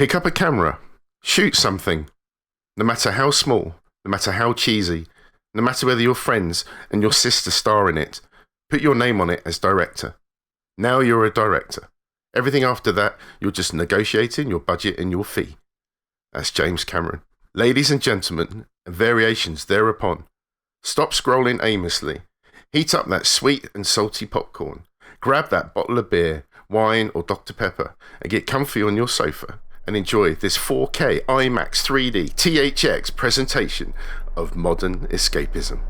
Pick up a camera, shoot something, no matter how small, no matter how cheesy, no matter whether your friends and your sister star in it, put your name on it as director. Now you're a director. Everything after that, you're just negotiating your budget and your fee. That's James Cameron. Ladies and gentlemen, and variations thereupon, stop scrolling aimlessly. Heat up that sweet and salty popcorn. Grab that bottle of beer, wine or Dr. Pepper and get comfy on your sofa and enjoy this 4K IMAX 3D THX presentation of modern escapism.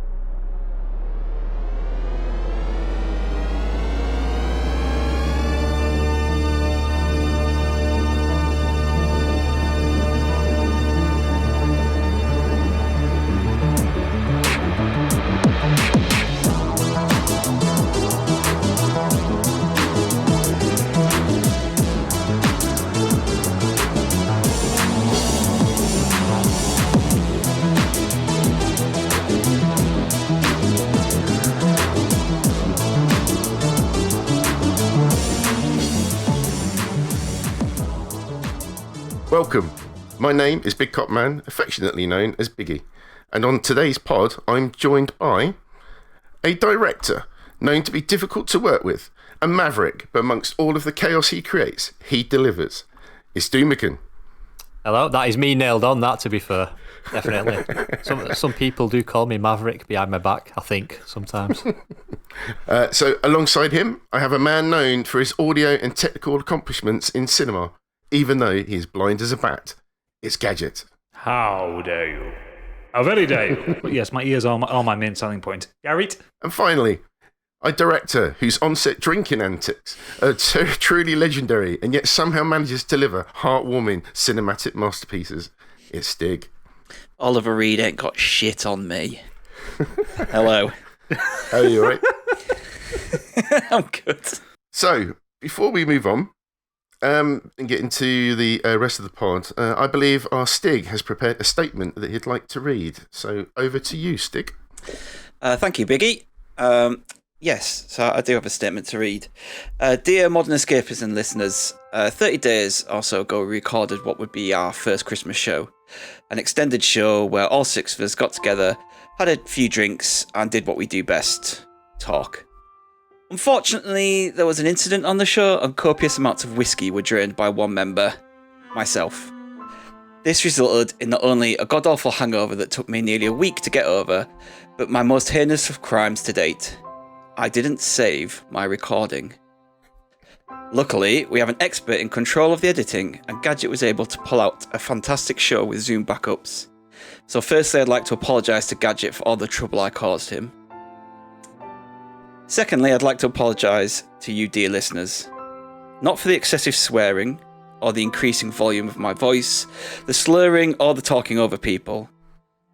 Welcome. My name is Big Cop Man, affectionately known as Biggie, and on today's pod I'm joined by a director known to be difficult to work with, a maverick, but amongst all of the chaos he creates, he delivers. It's Doomican. Hello, that is me nailed on, that, to be fair. Definitely. Some people do call me Maverick behind my back, I think, sometimes. So alongside him, I have a man known for his audio and technical accomplishments in cinema, even though he is blind as a bat. It's Gadget. How dare you? How very dare you? But yes, my ears are my main selling point. Garrett? And finally, a director whose on-set drinking antics are so truly legendary and yet somehow manages to deliver heartwarming cinematic masterpieces. It's Stig. Oliver Reed ain't got shit on me. Hello. How are you, all right? I'm good. So, before we move on, and get into the rest of the pod, I believe our Stig has prepared a statement that he'd like to read. So over to you, Stig. Thank you, Biggie. Yes, so I do have a statement to read. Dear Modern Escapism listeners, 30 days or so ago we recorded what would be our first Christmas show. An extended show where all six of us got together, had a few drinks and did what we do best, talk. Unfortunately, there was an incident on the show and copious amounts of whiskey were drained by one member, myself. This resulted in not only a god-awful hangover that took me nearly a week to get over, but my most heinous of crimes to date. I didn't save my recording. Luckily, we have an expert in control of the editing, and Gadget was able to pull out a fantastic show with Zoom backups. So firstly, I'd like to apologise to Gadget for all the trouble I caused him. Secondly, I'd like to apologise to you, dear listeners. Not for the excessive swearing, or the increasing volume of my voice, the slurring or the talking over people,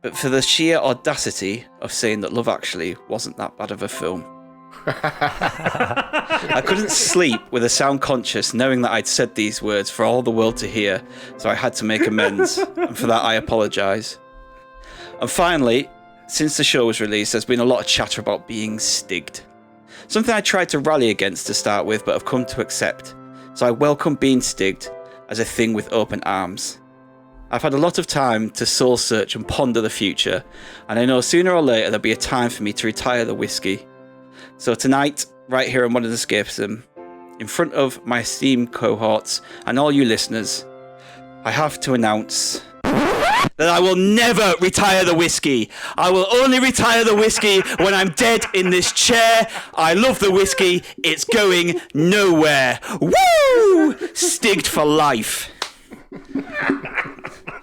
but for the sheer audacity of saying that Love Actually wasn't that bad of a film. I couldn't sleep with a sound conscious knowing that I'd said these words for all the world to hear, so I had to make amends, and for that I apologise. And finally, since the show was released, there's been a lot of chatter about being stigged. Something I tried to rally against to start with, but have come to accept. So I welcome being stigged as a thing with open arms. I've had a lot of time to soul search and ponder the future, and I know sooner or later there'll be a time for me to retire the whiskey. So tonight, right here on Modern Escapism, in front of my esteemed cohorts and all you listeners, I have to announce that I will never retire the whiskey. I will only retire the whiskey when I'm dead in this chair. I love the whiskey. It's going nowhere. Woo! Stigged for life.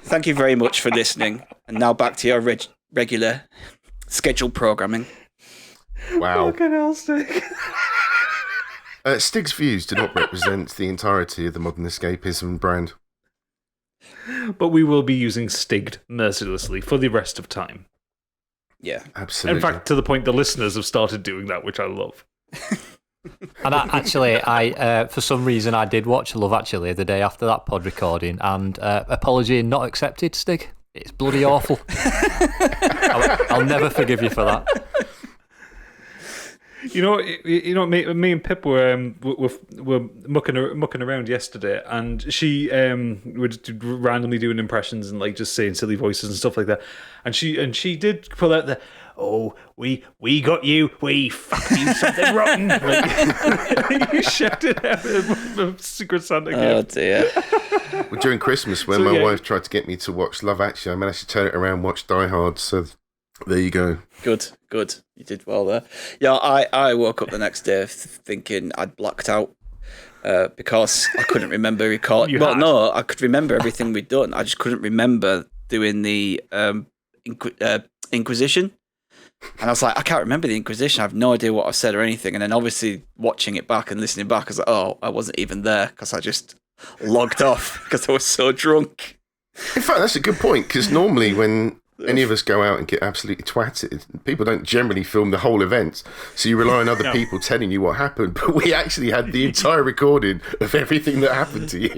Thank you very much for listening. And now back to your regular scheduled programming. Wow. Fucking hell, Stig. Stig's views do not represent the entirety of the Modern Escapism brand. But we will be using Stigged mercilessly for the rest of time. Yeah. Absolutely. In fact, to the point the listeners have started doing that, which I love. And I for some reason, I did watch Love Actually the day after that pod recording, and apology not accepted, Stig. It's bloody awful. I'll never forgive you for that. Me and Pip were mucking around yesterday, and she would randomly doing impressions and like just saying silly voices and stuff like that. And she did pull out the, "Oh, we got you, we fucked you something rotten." Like, you shouted out a Secret Santa gift. Oh dear. Well, during Christmas, when my wife tried to get me to watch Love Actually, I managed to turn it around and watch Die Hard. So there you go. Good. You did well there. Yeah, I woke up the next day thinking I'd blacked out because I couldn't remember recording. No, I could remember everything we'd done. I just couldn't remember doing the Inquisition. And I was like, I can't remember the Inquisition. I have no idea what I've said or anything. And then obviously watching it back and listening back, I was like, oh, I wasn't even there because I just logged off because I was so drunk. In fact, that's a good point, because normally when any of us go out and get absolutely twatted, people don't generally film the whole event, so you rely on other people telling you what happened, but we actually had the entire recording of everything that happened to you.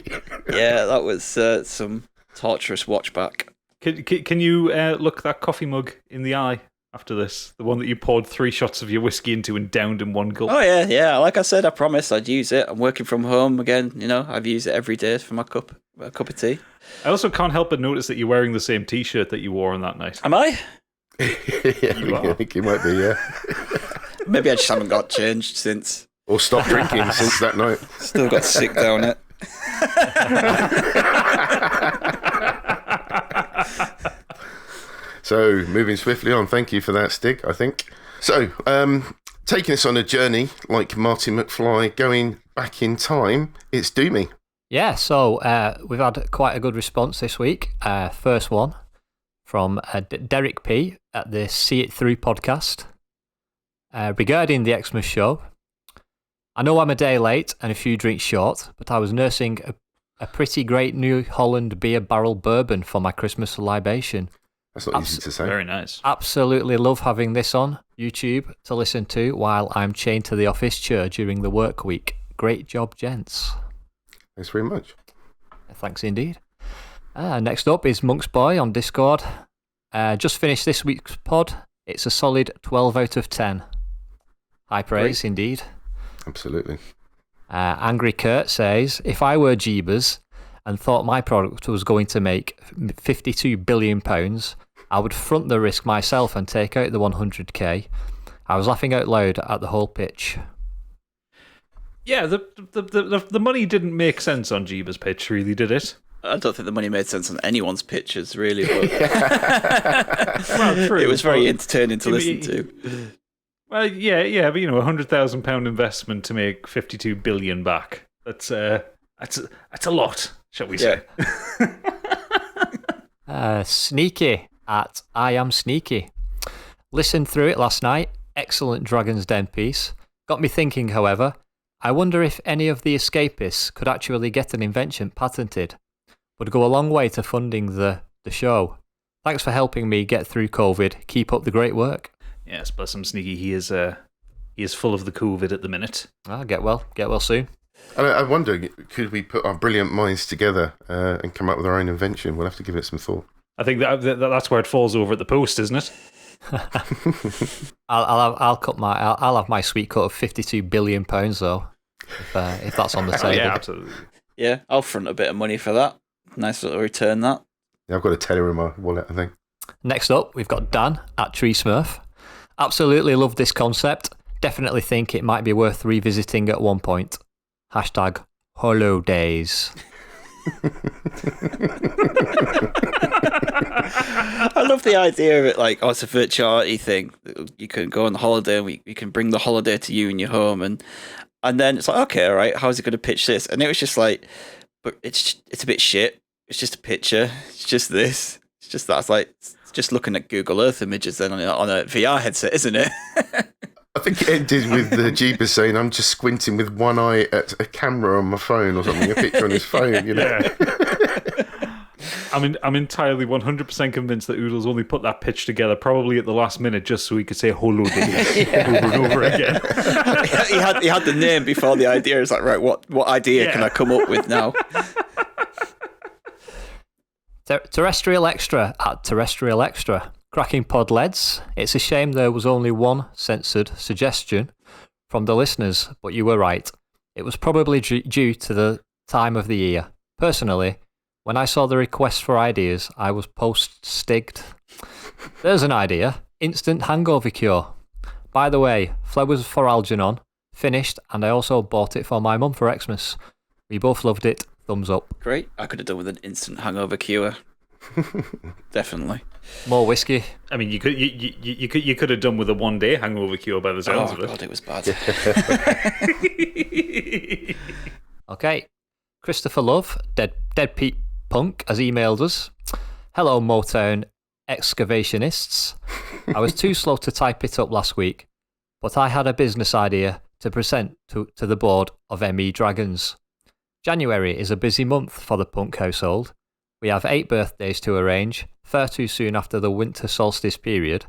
Yeah, that was some torturous watch back. Can you look that coffee mug in the eye after this? The one that you poured 3 shots of your whiskey into and downed in one gulp. Oh, yeah. Like I said, I promised I'd use it. I'm working from home again. I've used it every day for my cup of tea. I also can't help but notice that you're wearing the same T-shirt that you wore on that night. Am I? I think you might be, yeah. Maybe I just haven't got changed since. Or stopped drinking since that night. Still got sick down it. So, moving swiftly on, thank you for that, Stig, I think. So, taking us on a journey like Marty McFly going back in time, it's Doomy. Yeah, so we've had quite a good response this week. First one from Derek P. at the See It Through podcast. Regarding the Xmas show, I know I'm a day late and a few drinks short, but I was nursing a pretty great New Holland beer barrel bourbon for my Christmas libation. That's not easy to say. Very nice. Absolutely love having this on YouTube to listen to while I'm chained to the office chair during the work week. Great job, gents. Thanks very much. Thanks indeed. Next up is Monk's Boy on Discord. Just finished this week's pod. It's a solid 12 out of 10. High praise, indeed. Absolutely. Angry Kurt says, if I were Jeebus and thought my product was going to make £52 billion, I would front the risk myself and take out the 100k. I was laughing out loud at the whole pitch. Yeah, the money didn't make sense on Jeeba's pitch, really, did it? I don't think the money made sense on anyone's pitches, really. But Well, true. it was very entertaining to listen to. Well, yeah, but £100,000 investment to make 52 billion back. That's a lot, shall we say? Sneaky at I Am Sneaky. Listened through it last night. Excellent Dragon's Den piece. Got me thinking, however. I wonder if any of the escapists could actually get an invention patented. Would go a long way to funding the show. Thanks for helping me get through COVID. Keep up the great work. Yes, bless him, Sneaky. He is full of the COVID at the minute. Get well soon. I wonder, could we put our brilliant minds together and come up with our own invention? We'll have to give it some thought. I think that's where it falls over at the post, isn't it? I'll have my sweet cut of £52 billion though, if that's on the table. Yeah, absolutely. Yeah, I'll front a bit of money for that. Nice little return, that. Yeah, I've got a tenner in my wallet, I think. Next up, we've got Dan at Tree Smurf. Absolutely love this concept. Definitely think it might be worth revisiting at one point. Hashtag holidays. I love the idea of it, like, it's a virtuality thing. You can go on the holiday and we can bring the holiday to you in your home, and then it's like, okay, all right, how's it going to pitch this? And it was just like, but it's a bit shit. It's just a picture. It's just this. It's just that. It's like, it's just looking at Google Earth images then on a VR headset, isn't it? I think it ended with the Jeepers saying, I'm just squinting with one eye at a camera on my phone or something, a picture on his phone, Yeah. I'm entirely 100% convinced that Oodles only put that pitch together probably at the last minute just so he could say holidays over and over again. he had the name before the idea. It's like, right, what idea can I come up with now? Terrestrial Extra at Terrestrial Extra. Cracking pod leads. It's a shame there was only one censored suggestion. from the listeners, but you were right. It was probably due to the time of the year. Personally, when I saw the request for ideas, I was post-stigged. There's an idea. Instant hangover cure. By the way, flowers for Algernon. Finished, and I also bought it for my mum for Xmas. We both loved it. Thumbs up. Great. I could have done with an instant hangover cure. Definitely. More whiskey. I mean, you could have done with a 1-day hangover cure by the sounds of it. Oh god, it was bad. Okay. Christopher Love, Dead Pete Punk, has emailed us. Hello, Motown excavationists. I was too slow to type it up last week, but I had a business idea to present to the board of ME Dragons. January is a busy month for the Punk household. We have 8 birthdays to arrange, far too soon after the winter solstice period,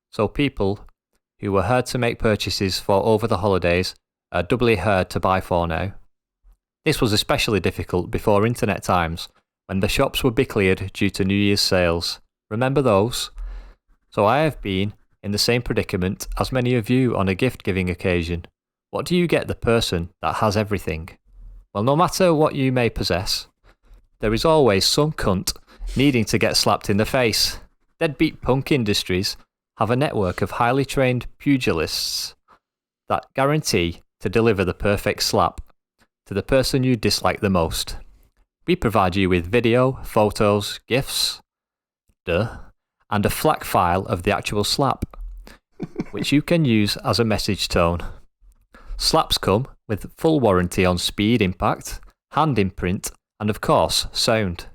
so people who were hard to make purchases for over the holidays are doubly hard to buy for now. This was especially difficult before internet times, when the shops would be cleared due to New Year's sales. Remember those? So I have been in the same predicament as many of you on a gift-giving occasion. What do you get the person that has everything? Well, no matter what you may possess, there is always some cunt needing to get slapped in the face. Deadbeat Punk Industries have a network of highly trained pugilists that guarantee to deliver the perfect slap to the person you dislike the most. We provide you with video, photos, GIFs, and a FLAC file of the actual slap, which you can use as a message tone. Slaps come with full warranty on speed, impact, hand imprint, and of course, sound.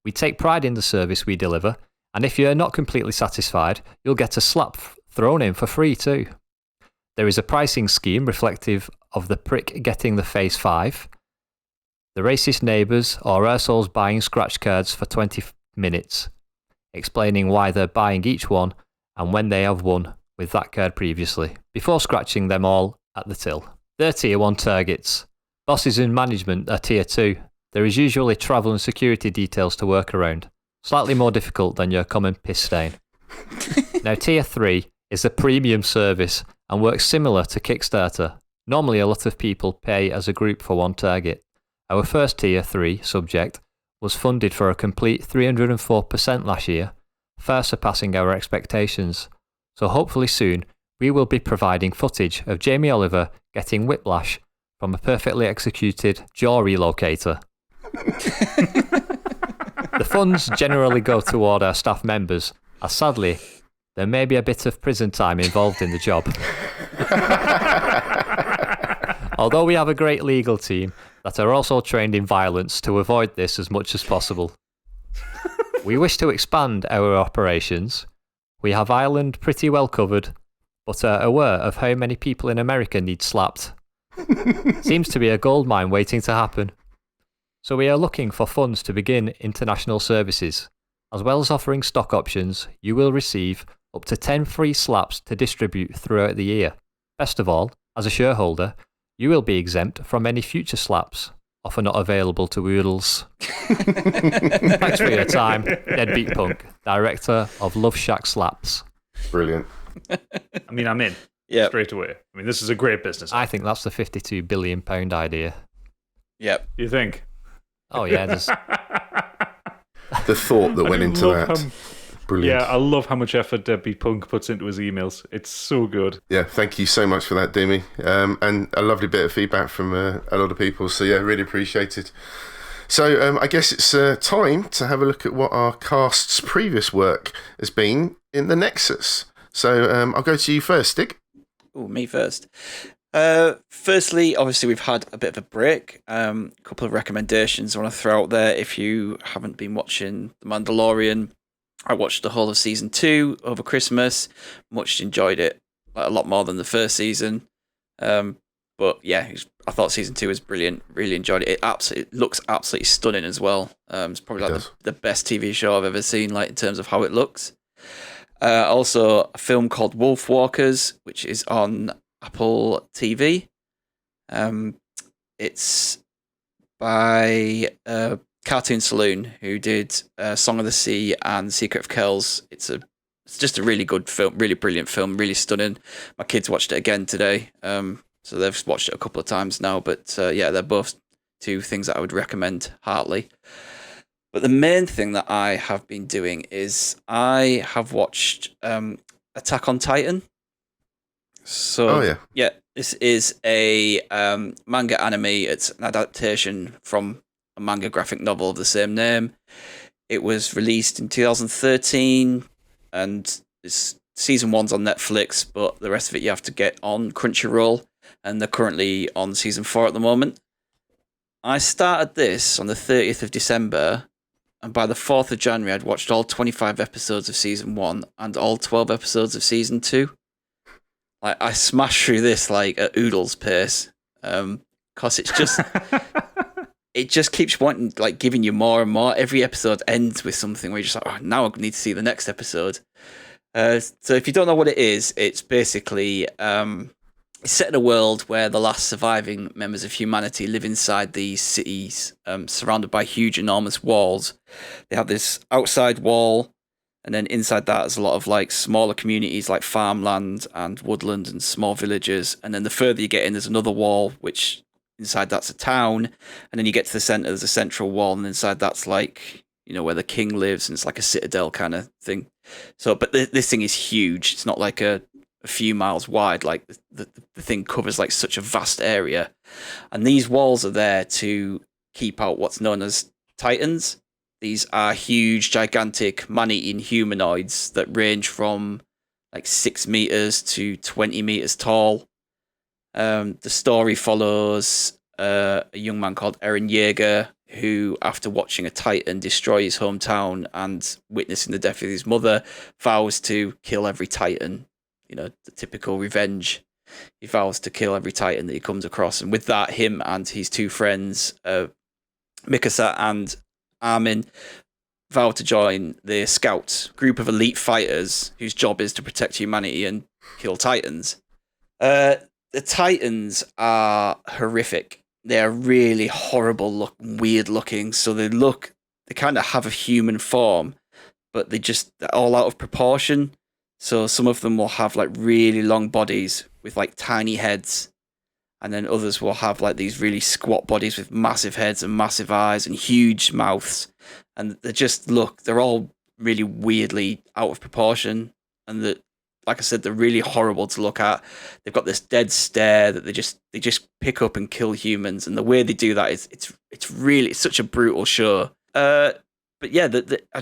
We take pride in the service we deliver, and if you're not completely satisfied, you'll get a slap thrown in for free too. There is a pricing scheme reflective of the prick getting the face 5, the racist neighbours or assholes buying scratch cards for 20 minutes, explaining why they're buying each one and when they have won with that card previously, before scratching them all at the till. They're Tier 1 targets. Bosses and management are Tier 2. There is usually travel and security details to work around. Slightly more difficult than your common piss stain. Now Tier 3 is a premium service and works similar to Kickstarter. Normally a lot of people pay as a group for one target. Our first Tier 3 subject was funded for a complete 304% last year, far surpassing our expectations. So hopefully soon we will be providing footage of Jamie Oliver getting whiplash from a perfectly executed jaw relocator. The funds generally go toward our staff members, as sadly, there may be a bit of prison time involved in the job. Although we have a great legal team that are also trained in violence to avoid this as much as possible. We wish to expand our operations. We have Ireland pretty well covered, but are aware of how many people in America need slapped. Seems to be a goldmine waiting to happen. So we are looking for funds to begin international services. As well as offering stock options, you will receive up to 10 free slaps to distribute throughout the year. Best of all, as a shareholder, you will be exempt from any future slaps, offer not available to oodles. Thanks for your time, Deadbeat Punk, Director of Love Shack Slaps. Brilliant. I mean, I'm in straight away. I mean, this is a great business. I think that's the £52 billion idea. Yep. You think? Oh, yeah. There's... The thought that went into that. Brilliant. Yeah, I love how much effort Deadbeat Punk puts into his emails. It's so good. Yeah, thank you so much for that, Demi. And a lovely bit of feedback from a lot of people. So, yeah, really appreciate it. So, I guess it's time to have a look at what our cast's previous work has been in the Nexus. So, I'll go to you first, Stig. Oh, me first. Firstly, obviously, we've had a bit of a break. A couple of recommendations I want to throw out there. If you haven't been watching The Mandalorian, I watched the whole of season 2 over Christmas. Much enjoyed it, a lot more than the first season. But yeah, I thought season 2 was brilliant. Really enjoyed it. It looks absolutely stunning as well. It's probably like the best TV show I've ever seen, like in terms of how it looks. Also, a film called Wolf Walkers, which is on Apple TV. It's by Cartoon Saloon, who did Song of the Sea and Secret of Kells. It's just a really good film, really brilliant film, really stunning. My kids watched it again today. So they've watched it a couple of times now, but yeah, they're both two things that I would recommend heartily. But the main thing that I have been doing is I have watched Attack on Titan. So yeah, this is a manga anime. It's an adaptation from a manga graphic novel of the same name. It was released in 2013, and it's season 1's on Netflix, but the rest of it you have to get on Crunchyroll, and they're currently on season 4 at the moment. I started this on the 30th of December, and by the 4th of January, I'd watched all 25 episodes of season 1 and all 12 episodes of season 2. Like, I smashed through this like at oodles pace, because it's just it just keeps wanting, like, giving you more and more. Every episode ends with something where you're just like, oh, now I need to see the next episode. So if you don't know what it is, it's basically it's set in a world where the last surviving members of humanity live inside these cities, surrounded by huge, enormous walls. They have this outside wall, and then inside that is a lot of like smaller communities like farmland and woodland and small villages. And then the further you get in, there's another wall, which inside that's a town. And then you get to the center, there's a central wall, and inside that's like, you know, where the king lives, and it's like a citadel kind of thing. So, but this thing is huge. It's not like a few miles wide. Like the thing covers like such a vast area, and these walls are there to keep out what's known as titans. These are huge, gigantic, man-eating humanoids that range from like 6 meters to 20 meters tall. The story follows a young man called Eren Yeager, who, after watching a titan destroy his hometown and witnessing the death of his mother, vows to kill every titan. You know, the typical revenge. He vows to kill every titan that he comes across. And with that, him and his two friends, Mikasa and Armin, vow to join the Scouts, group of elite fighters whose job is to protect humanity and kill titans. The titans are horrific. They are really horrible, weird looking. So they kind of have a human form, but they're all out of proportion. So some of them will have like really long bodies with like tiny heads, and then others will have like these really squat bodies with massive heads and massive eyes and huge mouths. And they're all really weirdly out of proportion. And like I said, they're really horrible to look at. They've got this dead stare that they just pick up and kill humans. And the way they do that is it's such a brutal show. But yeah, I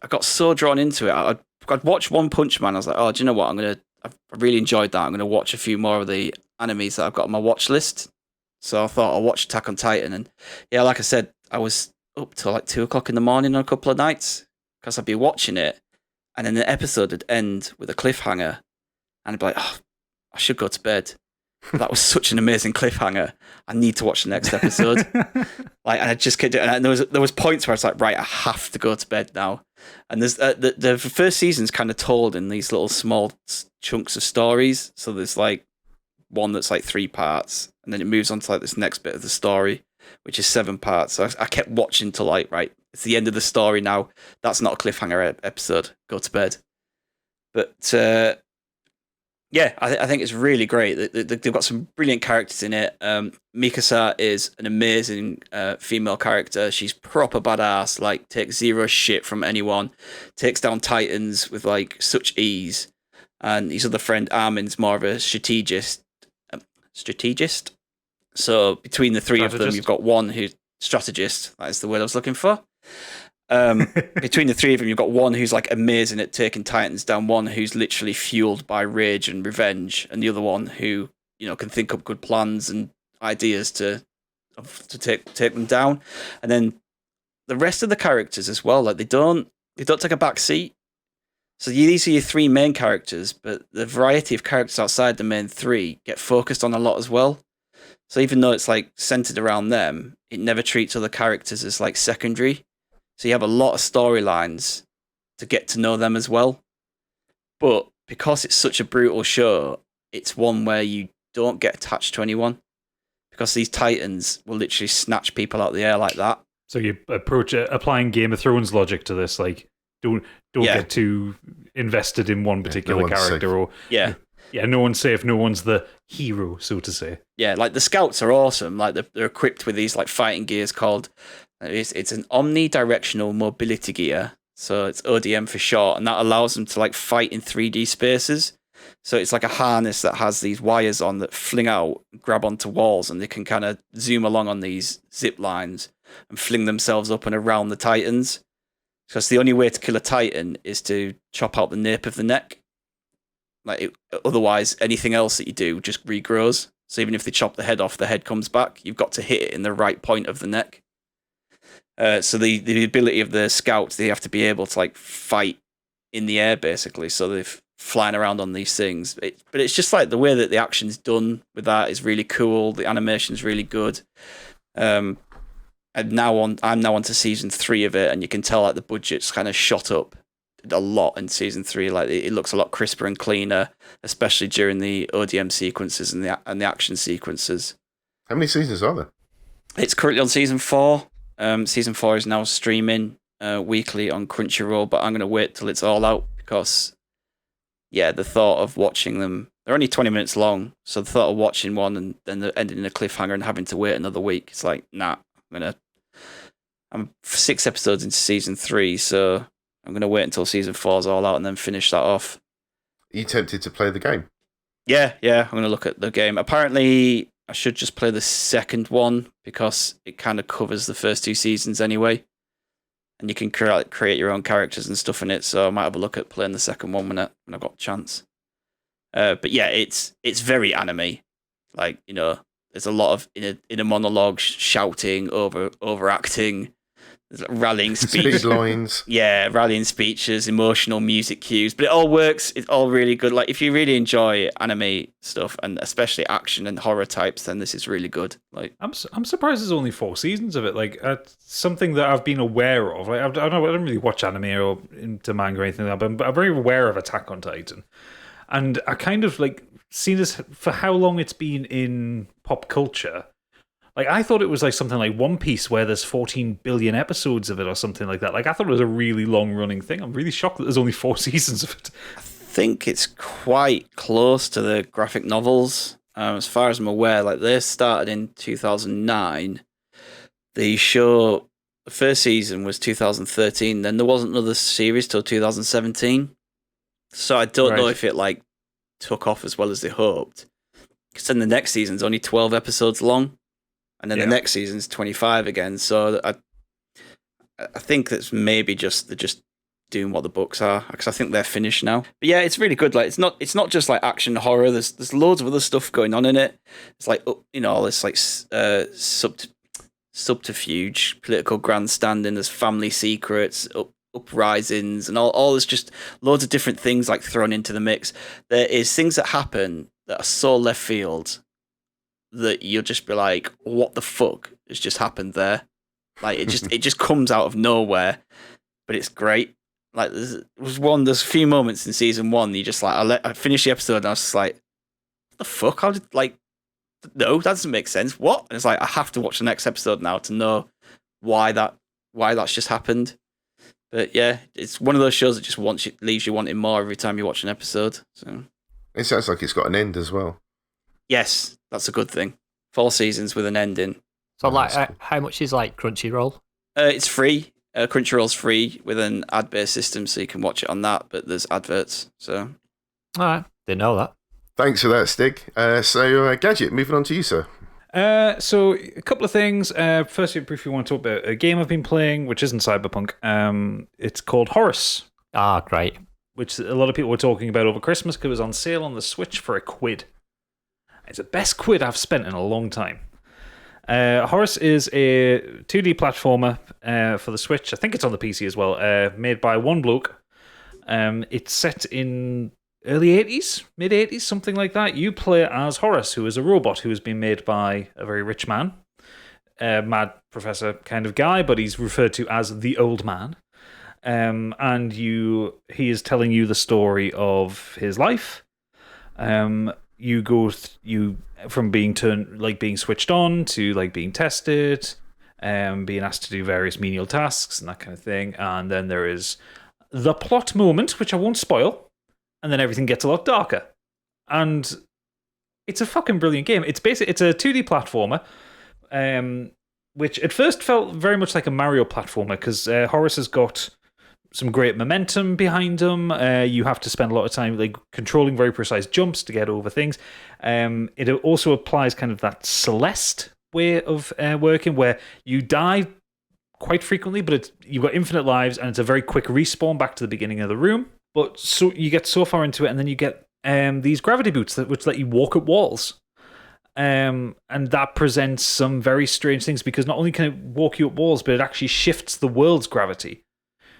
got so drawn into it. I'd watched One Punch Man. I was like, oh, do you know what? I really enjoyed that. I'm going to watch a few more of the animes that I've got on my watch list. So I thought I'll watch Attack on Titan. And yeah, like I said, I was up till like 2 o'clock in the morning on a couple of nights because I'd be watching it. And then the episode would end with a cliffhanger. And I'd be like, oh, I should go to bed. That was such an amazing cliffhanger. I need to watch the next episode. And I just kept doing it. And there was points where I was like, right, I have to go to bed now. And there's the first season's kind of told in these little small chunks of stories. So there's like one that's like 3 parts, and then it moves on to like this next bit of the story, which is 7 parts. So I kept watching till like, right, it's the end of the story now. That's not a cliffhanger episode. Go to bed. But yeah, I think it's really great. They've got some brilliant characters in it. Mikasa is an amazing female character. She's proper badass, like takes zero shit from anyone, takes down titans with like such ease. And his other friend Armin's more of a strategist. So between the three of them, you've got one who's strategist. That is the word I was looking for. Between the three of them, you've got one who's like amazing at taking titans down, one who's literally fueled by rage and revenge, and the other one who, you know, can think up good plans and ideas to take them down. And then the rest of the characters as well, like they don't take a back seat. So these are your 3 main characters, but the variety of characters outside the main 3 get focused on a lot as well. So even though it's like centered around them, it never treats other characters as like secondary. So you have a lot of storylines to get to know them as well. But because it's such a brutal show, it's one where you don't get attached to anyone, because these titans will literally snatch people out of the air like that. So you approach it applying Game of Thrones logic to this, like don't get too invested in one particular character, or yeah. Yeah, no one's safe. No one's the hero, so to say. Yeah, like the scouts are awesome. Like they're equipped with these like fighting gears called it's an omnidirectional mobility gear. So it's ODM for short, and that allows them to like fight in 3D spaces. So it's like a harness that has these wires on that fling out, grab onto walls, and they can kind of zoom along on these zip lines and fling themselves up and around the Titans. Because the only way to kill a Titan is to chop out the nape of the neck. Otherwise, anything else that you do just regrows. So even if they chop the head off, the head comes back. You've got to hit it in the right point of the neck. So the ability of the scouts, they have to be able to like fight in the air basically. So they're flying around on these things. But it's just like the way that the action's done with that is really cool. The animation's really good. I'm now on to season 3 of it, and you can tell like the budget's kind of shot up a lot in season 3. Like it looks a lot crisper and cleaner, especially during the ODM sequences and the action sequences. How many seasons are there? It's currently on season 4. Season 4 is now streaming weekly on Crunchyroll, but I'm going to wait till it's all out because, yeah, the thought of watching them, they're only 20 minutes long, so the thought of watching one and then they're ending in a cliffhanger and having to wait another week, it's like, nah, I'm 6 episodes into season 3, so I'm going to wait until season 4's all out and then finish that off. Are you tempted to play the game? Yeah, I'm going to look at the game. Apparently, I should just play the second one because it kind of covers the first 2 seasons anyway. And you can create your own characters and stuff in it, so I might have a look at playing the second one when I've got a chance. But yeah, it's very anime. Like, you know, there's a lot of in a monologue shouting, overacting, rallying speeches. Speed lines. Yeah, rallying speeches, emotional music cues. But it all works. It's all really good. Like, if you really enjoy anime stuff, and especially action and horror types, then this is really good. Like, I'm surprised there's only 4 seasons of it. Like, something that I've been aware of. Like, I don't really watch anime or into manga or anything like that, but I'm very aware of Attack on Titan. And I kind of, like, seen this for how long it's been in pop culture. Like, I thought it was like something like One Piece where there's 14 billion episodes of it or something like that. Like, I thought it was a really long-running thing. I'm really shocked that there's only 4 seasons of it. I think it's quite close to the graphic novels. As far as I'm aware, like, they started in 2009. The show, the first season was 2013. Then there wasn't another series till 2017. So I don't know if it, like, took off as well as they hoped. Because then the next season's only 12 episodes long. And then the next season's 25 again. So I think that's maybe they're just doing what the books are, because I think they're finished now. But yeah, it's really good. Like, it's not just like action horror. There's loads of other stuff going on in it. It's like, you know, all this like subterfuge, political grandstanding. There's family secrets, uprisings, and all. There's just loads of different things like thrown into the mix. There is things that happen that are so left field that you'll just be like, what the fuck has just happened there? Like, it just comes out of nowhere, but it's great. Like, there's a few moments in season 1, you just like, I finished the episode and I was just like, what the fuck? No, that doesn't make sense. What? And it's like, I have to watch the next episode now to know why that's just happened. But yeah, it's one of those shows that just leaves you wanting more every time you watch an episode. So it sounds like it's got an end as well. Yes, that's a good thing. 4 seasons with an ending. So, like, how much is like Crunchyroll? It's free. Crunchyroll's free with an ad-based system, so you can watch it on that. But there's adverts. So, all right, didn't know that. Thanks for that, Stig. So, Gadget, moving on to you, sir. So a couple of things. Firstly, I briefly want to talk about a game I've been playing, which isn't Cyberpunk. It's called Horace. Ah, great. Which a lot of people were talking about over Christmas because it was on sale on the Switch for £1. It's the best quid I've spent in a long time. Horace is a 2D platformer for the Switch. I think it's on the PC as well. Made by one bloke. It's set in early 80s, mid 80s, something like that. You play as Horace, who is a robot who has been made by a very rich man. Mad professor kind of guy, but he's referred to as the old man. And he is telling you the story of his life. You go from being being switched on to like being tested, being asked to do various menial tasks and that kind of thing. And then there is the plot moment, which I won't spoil, and then everything gets a lot darker. And it's a fucking brilliant game. It's a 2D platformer, which at first felt very much like a Mario platformer because Horace has got some great momentum behind him. You have to spend a lot of time like controlling very precise jumps to get over things. It also applies kind of that Celeste way of working where you die quite frequently, but you've got infinite lives and it's a very quick respawn back to the beginning of the room. But so you get so far into it and then you get these gravity boots which let you walk up walls. And that presents some very strange things because not only can it walk you up walls, but it actually shifts the world's gravity.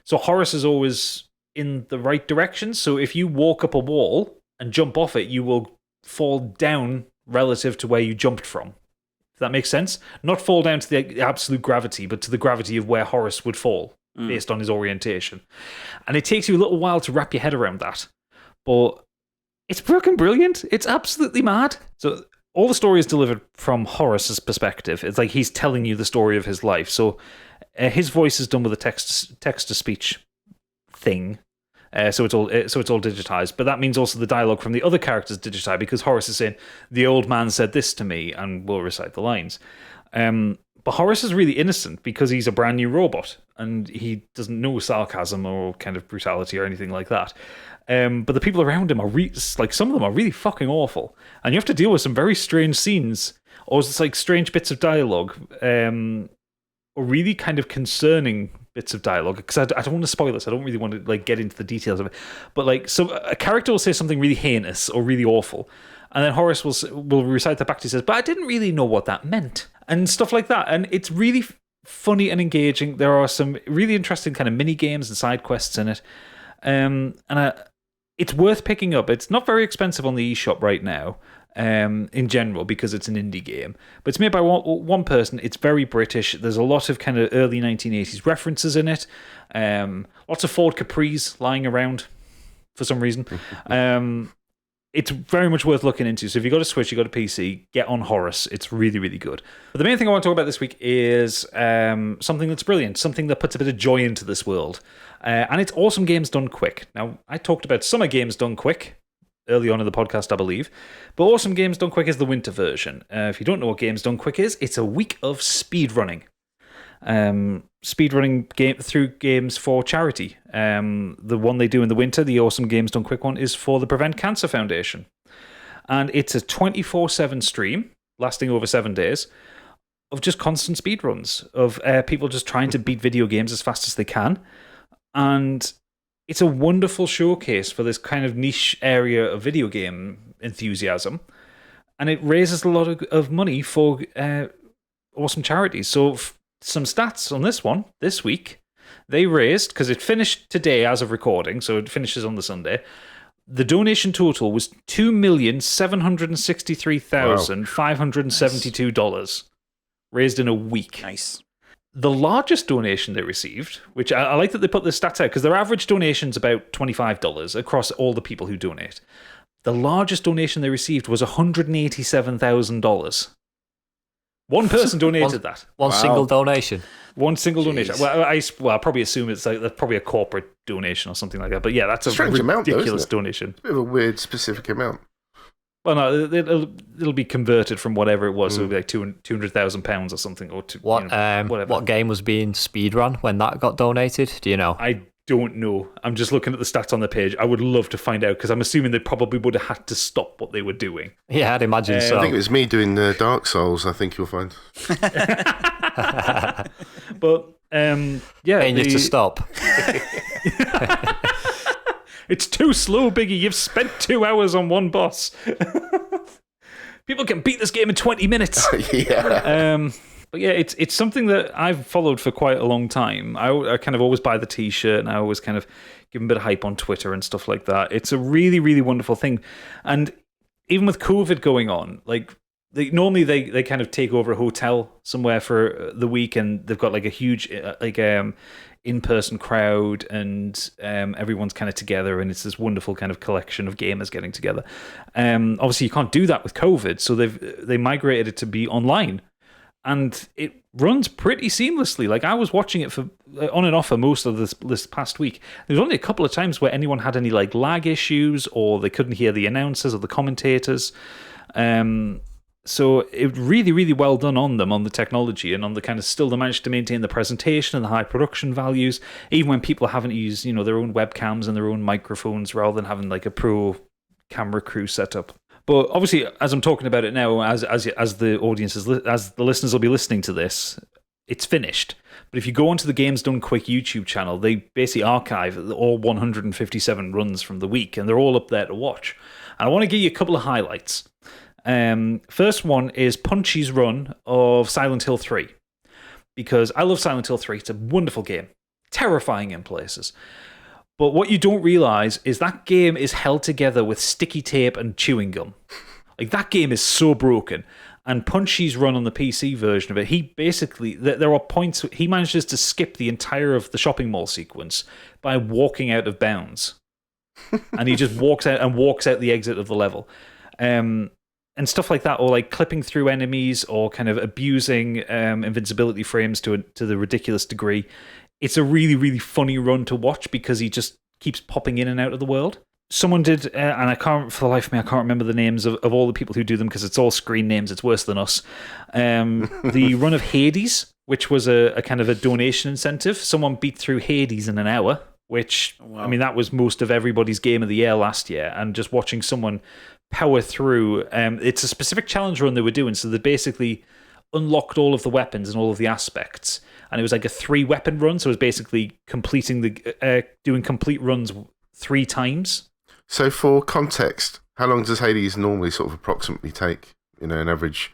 So Horace is always in the right direction. So if you walk up a wall and jump off it, you will fall down relative to where you jumped from. If that makes sense? Not fall down to the absolute gravity, but to the gravity of where Horace would fall based on his orientation. And it takes you a little while to wrap your head around that. But it's fucking brilliant. It's absolutely mad. So all the story is delivered from Horace's perspective. It's like he's telling you the story of his life. So his voice is done with a text-to-speech thing, so it's all digitized. But that means also the dialogue from the other characters digitized because Horace is saying, "The old man said this to me," and we'll recite the lines. But Horace is really innocent because he's a brand new robot and he doesn't know sarcasm or kind of brutality or anything like that. But the people around him are some of them are really fucking awful, and you have to deal with some very strange scenes or it's like strange bits of dialogue. Or really kind of concerning bits of dialogue because I don't want to spoil this. I don't really want to like get into the details of it. But like, so a character will say something really heinous or really awful, and then Horace will recite that back to you. He says, "But I didn't really know what that meant," and stuff like that. And it's really funny and engaging. There are some really interesting kind of mini games and side quests in it, it's worth picking up. It's not very expensive on the eShop right now. In general, because it's an indie game, but it's made by one person. It's very British. There's a lot of kind of early 1980s references in it. Lots of Ford Capris lying around for some reason. It's very much worth looking into. So if you got a Switch, you got a PC, get on Horace. It's really, really good. But the main thing I want to talk about this week is something that's brilliant, something that puts a bit of joy into this world, and it's Awesome Games Done Quick. Now, I talked about Summer Games Done Quick early on in the podcast, I believe. But Awesome Games Done Quick is the winter version. If you don't know what Games Done Quick is, it's a week of speedrunning. Speedrunning through games for charity. The one they do in the winter, the Awesome Games Done Quick one, is for the Prevent Cancer Foundation. And it's a 24/7 stream, lasting over 7 days, of just constant speedruns, of people just trying to beat video games as fast as they can. And it's a wonderful showcase for this kind of niche area of video game enthusiasm. And it raises a lot of money for awesome charities. So some stats on this one, this week, they raised, because it finished today as of recording, so it finishes on the Sunday, the donation total was $2,763,572 raised in a week. Nice. The largest donation they received, which I like that they put the stats out, because their average donation's about $25 across all the people who donate. The largest donation they received was $187,000. One person donated that. One single donation. One single donation. Well, I probably assume it's like probably a corporate donation or something like that. But yeah, that's a strange ridiculous donation. It's a bit of a weird specific amount. Well, no, it'll be converted from whatever it was. So it'll be like £200,000 or something, or whatever. What game was being speedrun when that got donated? Do you know? I don't know. I'm just looking at the stats on the page. I would love to find out, because I'm assuming they probably would have had to stop what they were doing. Yeah, I'd imagine so. I think it was me doing the Dark Souls, I think you'll find. But yeah, getting you to stop. It's too slow, Biggie. You've spent 2 hours on one boss. People can beat this game in 20 minutes. Yeah. But yeah, it's something that I've followed for quite a long time. I kind of always buy the T-shirt, and I always kind of give them a bit of hype on Twitter and stuff like that. It's a really, really wonderful thing. And even with COVID going on, like normally they kind of take over a hotel somewhere for the week, and they've got like a huge in-person crowd, and everyone's kind of together, and it's this wonderful kind of collection of gamers getting together. Obviously, you can't do that with COVID, so they migrated it to be online. and it runs pretty seamlessly. Like, I was watching it for on and off for most of this past week. There was only a couple of times where anyone had any like lag issues, or they couldn't hear the announcers or the commentators. So it really, really well done on them, on the technology, and on the kind of still they managed to maintain the presentation and the high production values, even when people are having to use, you know, their own webcams and their own microphones rather than having like a pro camera crew setup. But obviously, as I'm talking about it now, as the audience as the listeners will be listening to this, it's finished. But if you go onto the Games Done Quick YouTube channel, they basically archive all 157 runs from the week, and they're all up there to watch. And I want to give you a couple of highlights. First one is Punchy's run of Silent Hill 3, because I love Silent Hill 3. It's a wonderful game, terrifying in places. But what you don't realize is that game is held together with sticky tape and chewing gum. Like, that game is so broken. And Punchy's run on the PC version of it, he basically, there are points, he manages to skip the entire of the shopping mall sequence by walking out of bounds. And he just walks out the exit of the level. And stuff like that, or like clipping through enemies, or kind of abusing invincibility frames to the ridiculous degree. It's a really, really funny run to watch because he just keeps popping in and out of the world. Someone did, and for the life of me, I can't remember the names of all the people who do them because it's all screen names. It's worse than us. The run of Hades, which was a kind of a donation incentive. Someone beat through Hades in an hour, which, wow. I mean, that was most of everybody's game of the year last year. And just watching someone power through, it's a specific challenge run they were doing, so they basically unlocked all of the weapons and all of the aspects, and it was like a 3-weapon run, so it was basically completing doing complete runs 3 times. So for context, how long does Hades normally sort of approximately take, you know, an average?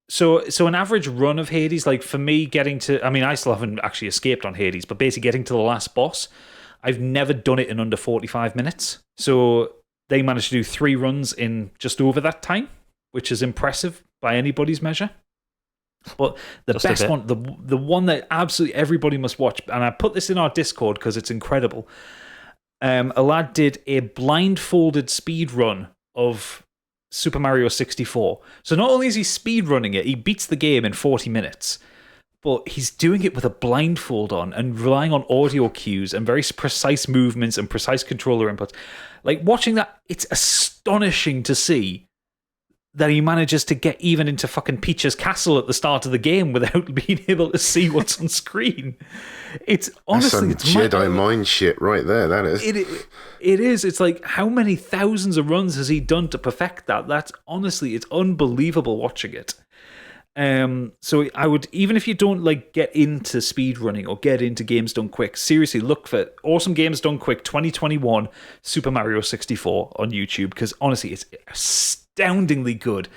So an average run of Hades, like for me I still haven't actually escaped on Hades, but basically getting to the last boss, I've never done it in under 45 minutes. So they managed to do 3 runs in just over that time, which is impressive by anybody's measure. But the just best one, the one that absolutely everybody must watch, and I put this in our Discord because it's incredible. A lad did a blindfolded speed run of Super Mario 64. So not only is he speed running it, he beats the game in 40 minutes. But he's doing it with a blindfold on and relying on audio cues and very precise movements and precise controller inputs. Like, watching that, it's astonishing to see that he manages to get even into fucking Peach's castle at the start of the game without being able to see what's on screen. It's honestly, that's some Jedi mind shit right there. That is. It is. It's like, how many thousands of runs has he done to perfect that? That's honestly, it's unbelievable watching it. So I would, even if you don't like get into speedrunning or get into Games Done Quick, seriously look for Awesome Games Done Quick 2021 Super Mario 64 on YouTube, because honestly, it's astoundingly good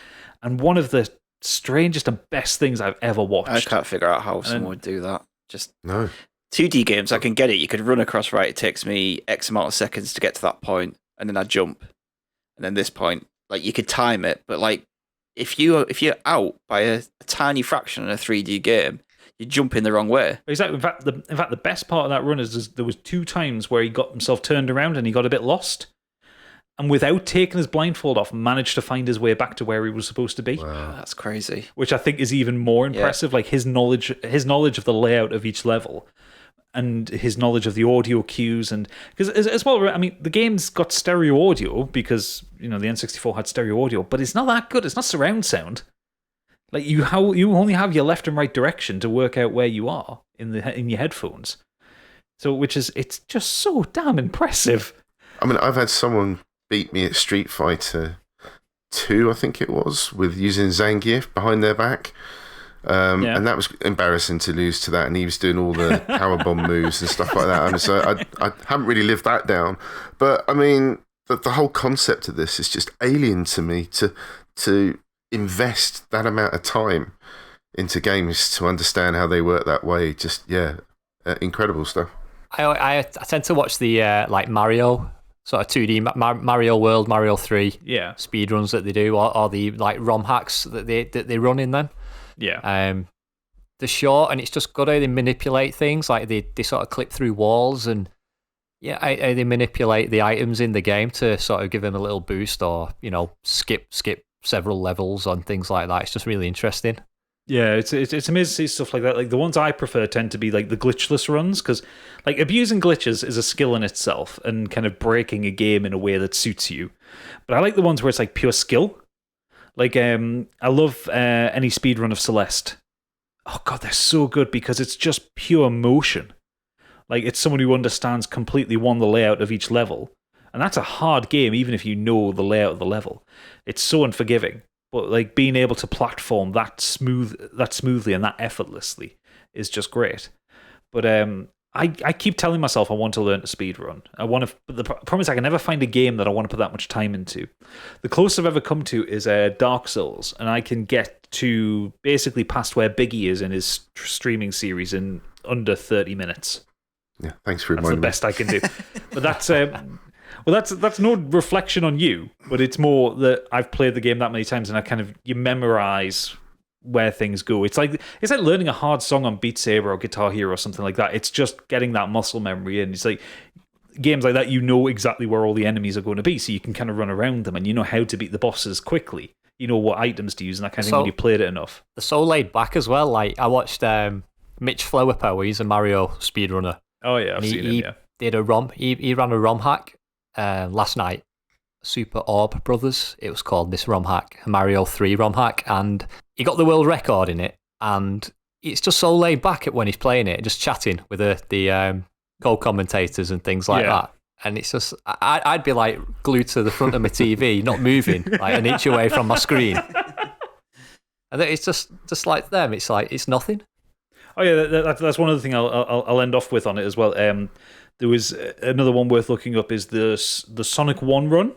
and one of the strangest and best things I've ever watched. I can't figure out how someone would do that. Just no 2D games, I can get it. You could run across, right? It takes me X amount of seconds to get to that point, and then I jump, and then this point, like you could time it, but like, if you're out by a tiny fraction in a 3D game, you jump in the wrong way. Exactly. In fact, the best part of that run is there was 2 times where he got himself turned around and he got a bit lost, and without taking his blindfold off, managed to find his way back to where he was supposed to be. Wow, that's crazy. Which I think is even more impressive. Yeah. Like his knowledge of the layout of each level, and his knowledge of the audio cues, and because as well, I mean, the game's got stereo audio because, you know, the N64 had stereo audio, but it's not that good. It's not surround sound. Like you only have your left and right direction to work out where you are in your headphones. So it's just so damn impressive. I mean, I've had someone beat me at Street Fighter 2, I think it was, with using Zangief behind their back. And that was embarrassing to lose to that, and he was doing all the powerbomb moves and stuff like that. I mean, so I haven't really lived that down. But I mean, the whole concept of this is just alien to me, to invest that amount of time into games to understand how they work that way. Just, incredible stuff. I tend to watch the like Mario, sort of 2D Mario World, Mario 3 speedruns that they do, or the like ROM hacks that they run in them. Yeah. They're short, and it's just good how they manipulate things. Like they sort of clip through walls, and how they manipulate the items in the game to sort of give them a little boost, or, you know, skip several levels on things like that. It's just really interesting. Yeah, it's amazing to see stuff like that. Like the ones I prefer tend to be like the glitchless runs, because like abusing glitches is a skill in itself and kind of breaking a game in a way that suits you. But I like the ones where it's like pure skill. Like I love any speedrun of Celeste. Oh god, they're so good because it's just pure motion. Like it's someone who understands completely the layout of each level. And that's a hard game, even if you know the layout of the level. It's so unforgiving. But like being able to platform that smoothly and that effortlessly is just great. But I keep telling myself I want to learn to speedrun. But the problem is I can never find a game that I want to put that much time into. The closest I've ever come to is Dark Souls, and I can get to basically past where Biggie is in his streaming series in under 30 minutes. Yeah, thanks for reminding me. That's the best I can do. But that's that's no reflection on you, but it's more that I've played the game that many times and you memorize where things go. It's like learning a hard song on Beat Saber or Guitar Hero or something like that. It's just getting that muscle memory in. It's like games like that, you know exactly where all the enemies are going to be, so you can kind of run around them and you know how to beat the bosses quickly. You know what items to use and that kind of thing when you played it enough. They're so laid back as well. Like I watched Mitch Flowerpower, he's a Mario speedrunner. Oh yeah, I've seen him, yeah. Did a ROM. He ran a ROM hack last night. Super Orb Brothers, it was called, this ROM hack, a Mario 3 ROM hack, and he got the world record in it, and it's just so laid back when he's playing it, just chatting with the co-commentators and things like that. And it's just, I'd be like glued to the front of my TV, not moving, like an inch away from my screen. And it's just like them, it's like, it's nothing. Oh yeah, that's one other thing I'll end off with on it as well. There was another one worth looking up is the Sonic 1 run,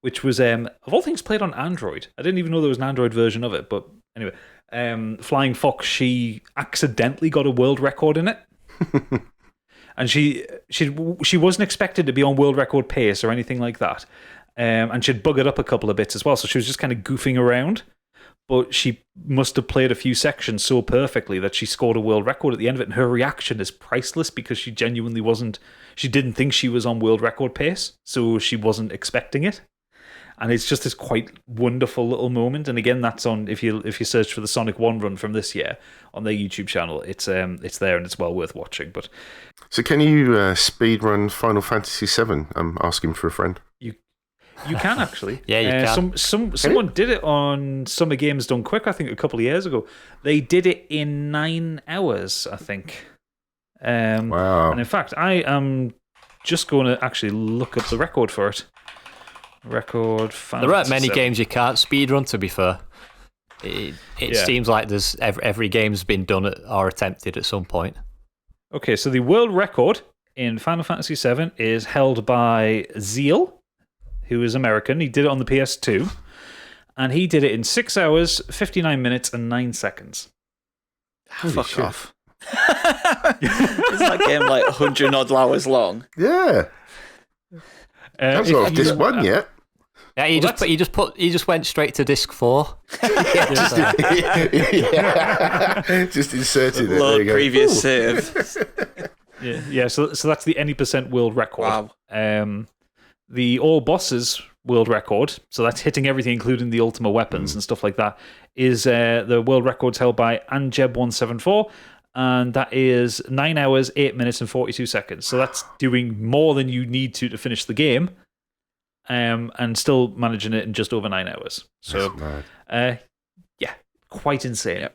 which was, of all things, played on Android. I didn't even know there was an Android version of it, but anyway. Flying Fox, she accidentally got a world record in it. And she wasn't expected to be on world record pace or anything like that. And she'd buggered up a couple of bits as well, so she was just kind of goofing around. But she must have played a few sections so perfectly that she scored a world record at the end of it, and her reaction is priceless because she genuinely she didn't think she was on world record pace, so she wasn't expecting it. And it's just this quite wonderful little moment. And again, that's on, if you search for the Sonic 1 run from this year on their YouTube channel, it's there and it's well worth watching. But so can you speed run Final Fantasy VII? I'm asking for a friend. You can actually. Yeah, you can. Someone did it on Summer Games Done Quick, I think, a couple of years ago. They did it in 9 hours, I think. Wow. And in fact, I am just going to actually look up the record for it. Record Fantasy There aren't many 7. games you can't speedrun, to be fair. It seems like there's every game's been done or attempted at some point. Okay, so the world record in Final Fantasy VII is held by Zeal, who is American. He did it on the PS2, and he did it in 6 hours, 59 minutes, and 9 seconds. Fuck off. Isn't that game like 100 odd hours long? Yeah. That's not disc 1 yet. Yeah, he just went straight to disc 4. Just inserted it. Load previous save. Yeah. So that's the any percent world record. Wow. The all bosses world record, so that's hitting everything, including the ultimate weapons and stuff like that, is the world records held by Anjeb174, and that is 9 hours, 8 minutes, and 42 seconds. So that's doing more than you need to finish the game, and still managing it in just over 9 hours. So, yeah, quite insane.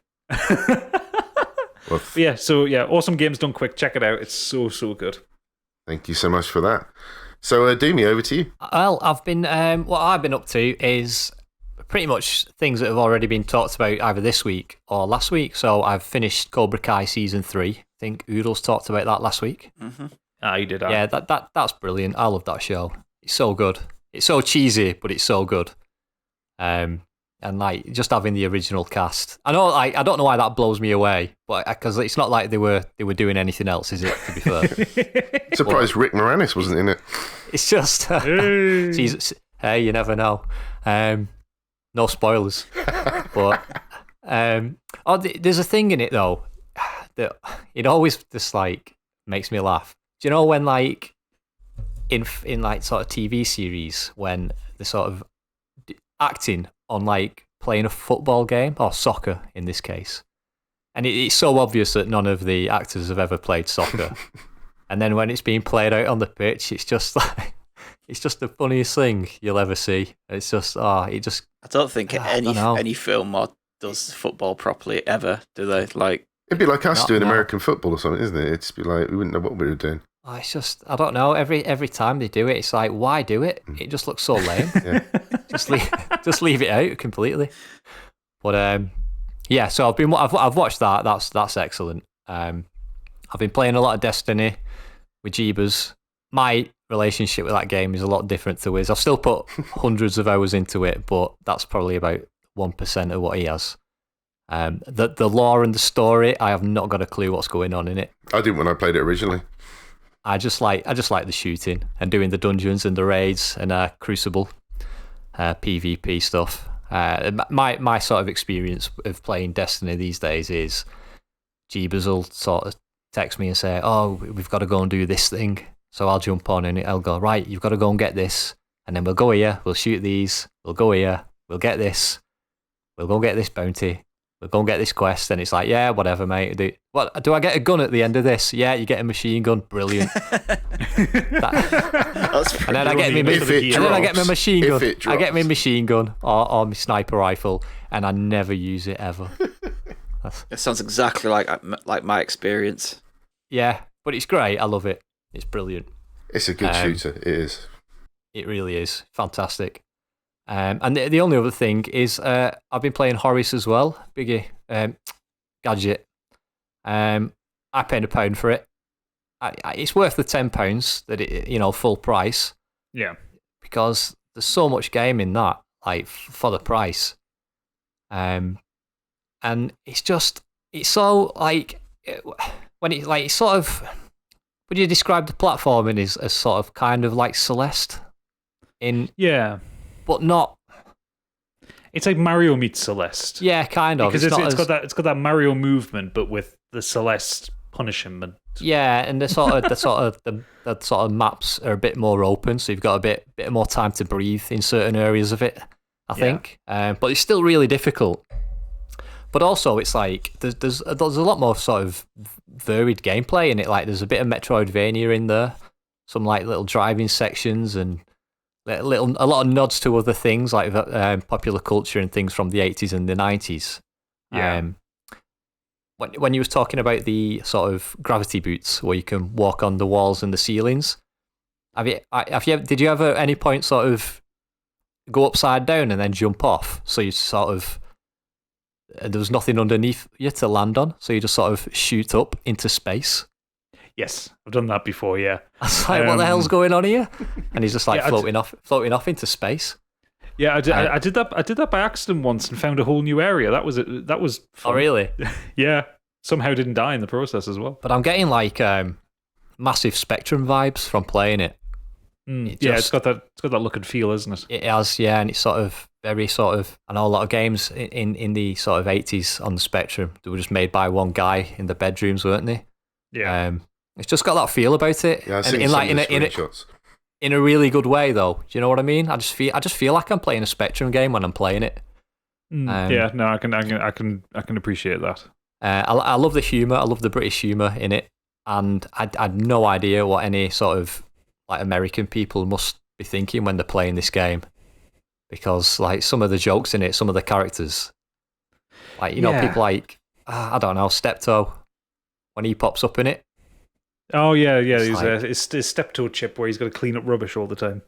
Yep. Awesome Games Done Quick. Check it out. It's so good. Thank you so much for that. So, Doomy, over to you. Well, I've been what I've been up to is pretty much things that have already been talked about either this week or last week. So I've finished Cobra Kai Season 3. I think Oodles talked about that last week. Mm-hmm. You did. Yeah, that's brilliant. I love that show. It's so good. It's so cheesy, but it's so good. And like just having the original cast. I know, I don't know why that blows me away, but because it's not like they were doing anything else, is it? To be fair, surprised Rick Moranis wasn't in it. It's just hey, you never know. No spoilers, but there's a thing in it though that it always just like makes me laugh. Do you know when like in like sort of TV series when the sort of acting on like playing a football game, or soccer in this case. And it's so obvious that none of the actors have ever played soccer. And then when it's being played out on the pitch, it's just like, it's just the funniest thing you'll ever see. It's just, I don't think any film or does football properly ever, do they? Like, it'd be like us doing American football or something, isn't it? It'd be like we wouldn't know what we were doing. It's just, I don't know. Every time they do it, it's like, why do it? It just looks so lame. just leave it out completely. But yeah, so I've watched that. That's excellent. I've been playing a lot of Destiny with Jeebus. My relationship with that game is a lot different to his. I've still put hundreds of hours into it, but that's probably about 1% of what he has. The lore and the story, I have not got a clue what's going on in it. I didn't when I played it originally. I just like the shooting and doing the dungeons and the raids and Crucible PvP stuff. My sort of experience of playing Destiny these days is Jeebus will sort of text me and say, "Oh, we've got to go and do this thing." So I'll jump on and I'll go, "Right, you've got to go and get this." And then we'll go here, we'll shoot these, we'll go here, we'll get this, we'll go and get this bounty, we'll go and get this quest. And it's like, yeah, whatever, mate. Do I get a gun at the end of this? Yeah, you get a machine gun. Brilliant. And then I get my machine gun. I get my machine gun or my sniper rifle, and I never use it ever. It sounds exactly like my experience. Yeah, but it's great. I love it. It's brilliant. It's a good shooter. It is. It really is fantastic. And the only other thing is I've been playing Horace as well. Biggie gadget. I paid £1 for it. It's worth the £10 that it, full price. Yeah. Because there's so much game in that, like for the price. And it's so like when it like sort of. Would you describe the platforming as sort of kind of like Celeste? Yeah. But not. It's like Mario meets Celeste. Yeah, kind of. Because it's got that Mario movement, but with the Celeste punishment. Yeah, and the sort of maps are a bit more open, so you've got a bit more time to breathe in certain areas of it, I think. But it's still really difficult. But also, it's like there's a lot more sort of varied gameplay in it. Like there's a bit of Metroidvania in there, some like little driving sections, and a lot of nods to other things like popular culture and things from the 80s and the 90s. Yeah. When you was talking about the sort of gravity boots where you can walk on the walls and the ceilings, did you ever at any point sort of go upside down and then jump off? So you sort of there was nothing underneath you to land on, so you just sort of shoot up into space. Yes, I've done that before. Yeah, I was like, what the hell's going on here? And he's just like floating off into space. Yeah, I did that. I did that by accident once and found a whole new area. That was fun. Oh, really? Yeah. Somehow didn't die in the process as well. But I'm getting like massive Spectrum vibes from playing it. It's got that look and feel, isn't it? It has, yeah, and it's sort of very sort of. I know a lot of games in the sort of 80s on the Spectrum that were just made by one guy in the bedrooms, weren't they? Yeah. It's just got that feel about it. Yeah, I've seen some of the screenshots. In a really good way, though. Do you know what I mean? I just feel like I'm playing a Spectrum game when I'm playing it. Yeah, no, I can appreciate that. I love the humour. I love the British humour in it, and I had no idea what any sort of like American people must be thinking when they're playing this game, because like some of the jokes in it, some of the characters, like people like I don't know, Steptoe when he pops up in it. Oh yeah, it's his step-toe chip where he's got to clean up rubbish all the time.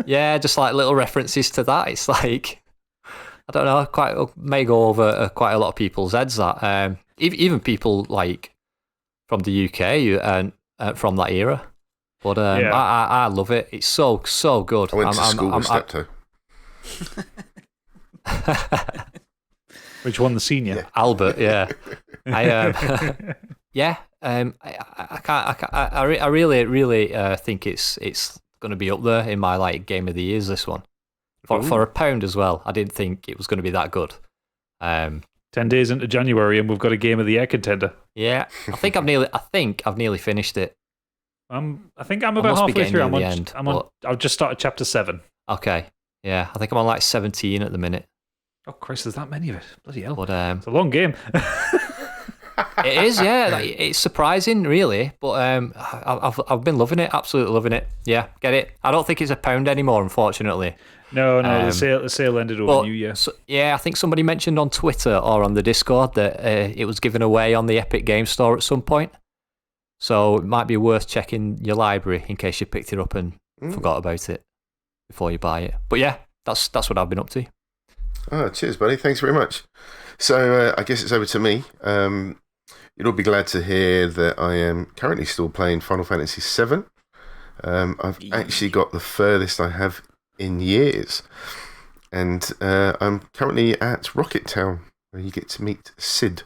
Yeah, just like little references to that. It's like, I don't know, may go over quite a lot of people's heads. That even people like from the UK and from that era. But I love it. It's so good. I went to school with Steptoe. Which one, the senior? Yeah. Albert, yeah. I really think it's going to be up there in my like game of the years. This one for £1 as well. I didn't think it was going to be that good. 10 days into January and we've got a game of the year contender. Yeah, I think I've nearly finished it. I think I'm about halfway through. I've just started chapter 7. Okay, yeah, I think I'm on like 17 at the minute. Oh Christ, there's that many of it. Bloody hell! But it's a long game. it is, yeah. Like, it's surprising, really. But I've been loving it, absolutely loving it. Yeah, get it. I don't think it's £1 anymore, unfortunately. No, the sale ended over New Year. So, yeah, I think somebody mentioned on Twitter or on the Discord that it was given away on the Epic Game Store at some point. So it might be worth checking your library in case you picked it up and forgot about it before you buy it. But yeah, that's what I've been up to. Oh, cheers, buddy. Thanks very much. So I guess it's over to me. You'll all be glad to hear that I am currently still playing Final Fantasy VII. I've actually got the furthest I have in years. And I'm currently at Rocket Town, where you get to meet Sid.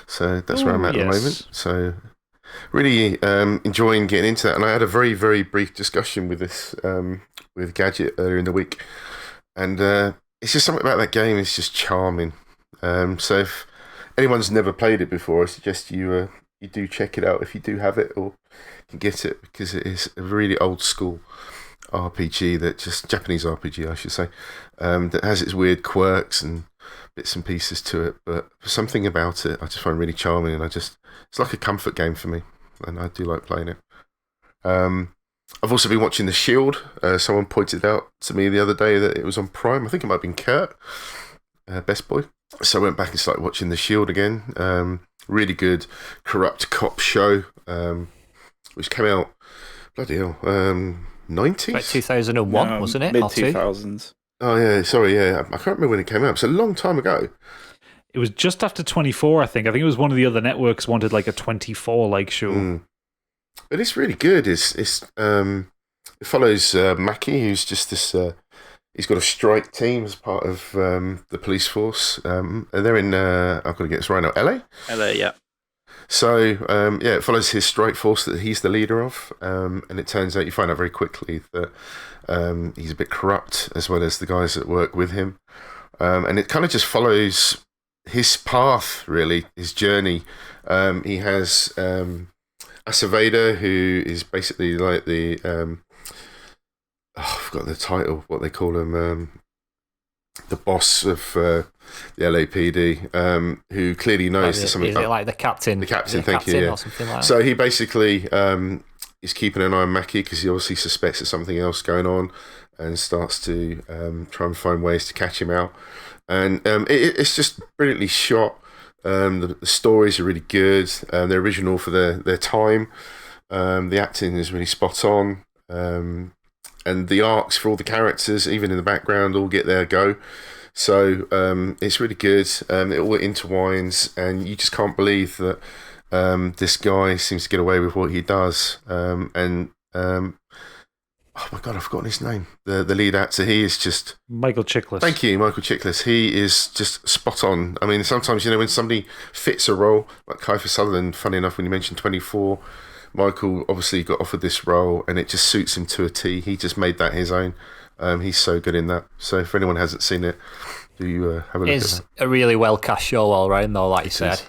So that's where I'm at the moment. So really enjoying getting into that. And I had a very, very brief discussion with this with Gadget earlier in the week. And it's just something about that game. It's just charming. So if anyone's never played it before, I suggest you do check it out if you do have it or can get it, because it is a really old school RPG, Japanese RPG, I should say, that has its weird quirks and bits and pieces to it. But something about it I just find really charming, and it's like a comfort game for me, and I do like playing it. I've also been watching The Shield. Someone pointed out to me the other day that it was on Prime. I think it might have been Kurt, Best Boy. So I went back and started watching The Shield again. Really good corrupt cop show, which came out, bloody hell, 90s? Like 2001, wasn't it? Mid-2000s. Oh, yeah, sorry, yeah. I can't remember when it came out. It's a long time ago. It was just after 24, I think. I think it was one of the other networks wanted like a 24-like show. But it's really good. It follows Mackie, who's just this... he's got a strike team as part of the police force. And they're in... I've got to get this right now. LA? LA, yeah. So, it follows his strike force that he's the leader of. And it turns out, you find out very quickly that he's a bit corrupt, as well as the guys that work with him. And it kind of just follows his path, really, his journey. He has a surveyor who is basically like the... I forgot the title, what they call him, the boss of the LAPD, who clearly knows there's something. Is it like the captain? The captain, thank you. Yeah. Or something like that? So he basically is keeping an eye on Mackie because he obviously suspects there's something else going on, and starts to try and find ways to catch him out. And it's just brilliantly shot. The stories are really good. They're original for their time. The acting is really spot on. And the arcs for all the characters, even in the background, all get their go. So it's really good. It all intertwines, and you just can't believe that this guy seems to get away with what he does. Oh my God, I've forgotten his name. The lead actor, he is just... Michael Chiklis. Thank you, Michael Chiklis. He is just spot on. I mean, sometimes, when somebody fits a role, like Kiefer Sutherland, funny enough, when you mentioned 24... Michael obviously got offered this role, and it just suits him to a T. He just made that his own. He's so good in that. So if anyone hasn't seen it, do have a look at that. It's a really well cast show all round, though. Like you said,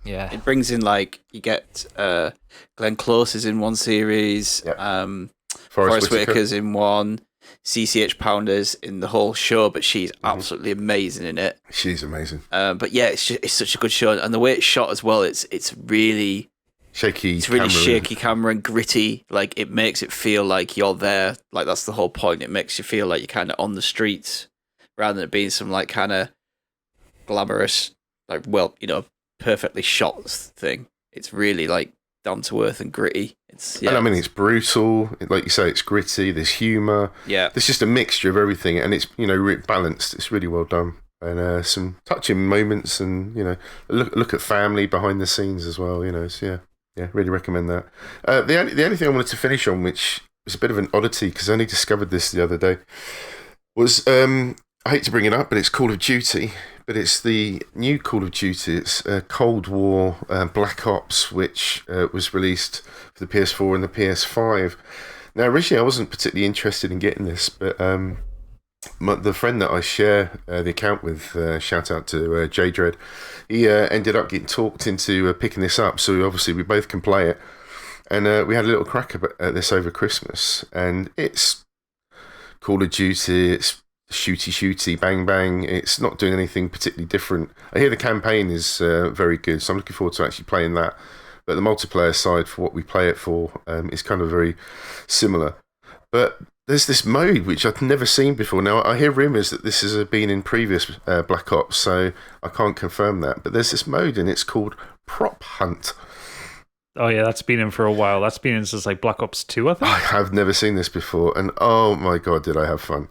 yeah. It brings in you get Glenn Close is in one series, Yep. Forrest Whitaker's in one, CCH Pounder's in the whole show, but she's absolutely amazing in it. She's amazing. But yeah, it's such a good show, and the way it's shot as well, it's really. Shaky. It's really shaky camera and gritty. Like, it makes it feel like you're there. Like, that's the whole point. It makes you feel like you're kind of on the streets rather than it being some kind of glamorous, perfectly shot thing. It's really down to earth and gritty. And it's brutal. Like you say, it's gritty. There's humour. Yeah. There's just a mixture of everything, and it's balanced. It's really well done, and some touching moments, and look at family behind the scenes as well. Yeah, really recommend that. The only thing I wanted to finish on, which was a bit of an oddity because I only discovered this the other day, was I hate to bring it up, but it's Call of Duty. But it's the new Call of Duty. It's Cold War Black Ops, which was released for the PS4 and the PS5. Now, originally I wasn't particularly interested in getting this, but the friend that I share the account with, shout out to J Dread, he ended up getting talked into picking this up. So obviously we both can play it, and we had a little crack at this over Christmas. And it's Call of Duty. It's shooty, bang, bang. It's not doing anything particularly different. I hear the campaign is very good, so I'm looking forward to actually playing that. But the multiplayer side, for what we play it for, is kind of very similar. But there's this mode which I've never seen before. Now, I hear rumours that this has been in previous Black Ops, so I can't confirm that. But there's this mode, and it's called Prop Hunt. Oh yeah, that's been in for a while. That's been in since like Black Ops 2, I think. I have never seen this before, and oh my god, did I have fun.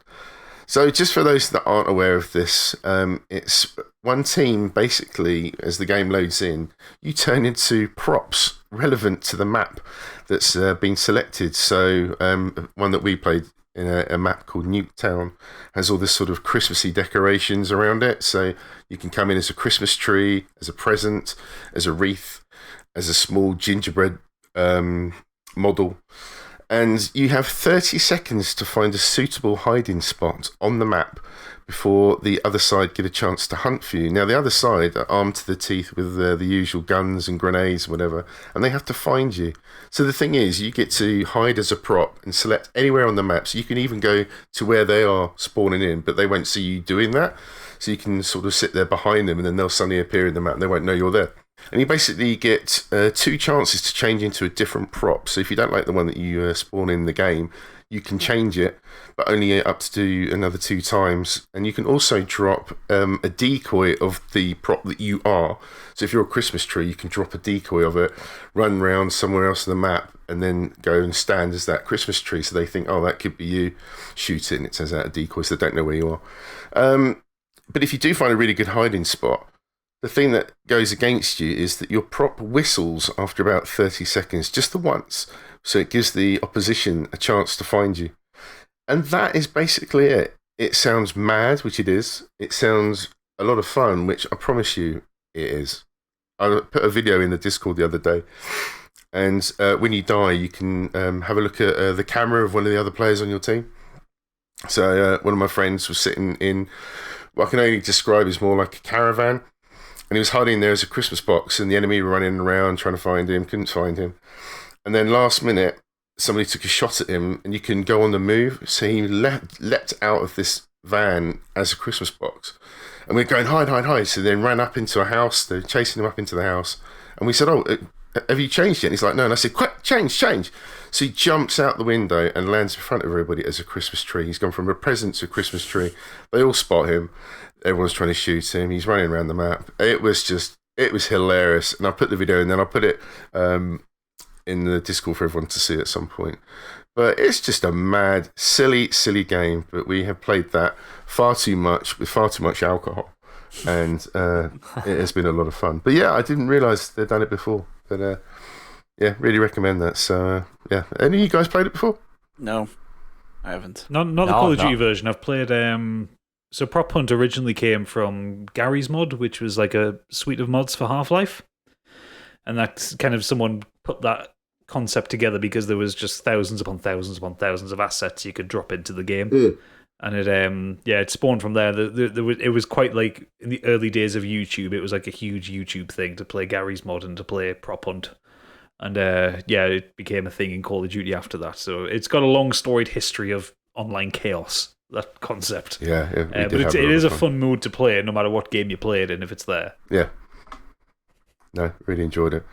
So just for those that aren't aware of this, it's one team, basically, as the game loads in, you turn into props relevant to the map that's been selected. So one that we played in a map called Nuketown has all this sort of Christmassy decorations around it. So you can come in as a Christmas tree, as a present, as a wreath, as a small gingerbread model. And you have 30 seconds to find a suitable hiding spot on the map before the other side get a chance to hunt for you. Now, the other side are armed to the teeth with the usual guns and grenades, whatever, and they have to find you. So the thing is, you get to hide as a prop and select anywhere on the map. So you can even go to where they are spawning in, but they won't see you doing that. So you can sort of sit there behind them, and then they'll suddenly appear in the map, and they won't know you're there. And you basically get 2 chances to change into a different prop. So if you don't like the one that you spawn in the game, you can change it, but only up to another 2 times. And you can also drop a decoy of the prop that you are. So if you're a Christmas tree, you can drop a decoy of it, run around somewhere else on the map, and then go and stand as that Christmas tree. So they think, oh, that could be you. Shoot it, and it turns out a decoy, so they don't know where you are. But if you do find a really good hiding spot, the thing that goes against you is that your prop whistles after about 30 seconds, just the once, so it gives the opposition a chance to find you. And that is basically it. It sounds mad, which it is. It sounds a lot of fun, which I promise you it is. I put a video in the Discord the other day, and when you die, you can have a look at the camera of one of the other players on your team. So one of my friends was sitting in what I can only describe as more like a caravan, and he was hiding there as a Christmas box, and the enemy were running around trying to find him, couldn't find him. And then last minute, somebody took a shot at him, and you can go on the move. So he leapt out of this van as a Christmas box. And we're going, hide. So then ran up into a house. They're chasing him up into the house. And we said, oh, have you changed yet? And he's like, no. And I said, quick, change. So he jumps out the window and lands in front of everybody as a Christmas tree. He's gone from a present to a Christmas tree. They all spot him. Everyone's trying to shoot him. He's running around the map. It was hilarious. And I put the video in, then I'll put it in the Discord for everyone to see at some point. But it's just a mad, silly game. But we have played that far too much with far too much alcohol. And it has been a lot of fun. But yeah, I didn't realise they'd done it before. But yeah, really recommend that. So yeah, any of you guys played it before? No, I haven't. Not the Call of Duty version. I've played... So Prop Hunt originally came from Gary's Mod, which was like a suite of mods for Half-Life. And that's kind of someone put that concept together because there was just thousands upon thousands upon thousands of assets you could drop into the game. Mm. And it spawned from there. It was quite like in the early days of YouTube, it was like a huge YouTube thing to play Gary's Mod and to play Prop Hunt. And it became a thing in Call of Duty after that. So it's got a long storied history of online chaos. That concept. Yeah, but it is a fun mode to play no matter what game you play it in if it's there. Yeah. No, really enjoyed it.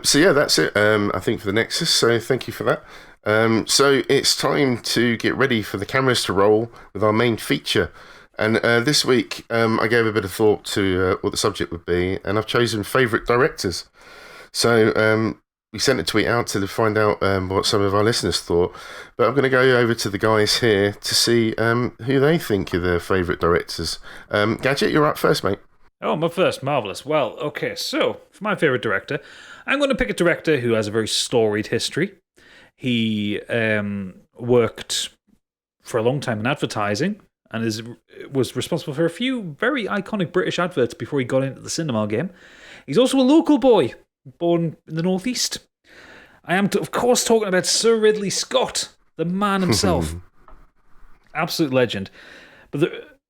So yeah, that's it. I think for the Nexus. So thank you for that. So it's time to get ready for the cameras to roll with our main feature. And this week, I gave a bit of thought to what the subject would be, and I've chosen favourite directors. So we sent a tweet out to find out what some of our listeners thought, but I'm going to go over to the guys here to see who they think are their favourite directors. Gadget, you're up first, mate. Oh, I'm up first. Marvellous. Well, okay, so for my favourite director, I'm going to pick a director who has a very storied history. He worked for a long time in advertising and was responsible for a few very iconic British adverts before he got into the cinema game. He's also a local boy, born in the northeast. I am, of course, talking about Sir Ridley Scott, the man himself. Absolute legend.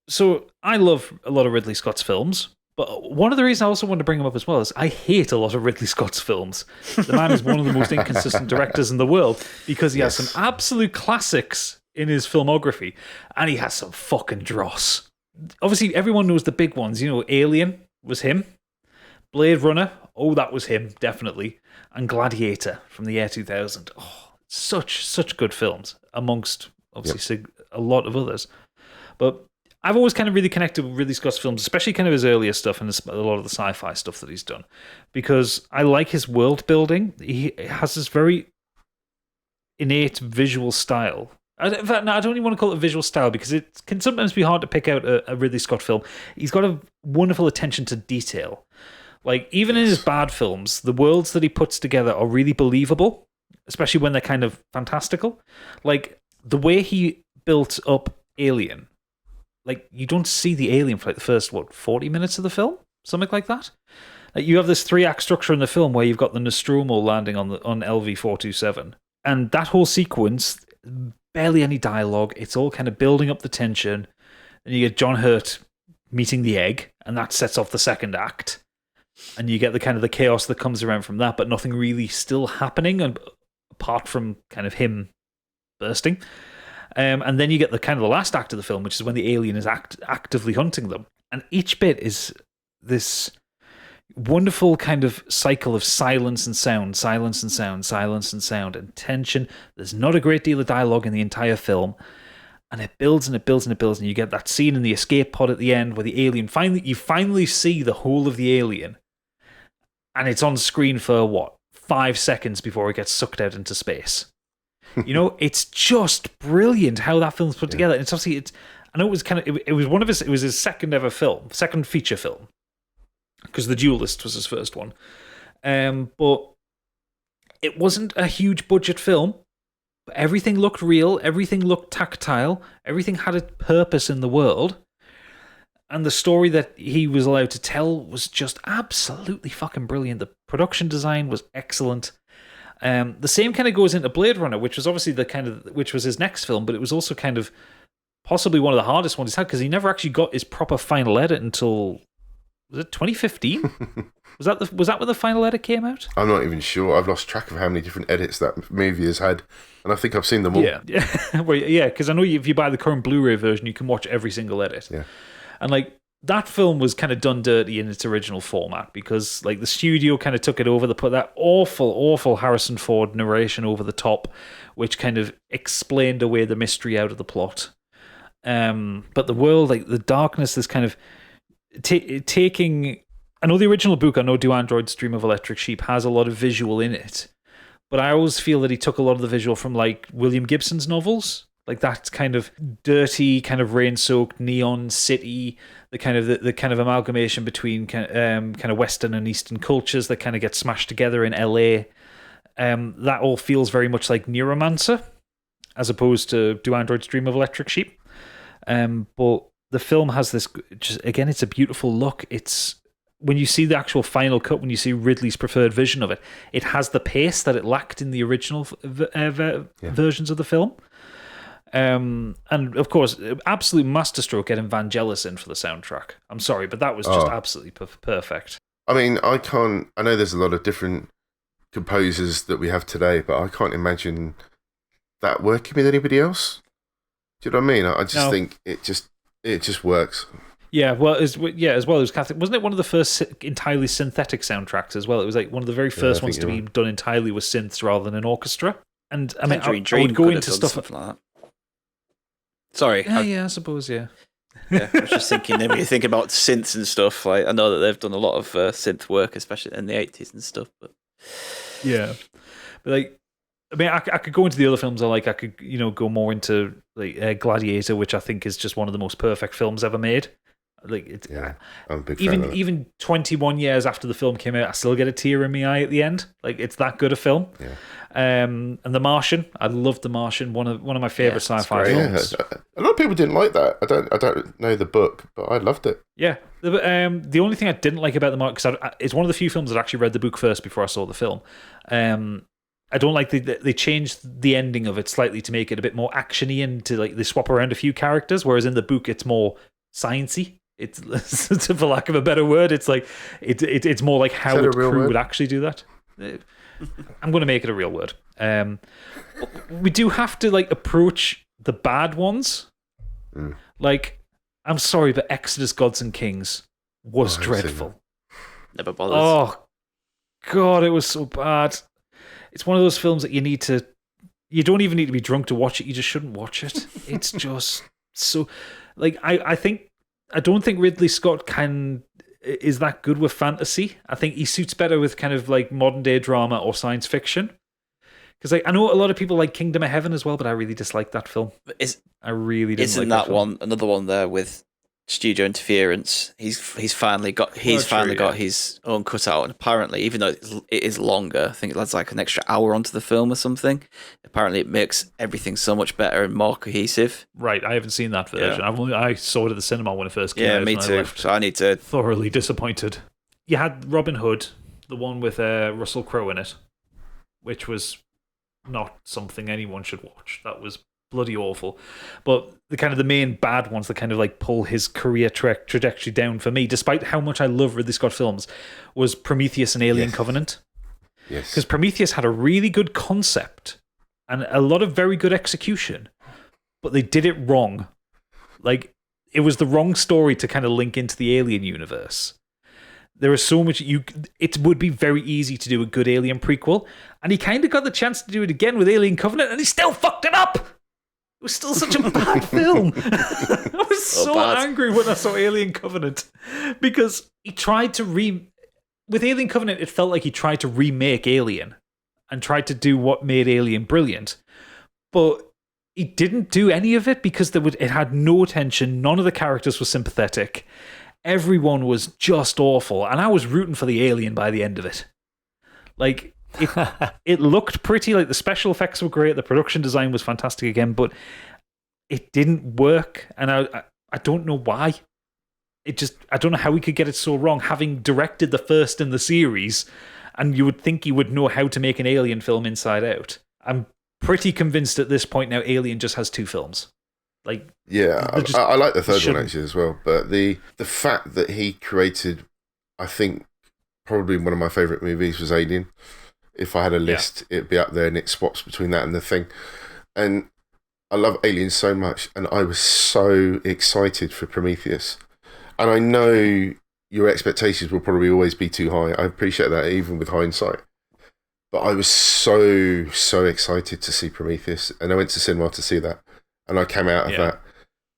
So I love a lot of Ridley Scott's films, but one of the reasons I also want to bring him up as well is I hate a lot of Ridley Scott's films. The man is one of the most inconsistent directors in the world because he has some absolute classics in his filmography, and he has some fucking dross. Obviously, everyone knows the big ones. You know, Alien was him. Blade Runner, that was him, definitely. And Gladiator from the year 2000. Oh, such good films, amongst, obviously, a lot of others. But I've always kind of really connected with Ridley Scott's films, especially kind of his earlier stuff and a lot of the sci-fi stuff that he's done, because I like his world building. He has this very innate visual style. I don't even want to call it a visual style because it can sometimes be hard to pick out a Ridley Scott film. He's got a wonderful attention to detail. Like, even in his bad films, the worlds that he puts together are really believable, especially when they're kind of fantastical. Like, the way he built up Alien, like, you don't see the alien for like the first, 40 minutes of the film? Something like that? Like, you have this 3-act structure in the film where you've got the Nostromo landing on LV-427. And that whole sequence, barely any dialogue. It's all kind of building up the tension. And you get John Hurt meeting the egg, and that sets off the second act. And you get the kind of the chaos that comes around from that, but nothing really still happening, and apart from kind of him bursting. And then you get the kind of the last act of the film, which is when the alien is actively hunting them. And each bit is this wonderful kind of cycle of silence and sound, silence and sound, silence and sound, and tension. There's not a great deal of dialogue in the entire film. And it builds and it builds and it builds. And you get that scene in the escape pod at the end where the alien you finally see the whole of the alien. And it's on screen for 5 seconds before it gets sucked out into space. You know, it's just brilliant how that film's put together. And it's obviously, I know it was it was his second feature film, because The Duelist was his first one. But it wasn't a huge budget film. But everything looked real, everything looked tactile, everything had a purpose in the world. And the story that he was allowed to tell was just absolutely fucking brilliant. The production design was excellent. The same kind of goes into Blade Runner, which was obviously which was his next film, but it was also kind of possibly one of the hardest ones he's had, because he never actually got his proper final edit until, was it 2015? Was that when the final edit came out? I'm not even sure. I've lost track of how many different edits that movie has had, and I think I've seen them all. Yeah, well, yeah, because I know if you buy the current Blu-ray version, you can watch every single edit. Yeah, and like, that film was kind of done dirty in its original format, because like the studio kind of took it over. They put that awful Harrison Ford narration over the top, which kind of explained away the mystery out of the plot. But the world, like the darkness, is kind of taking. I know the original book, Do Androids Dream of Electric Sheep, has a lot of visual in it, but I always feel that he took a lot of the visual from like William Gibson's novels, like that kind of dirty, kind of rain-soaked neon city, the kind of amalgamation between kind of Western and Eastern cultures that kind of get smashed together in LA. That all feels very much like Neuromancer, as opposed to Do Androids Dream of Electric Sheep. But the film has this, again, it's a beautiful look. It's, when you see the actual final cut, when you see Ridley's preferred vision of it, it has the pace that it lacked in the original versions of the film. And of course, absolute masterstroke getting Vangelis in for the soundtrack. I'm sorry, but that was just absolutely perfect. I mean, I know there's a lot of different composers that we have today, but I can't imagine that working with anybody else. Do you know what I mean? I just think it just works. Yeah, well, as well as Catholic. Wasn't it one of the first entirely synthetic soundtracks as well? It was like one of the very first ones to be done entirely with synths rather than an orchestra. And I mean, I would go into stuff like that. Sorry. I suppose, yeah. Yeah, I was just thinking, when you think about synths and stuff, like, I know that they've done a lot of synth work, especially in the 80s and stuff. But yeah, but like, I mean, I could go into the other films. I could, go more into like Gladiator, which I think is just one of the most perfect films ever made. Like, it's, I'm a big fan of it. Even 21 years after the film came out, I still get a tear in my eye at the end. Like, it's that good a film. Yeah. And The Martian, I loved The Martian. One of my favorite sci-fi films. Yeah. A lot of people didn't like that. I don't know the book, but I loved it. Yeah. The only thing I didn't like about The Martian, because it's one of the few films that I actually read the book first before I saw the film. I don't like they changed the ending of it slightly to make it a bit more actiony, and to like they swap around a few characters, whereas in the book it's more sciencey. It's, for lack of a better word, it's like it's more like how a crew would actually do that. I'm going to make it a real word. We do have to like approach the bad ones. Like, I'm sorry, but Exodus: Gods and Kings was dreadful. Never bothered. Oh, God, it was so bad. It's one of those films that you don't even need to be drunk to watch it. You just shouldn't watch it. It's just so, like, I don't think Ridley Scott is that good with fantasy. I think he suits better with kind of like modern day drama or science fiction. Because I know a lot of people like Kingdom of Heaven as well, but I really dislike that film. I really didn't like that one. Another one there with studio interference. He's finally got his own cutout, and apparently, even though it is longer, I think it adds like an extra hour onto the film or something. Apparently, it makes everything so much better and more cohesive. Right, I haven't seen that version. Yeah. I saw it at the cinema when it first came out. Yeah, me too. So I need to thoroughly disappointed. You had Robin Hood, the one with Russell Crowe in it, which was not something anyone should watch. That was bloody awful. But the main bad ones that kind of like pull his career trajectory down for me, despite how much I love Ridley Scott films, was Prometheus and Alien Covenant. Yes. Because Prometheus had a really good concept and a lot of very good execution, but they did it wrong. Like, it was the wrong story to kind of link into the Alien universe. There is so much it would be very easy to do a good Alien prequel, and he kind of got the chance to do it again with Alien Covenant, and he still fucked it up. It was still such a bad film. I was so angry when I saw Alien Covenant because he tried to with Alien Covenant, it felt like he tried to remake Alien and tried to do what made Alien brilliant, but he didn't do any of it because it had no tension. None of the characters were sympathetic. Everyone was just awful, and I was rooting for the alien by the end of it. Like, it looked pretty, like the special effects were great, the production design was fantastic again, but it didn't work, and I don't know why. I don't know how he could get it so wrong, having directed the first in the series, and you would think he would know how to make an Alien film inside out. I'm pretty convinced at this point now Alien just has 2 films. Like, yeah, I like the third one actually as well, but the fact that he created, I think, probably one of my favourite movies was Alien. If I had a list, it'd be up there, and it swaps between that and The Thing. And I love Alien so much, and I was so excited for Prometheus. And I know your expectations will probably always be too high. I appreciate that, even with hindsight. But I was so excited to see Prometheus, and I went to cinema to see that. And I came out of that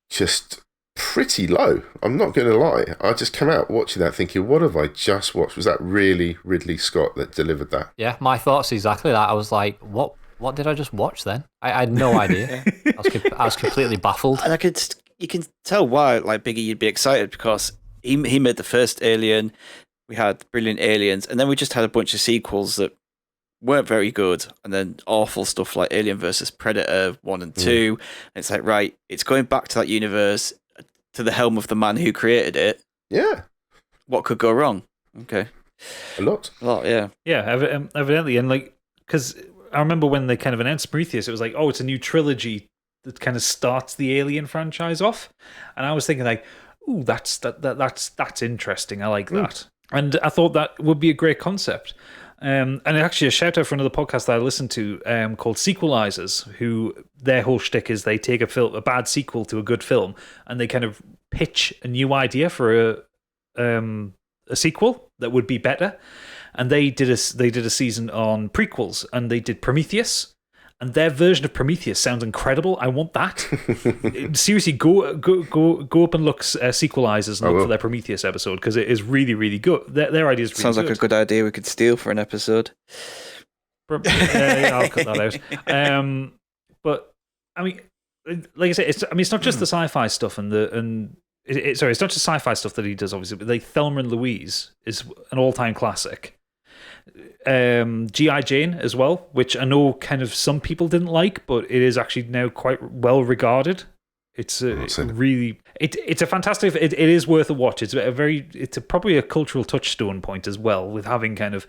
just pretty low. I'm not going to lie. I just came out watching that thinking, what have I just watched? Was that really Ridley Scott that delivered that? Yeah, my thoughts exactly that. I was like, what did I just watch then? I had no idea. I was completely baffled. And you can tell why, like, Biggie, you'd be excited because he made the first Alien. We had brilliant Aliens, and then we just had a bunch of sequels that weren't very good, and then awful stuff like Alien versus Predator 1 and 2. And it's like, right, it's going back to that universe, to the helm of the man who created it. Yeah. What could go wrong? Okay. A lot, yeah. Yeah, evidently. And like, because I remember when they kind of announced Prometheus, it was like, oh, it's a new trilogy that kind of starts the Alien franchise off. And I was thinking like, ooh, that's interesting. I like that. And I thought that would be a great concept. And actually, a shout out for another podcast that I listened to called Sequelizers, who their whole shtick is they take a bad sequel to a good film, and they kind of pitch a new idea for a sequel that would be better. And they did a season on prequels, and they did Prometheus. And their version of Prometheus sounds incredible. I want that. Seriously, go up and look Sequelizers and look for their Prometheus episode, because it is really, really good. Their idea is really Sounds like a good idea we could steal for an episode. I'll cut that out. But I mean, like I say, it's not just the sci-fi stuff it's not just sci-fi stuff that he does, obviously, but like Thelma and Louise is an all-time classic. G.I. Jane as well, which I know kind of some people didn't like, but it is actually now quite well regarded. It's really it's a fantastic. It is worth a watch. It's probably a cultural touchstone point as well, with having kind of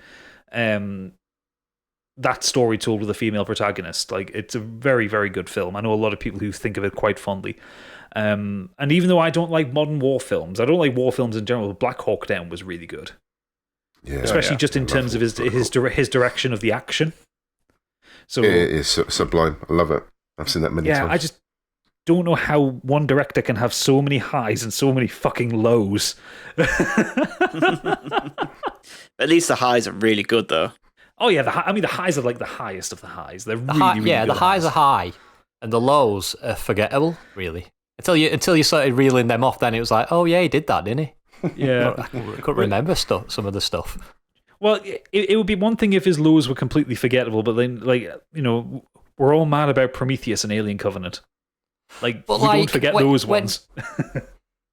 that story told with a female protagonist. Like, it's a very, very good film. I know a lot of people who think of it quite fondly. And even though I don't like modern war films, I don't like war films in general, Black Hawk Down was really good. Yeah, especially just in terms of his direction of the action. So it is sublime. I love it. I've seen that many times. don't know how one director can have so many highs and so many fucking lows. At least the highs are really good, though. Oh yeah, the highs are like the highest of the highs. They're really, really yeah, good the highs are high, and the lows are forgettable, really. Until you started reeling them off, then it was like, oh yeah, he did that, didn't he? Yeah, I couldn't remember some of the stuff. Well, it would be one thing if his lows were completely forgettable, but then, like, we're all mad about Prometheus and Alien Covenant. Like, but we don't forget those ones.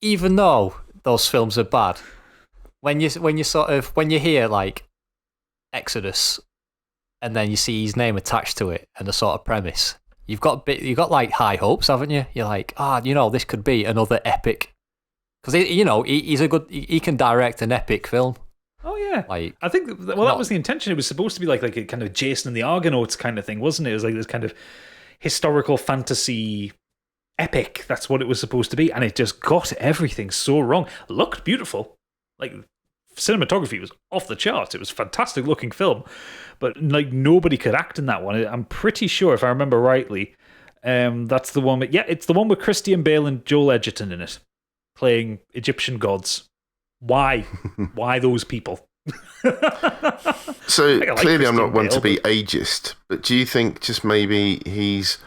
Even though those films are bad, when you hear like Exodus, and then you see his name attached to it and the sort of premise, you've got like high hopes, haven't you? You're like, this could be another epic, because he can direct an epic film. Oh yeah, like I think that was the intention. It was supposed to be like a kind of Jason and the Argonauts kind of thing, wasn't it? It was like this kind of historical fantasy epic. That's what it was supposed to be, and it just got everything so wrong. Looked beautiful, like cinematography was off the charts. It was a fantastic looking film, but like nobody could act in that one. I'm pretty sure, if I remember rightly, that's the one. It's the one with Christian Bale and Joel Edgerton in it, playing Egyptian gods. Why? Why those people? So clearly, I'm not one to be but ageist, but do you think just maybe he's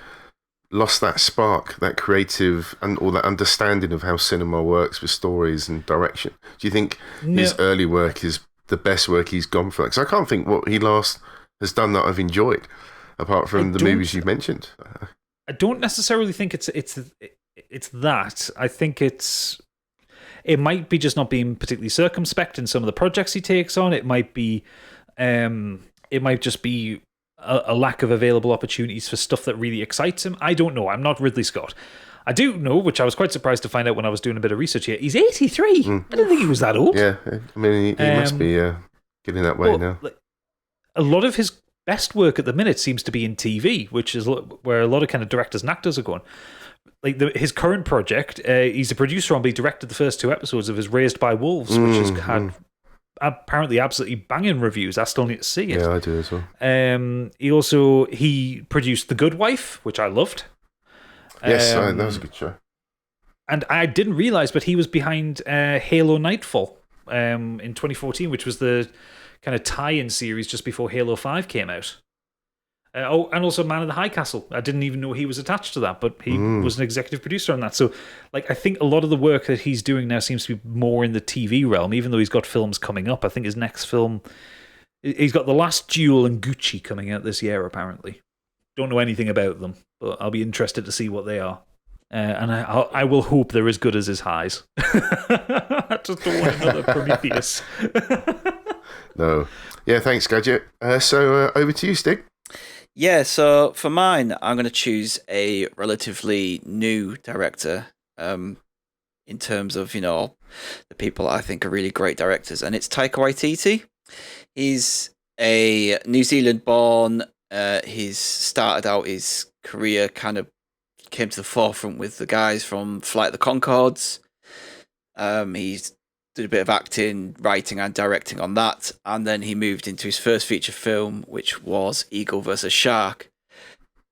lost that spark, that creative, and all that understanding of how cinema works with stories and direction? Do you think his early work is the best work he's gone for? Because I can't think what he last has done that I've enjoyed, apart from the movies you've mentioned. I don't necessarily think it's that. I think it might be just not being particularly circumspect in some of the projects he takes on. It might be, it might just be a lack of available opportunities for stuff that really excites him. I don't know. I'm not Ridley Scott. I do know, which I was quite surprised to find out when I was doing a bit of research here. He's 83. I didn't think he was that old. Yeah, I mean, he must be getting that way now. Like, a lot of his best work at the minute seems to be in TV, which is where a lot of kind of directors and actors are going. Like his current project, he's a producer on, but he directed the first 2 episodes of his Raised by Wolves, which has had apparently absolutely banging reviews. I still need to see it. Yeah, I do as well. He produced The Good Wife, which I loved. Yes, that was a good show. And I didn't realize, but he was behind Halo Nightfall in 2014, which was the kind of tie-in series just before Halo 5 came out. And also Man in the High Castle. I didn't even know he was attached to that, but he was an executive producer on that. So, like, I think a lot of the work that he's doing now seems to be more in the TV realm, even though he's got films coming up. I think his next film, he's got The Last Duel and Gucci coming out this year, apparently. Don't know anything about them, but I'll be interested to see what they are. And I will hope they're as good as his highs. I just don't want another Prometheus. No. Yeah, thanks, Gadget. So over to you, Stig. Yeah, so for mine, I'm going to choose a relatively new director in terms of, the people I think are really great directors, and it's Taika Waititi. He's a New Zealand-born. He's started out his career, kind of came to the forefront with the guys from Flight of the Conchords. He's did a bit of acting, writing, and directing on that, and then he moved into his first feature film, which was Eagle vs. Shark.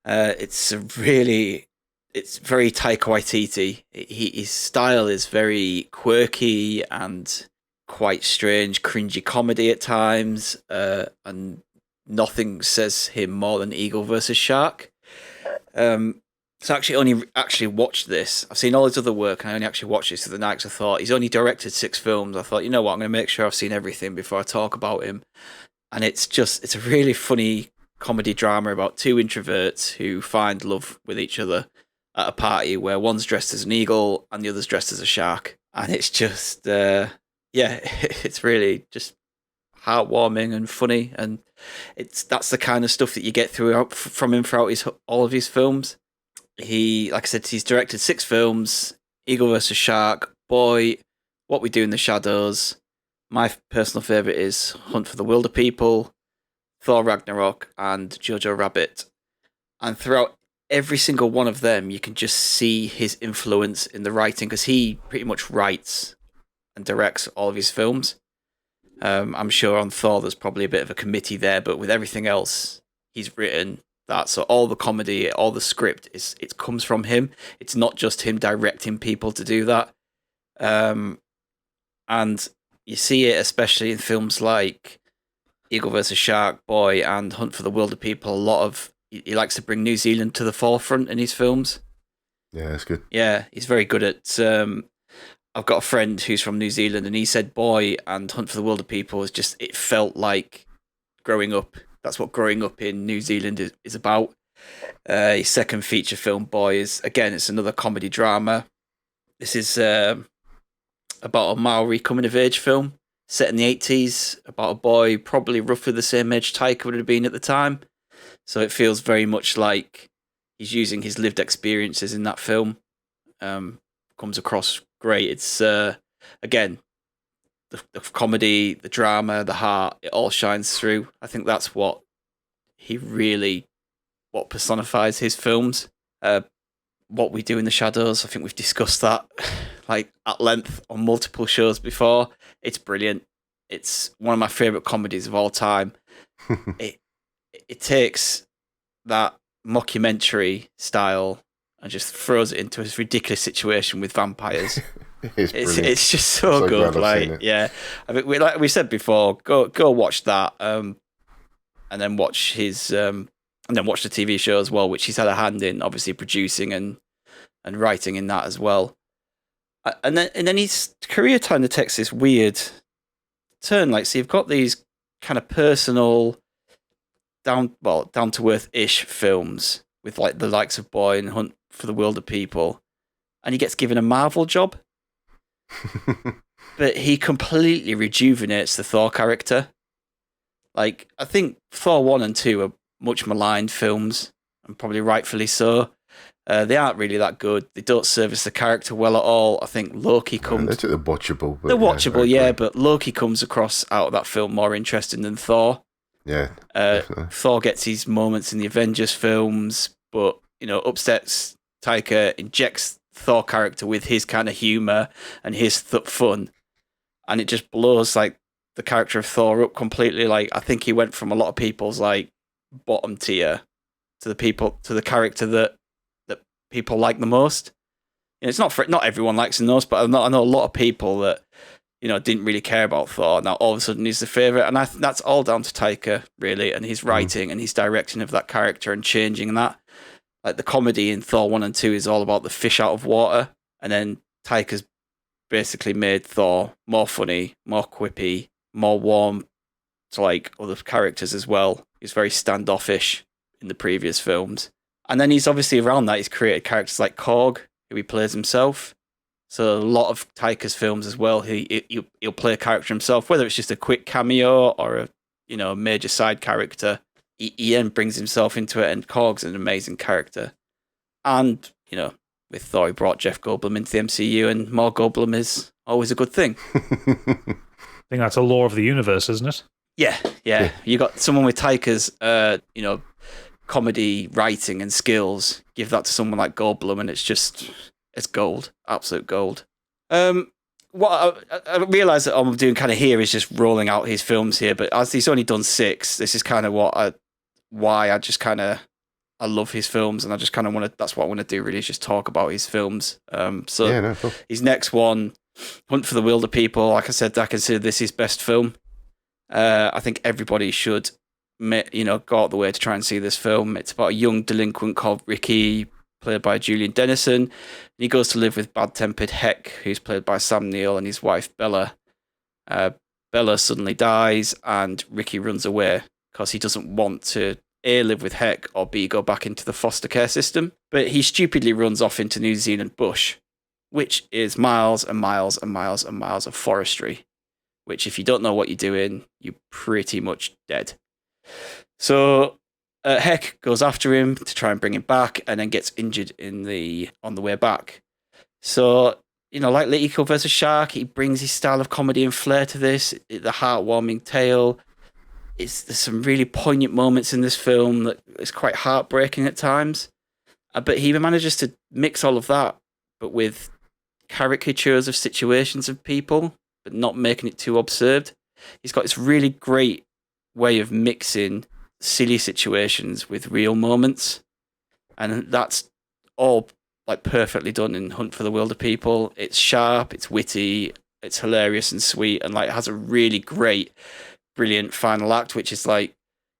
It's very Taika Waititi. His style is very quirky and quite strange, cringy comedy at times, and nothing says him more than Eagle vs. Shark. So I only watched this. I've seen all his other work, and I only actually watched this the night. I thought he's only directed 6 films. I thought, you know what, I'm going to make sure I've seen everything before I talk about him. And it's a really funny comedy drama about 2 introverts who find love with each other at a party where one's dressed as an eagle and the other's dressed as a shark. And it's just, it's really just heartwarming and funny. And that's the kind of stuff that you get from him throughout all of his films. He, like I said, he's directed 6 films: Eagle vs. Shark, Boy, What We Do in the Shadows. My personal favourite is Hunt for the Wilder People, Thor Ragnarok, and Jojo Rabbit. And throughout every single one of them, you can just see his influence in the writing, because he pretty much writes and directs all of his films. I'm sure on Thor there's probably a bit of a committee there, but with everything else, he's written, that. So all the comedy, all the script, it comes from him. It's not just him directing people to do that. And you see it especially in films like Eagle vs. Shark Boy and Hunt for the Wilder People. He likes to bring New Zealand to the forefront in his films. Yeah, that's good. Yeah, he's very good at. I've got a friend who's from New Zealand, and he said Boy and Hunt for the Wilder People is just, it felt like growing up. That's what growing up in New Zealand is about. His second feature film, Boy, is, again, it's another comedy drama. This is about a Maori coming of age film set in the 80s about a boy probably roughly the same age Taika would have been at the time. So it feels very much like he's using his lived experiences in that film. Comes across great. It's, again, the comedy, the drama, the heart, it all shines through. I think that's what personifies his films. What We Do in the Shadows, I think we've discussed that like at length on multiple shows before. It's brilliant. It's one of my favourite comedies of all time. It takes that mockumentary style and just throws it into this ridiculous situation with vampires. It's just so good. Like, yeah, I mean, like we said before, go watch that, and then watch his, and then watch the TV show as well, which he's had a hand in, obviously producing and writing in that as well. And then his career kind of takes this weird turn. Like, so you've got these kind of personal, down to earth ish films with like the likes of Boy and Hunt for the Wilder People, and he gets given a Marvel job. But he completely rejuvenates the Thor character. Like, I think Thor 1 and 2 are much maligned films, and probably rightfully so. They aren't really that good. They don't service the character well at all. I think Loki comes... They're watchable. They're watchable, yeah, but Loki comes across out of that film more interesting than Thor. Yeah, Thor gets his moments in the Avengers films, but, upsets Taika, injects Thor character with his kind of humor and his fun, and it just blows like the character of Thor up completely. Like, I think he went from a lot of people's like bottom tier to the character that people like the most. It's not everyone likes him the most, but I know a lot of people that didn't really care about Thor. Now all of a sudden he's the favorite, and that's all down to Taika really, and his writing and his direction of that character and changing that. Like, the comedy in Thor 1 and 2 is all about the fish out of water, and then Taika's basically made Thor more funny, more quippy, more warm to like other characters as well. He's very standoffish in the previous films. And then he's obviously around that, he's created characters like Korg, who he plays himself. So a lot of Taika's films as well, he'll play a character himself, whether it's just a quick cameo or a major side character. He then brings himself into it, and Korg's an amazing character. And, with Thor, he brought Jeff Goldblum into the MCU, and more Goldblum is always a good thing. I think that's a law of the universe, isn't it? Yeah. You got someone with Taika's, comedy writing and skills. Give that to someone like Goldblum, and it's gold, absolute gold. What I realise that I'm doing kind of here is just rolling out his films here, but as he's only done 6, this is kind of why I just kind of I love his films, and I just kind of want to. That's what I want to do. Really, is just talk about his films. Cool. His next one, Hunt for the Wilder People. Like I said, I consider this his best film. I think everybody should, go out the way to try and see this film. It's about a young delinquent called Ricky, played by Julian Dennison. And he goes to live with bad-tempered Heck, who's played by Sam Neill, and his wife Bella. Bella suddenly dies, and Ricky runs away because he doesn't want to A, live with Heck, or B, go back into the foster care system. But he stupidly runs off into New Zealand bush, which is miles and miles and miles and miles of forestry, which if you don't know what you're doing, you're pretty much dead. So Heck goes after him to try and bring him back, and then gets injured on the way back. So, like Eagle vs. Shark, he brings his style of comedy and flair to this, the heartwarming tale. There's some really poignant moments in this film that is quite heartbreaking at times. But he manages to mix all of that, but with caricatures of situations of people, but not making it too absurd. He's got this really great way of mixing silly situations with real moments, and that's all like perfectly done in Hunt for the Wilder People. It's sharp, it's witty, it's hilarious and sweet, and like it has a really great, brilliant final act, which is like,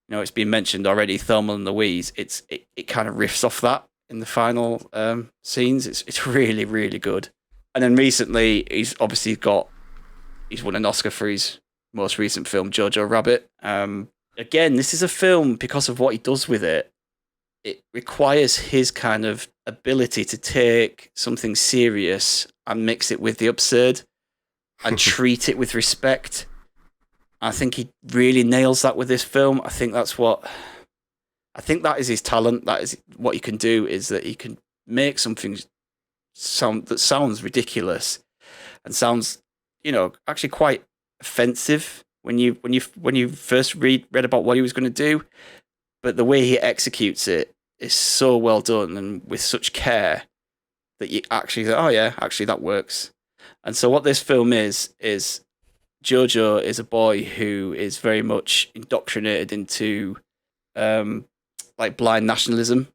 it's been mentioned already, Thelma and Louise. It kind of riffs off that in the final scenes. It's really, really good. And then recently, he's won an Oscar for his most recent film, Jojo Rabbit. Again, this is a film, because of what he does with it, it requires his kind of ability to take something serious and mix it with the absurd and treat it with respect. I think he really nails that with this film. I think that is his talent. That is what he can do, is that he can make something that sounds ridiculous and sounds, actually quite offensive when you first read about what he was going to do. But the way he executes it is so well done and with such care that you actually say, oh yeah, actually that works. And so what this film is Jojo is a boy who is very much indoctrinated into like blind nationalism.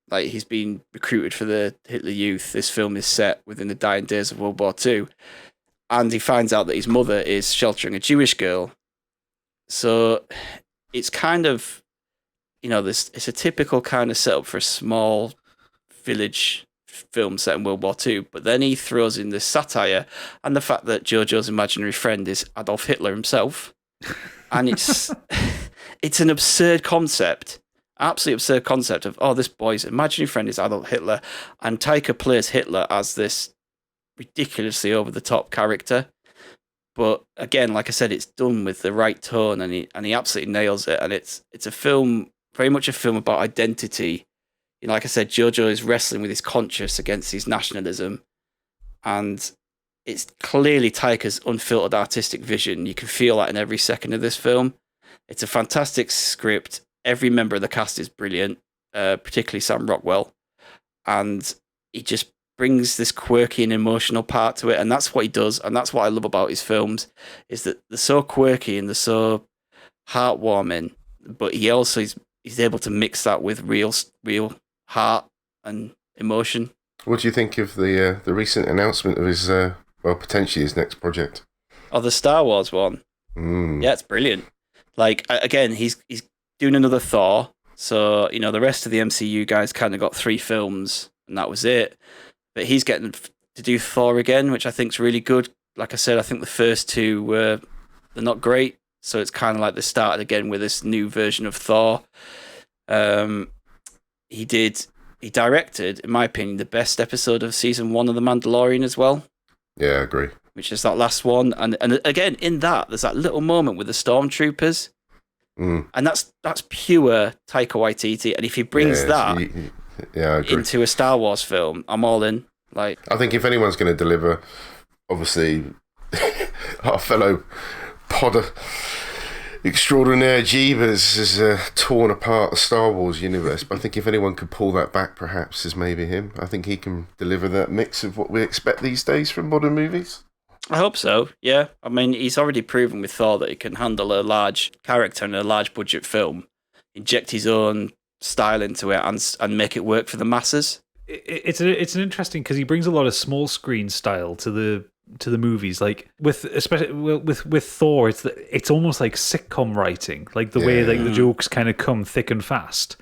Like, he's been recruited for the Hitler Youth. This film is set within the dying days of World War II. And he finds out that his mother is sheltering a Jewish girl. So it's kind of, it's a typical kind of setup for a small village film set in World War II. But then he throws in this satire and the fact that Jojo's imaginary friend is Adolf Hitler himself. And it's an absurd concept. Absolutely absurd concept of, this boy's imaginary friend is Adolf Hitler, and Taika plays Hitler as this ridiculously over-the-top character. But again, like I said, it's done with the right tone, and he absolutely nails it. And it's a film, very much a film about identity. Like I said, Jojo is wrestling with his conscience against his nationalism, and it's clearly Taika's unfiltered artistic vision. You can feel that in every second of this film. It's a fantastic script. Every member of the cast is brilliant, particularly Sam Rockwell. And he just brings this quirky and emotional part to it. And that's what he does. And that's what I love about his films, is that they're so quirky and they're so heartwarming. But he also he's able to mix that with real heart and emotion. What do you think of the recent announcement of his, potentially his next project? Oh, the Star Wars one. Yeah, it's brilliant. Like, again, he's doing another Thor. So, the rest of the MCU guys kind of got 3 films and that was it. But he's getting to do Thor again, which I think is really good. Like I said, I think the first 2 they're not great. So it's kind of like they started again with this new version of Thor. He directed, in my opinion, the best episode of season 1 of The Mandalorian as well. Yeah, I agree. Which is that last one. And again, in that, there's that little moment with the stormtroopers. And that's pure Taika Waititi. And if he brings into a Star Wars film, I'm all in. Like, I think if anyone's going to deliver, obviously, our fellow podder extraordinaire Jeebus has torn apart the Star Wars universe. But I think if anyone could pull that back, perhaps, is maybe him. I think he can deliver that mix of what we expect these days from modern movies. I hope so, yeah. I mean, he's already proven with Thor that he can handle a large character in a large budget film, inject his own style into it, and make it work for the masses. It's an interesting, because he brings a lot of small screen style to the movies. Like especially with Thor, it's almost like sitcom writing, like the way like the jokes kind of come thick and fast.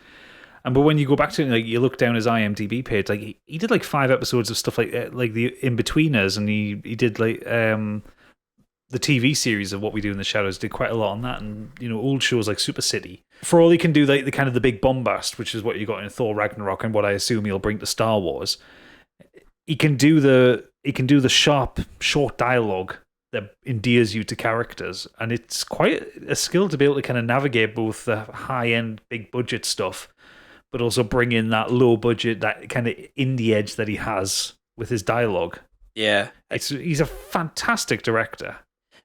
But when you go back to it, like you look down his IMDb page, like he did like 5 episodes of stuff like the In-Betweeners, and he did like the TV series of What We Do in the Shadows, did quite a lot on that, and old shows like Super City. For all he can do, like the kind of the big bombast, which is what you got in Thor Ragnarok, and what I assume he'll bring to Star Wars. He can do the sharp, short dialogue that endears you to characters, and it's quite a skill to be able to kind of navigate both the high-end, big-budget stuff, but also bring in that low budget, that kind of indie edge that he has with his dialogue. Yeah. He's a fantastic director.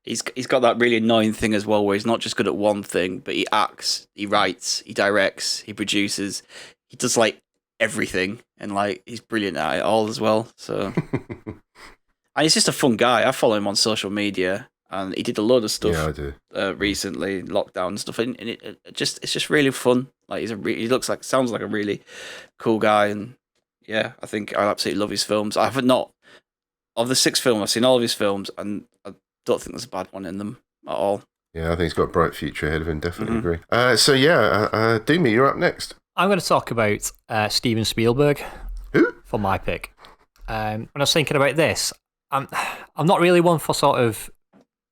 He's got that really annoying thing as well, where he's not just good at one thing, but he acts, he writes, he directs, he produces, he does like everything, and like he's brilliant at it all as well. So, and he's just a fun guy. I follow him on social media, and he did a load of stuff. Yeah, I do. Recently, lockdown and stuff, and it's just really fun. Like he sounds like a really cool guy, and yeah, I think I absolutely love his films. I have not of the 6 films. I've seen all of his films, and I don't think there's a bad one in them at all. Yeah, I think he's got a bright future ahead of him. Definitely agree. Doomy, you're up next. I'm going to talk about Steven Spielberg. Who? For my pick. When I was thinking about this, I'm not really one for sort of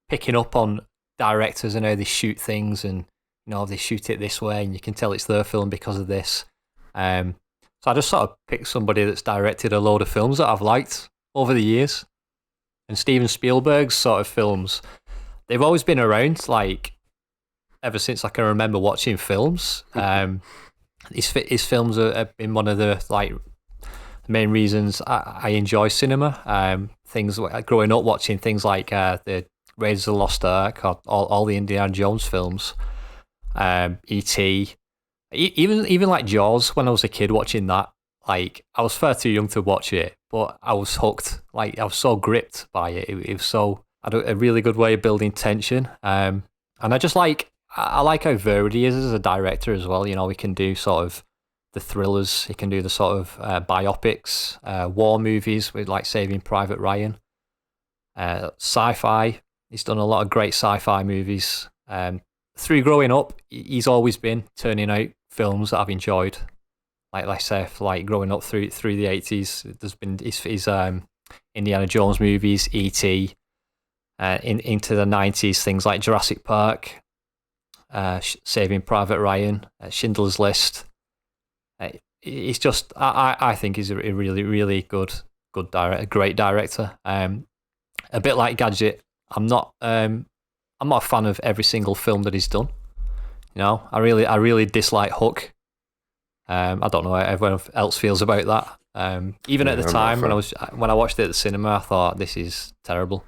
picking up on directors and how they shoot things, and they shoot it this way, and you can tell it's their film because of this. So I just sort of picked somebody that's directed a load of films that I've liked over the years. And Steven Spielberg's sort of films, they've always been around, like, ever since I can remember watching films. His films have been one of the, like, main reasons I enjoy cinema. Things like growing up watching things like the Raiders of the Lost Ark, or all the Indiana Jones films, E.T., even like Jaws. When I was a kid watching that, like, I was far too young to watch it, but I was hooked. Like, I was so gripped by it. It was so had a really good way of building tension. And I just like how varied he is as a director as well. He can do sort of the thrillers, he can do the sort of biopics, war movies with like Saving Private Ryan, sci-fi. He's done a lot of great sci-fi movies. Through growing up, he's always been turning out films that I've enjoyed. Like I say, like growing up through the 80s, there's been his Indiana Jones movies, E.T., into the 90s, things like Jurassic Park, Saving Private Ryan, Schindler's List. He's just, I think he's a really, really good director, a great director. A bit like Gadget, I'm not a fan of every single film that he's done. I really dislike Hook. I don't know how everyone else feels about that. Even at the time when I watched it at the cinema, I thought this is terrible.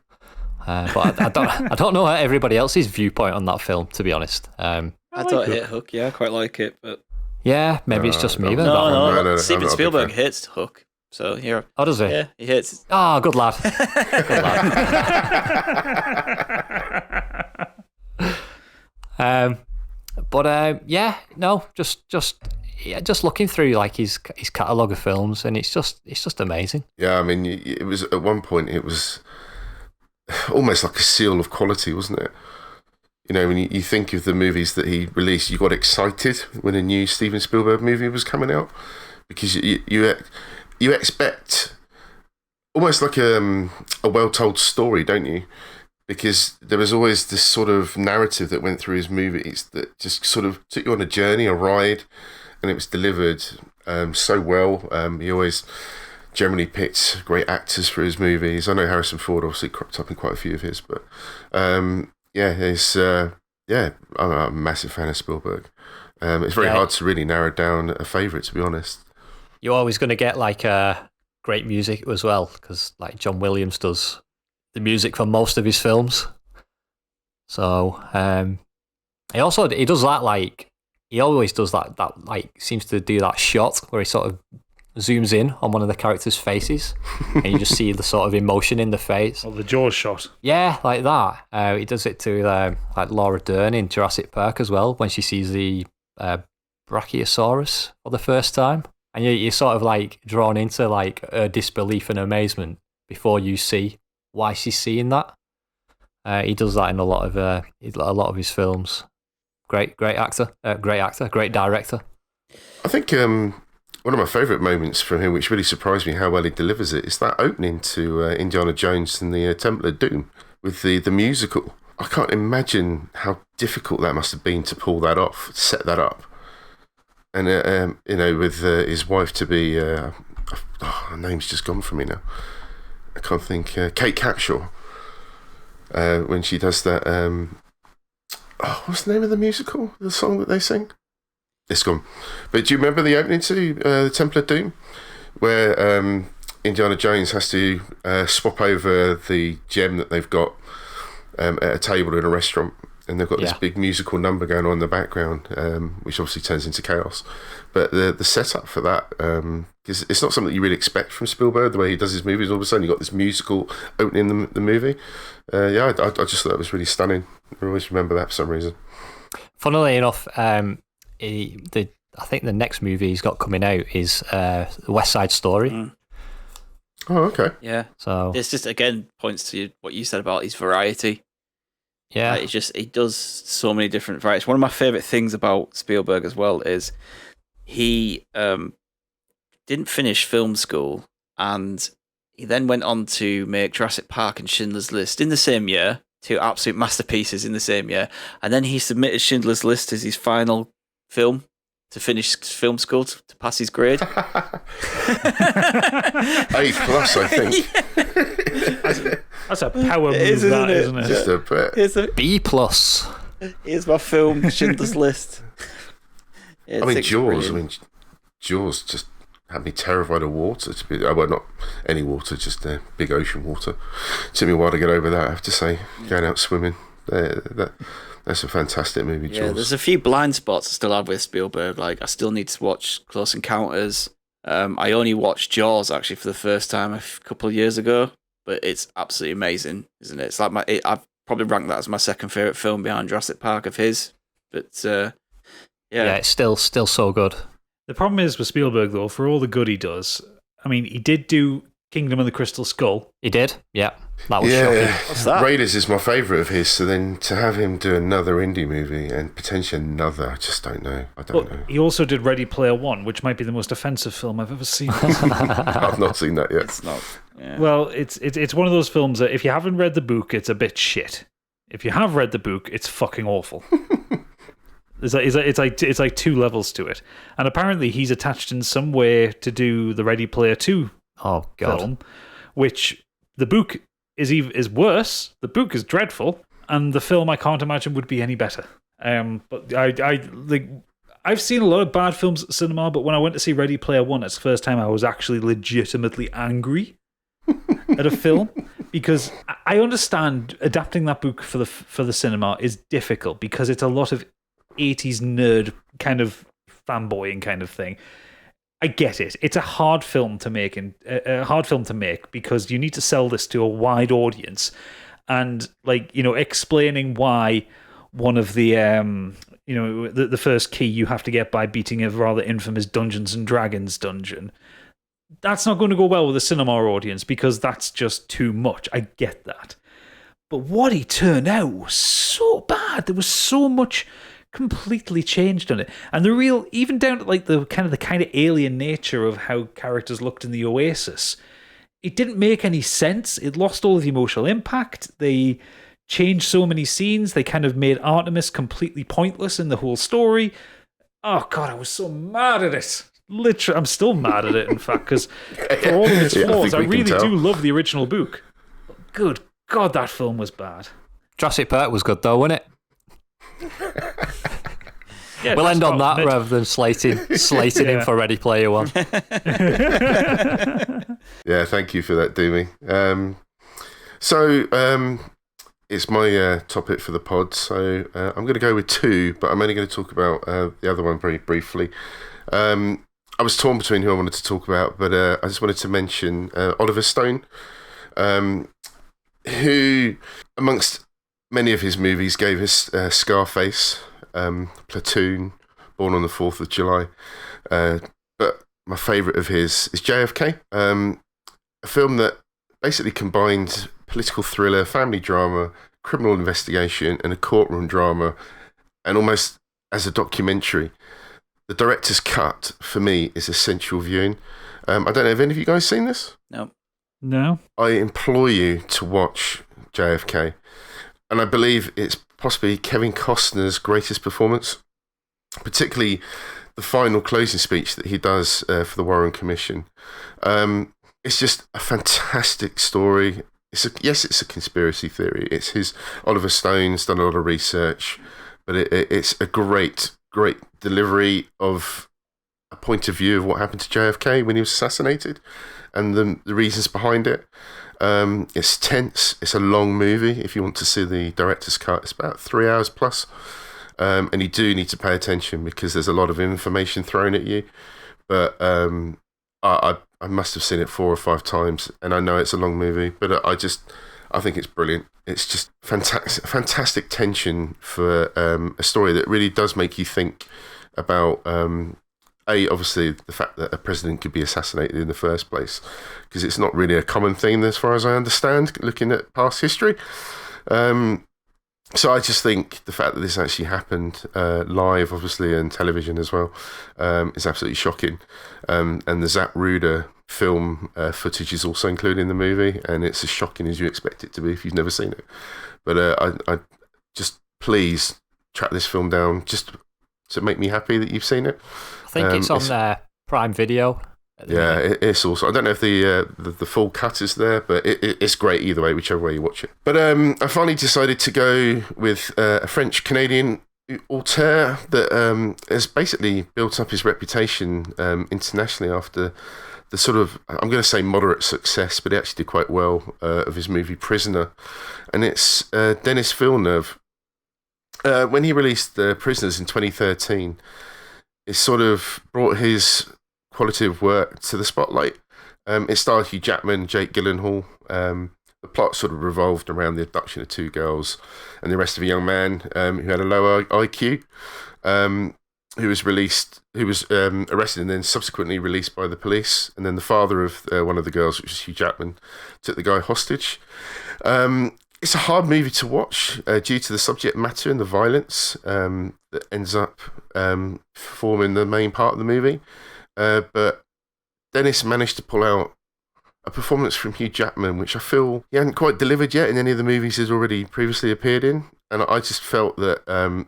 But I don't know everybody else's viewpoint on that film, to be honest. I don't hate Hook. Yeah, I quite like it, but yeah, maybe it's just me then. No. Steven Spielberg hates Hook. So here. Oh, does he? Yeah, he hates. Oh, good lad. Just looking through like his catalogue of films, and it's just amazing. Yeah, I mean, it was at one point it was almost like a seal of quality, wasn't it? When you think of the movies that he released, you got excited when a new Steven Spielberg movie was coming out, because you expect almost like a well-told story, don't you? Because there was always this sort of narrative that went through his movies that just sort of took you on a journey, a ride, and it was delivered so well. He always generally picked great actors for his movies. I know Harrison Ford obviously cropped up in quite a few of his, but I'm a massive fan of Spielberg. It's very hard to really narrow down a favourite, to be honest. You're always going to get like great music as well, because like John Williams does the music for most of his films. So he does that, like he always does that like seems to do that shot where he sort of zooms in on one of the characters' faces and you just see the sort of emotion in the face. Or the Jaws shot. Yeah, like that. He does it to like Laura Dern in Jurassic Park as well, when she sees the Brachiosaurus for the first time. And you're sort of like drawn into like her disbelief and amazement before you see why she's seeing that. He does that in a lot of his films. Great actor, great director. I think one of my favourite moments from him, which really surprised me how well he delivers it, is that opening to Indiana Jones and the Temple of Doom with the musical. I can't imagine how difficult that must have been to pull that off, set that up. And, with his wife to be, her name's just gone from me now. I can't think, Kate Capshaw, when she does that, what's the name of the musical, the song that they sing? It's gone. But do you remember the opening to the Temple of Doom, where Indiana Jones has to swap over the gem that they've got at a table in a restaurant, and they've got this big musical number going on in the background, which obviously turns into chaos. But the setup for that, because it's not something you really expect from Spielberg, the way he does his movies. All of a sudden, you've got this musical opening the movie. I just thought it was really stunning. I always remember that for some reason. Funnily enough, I think the next movie he's got coming out is West Side Story. Mm. Oh, okay. Yeah. So This just, again, points to what you said about his variety. yeah, He does so many different varieties. One of my favourite things about Spielberg as well is he didn't finish film school, and he then went on to make Jurassic Park and Schindler's List in the same year, two absolute masterpieces in the same year, and then he submitted Schindler's List as his final film to finish film school to pass his grade. A+, I think. That's a power move, isn't it? isn't it? Just a bit. B+. Here's my film, Schindler's List. Yeah, I mean, it's Jaws. brilliant. Jaws just had me terrified of water. Well, not any water, just big ocean water. Took me a while to get over that, I have to say. Going out swimming. That's a fantastic movie, Jaws. Yeah, there's a few blind spots I still have with Spielberg. Like, I still need to watch Close Encounters. I only watched Jaws, actually, for the first time a couple of years ago. But it's absolutely amazing, isn't it? It's like I've probably ranked that as my second favourite film behind Jurassic Park of his. But, Yeah, it's still so good. The problem is with Spielberg, though, for all the good he does, I mean, he did do Kingdom of the Crystal Skull. He did, yeah. That was shocking. What's that? Raiders is my favourite of his, so then to have him do another indie movie and potentially another, I just don't know. I don't know. He also did Ready Player One, which might be the most offensive film I've ever seen. I've not seen that yet. It's not. Yeah. Well, it's one of those films that if you haven't read the book, it's a bit shit. If you have read the book, it's fucking awful. It's like two levels to it, and apparently he's attached in some way to do the Ready Player 2 Oh god. film, which the book is worse. The book is dreadful, and the film I can't imagine would be any better. But I've seen a lot of bad films at cinema, but when I went to see Ready Player One, it's the first time I was actually legitimately angry at a film, because I understand adapting that book for the cinema is difficult because it's a lot of 80s nerd kind of fanboying kind of thing. I get it. It's a hard film to make, because you need to sell this to a wide audience, and explaining why one of the the first key you have to get by beating a rather infamous Dungeons and Dragons dungeon. That's not going to go well with a cinema audience because that's just too much. I get that. But what he turned out was so bad. There was so much completely changed on it. And even down to the kind of alien nature of how characters looked in the Oasis, it didn't make any sense. It lost all of the emotional impact. They changed so many scenes. They kind of made Artemis completely pointless in the whole story. Oh God, I was so mad at it. Literally, I'm still mad at it, in fact, because for all of its flaws, I really do love the original book. Good God, that film was bad. Jurassic Park was good though, wasn't it? Yeah, we'll end on that rather than slating him for Ready Player One. Yeah, thank you for that, Doomy. It's my topic for the pod, so I'm going to go with two, but I'm only going to talk about the other one very briefly. I was torn between who I wanted to talk about, but I just wanted to mention Oliver Stone, who, amongst many of his movies, gave us Scarface, Platoon, Born on the 4th of July. But my favourite of his is JFK, a film that basically combined political thriller, family drama, criminal investigation, and a courtroom drama, and almost as a documentary. The director's cut, for me, is essential viewing. I don't know, have any of you guys seen this? No. I implore you to watch JFK. And I believe it's possibly Kevin Costner's greatest performance, particularly the final closing speech that he does for the Warren Commission. It's just a fantastic story. It's a conspiracy theory. It's Oliver Stone's done a lot of research, but it's a great delivery of a point of view of what happened to JFK when he was assassinated. and the reasons behind it. It's tense. It's a long movie. If you want to see the director's cut, it's about 3 hours plus. And you do need to pay attention because there's a lot of information thrown at you. But I must have seen it 4 or 5 times, and I know it's a long movie, but I think it's brilliant. It's just fantastic tension for a story that really does make you think about obviously the fact that a president could be assassinated in the first place, because it's not really a common thing as far as I understand, looking at past history. So I just think the fact that this actually happened live, obviously, and television as well, is absolutely shocking. And the Zapruder film footage is also included in the movie, and it's as shocking as you expect it to be if you've never seen it. But I just, please track this film down just to make me happy that you've seen it. I think it's on Prime Video. Yeah, it's also. I don't know if the full cut is there, but it's great either way, whichever way you watch it. But I finally decided to go with a French-Canadian auteur that has basically built up his reputation internationally after the sort of, I'm going to say moderate success, but he actually did quite well of his movie Prisoner. And it's Denis Villeneuve. When he released Prisoners in 2013, it sort of brought his quality of work to the spotlight. It starred Hugh Jackman, Jake Gyllenhaal. The plot sort of revolved around the abduction of 2 girls and the arrest of a young man who had a low IQ, who was arrested and then subsequently released by the police. And then the father of one of the girls, which was Hugh Jackman, took the guy hostage. It's a hard movie to watch due to the subject matter and the violence that ends up forming the main part of the movie. But Dennis managed to pull out a performance from Hugh Jackman, which I feel he hadn't quite delivered yet in any of the movies he's already previously appeared in. And I just felt that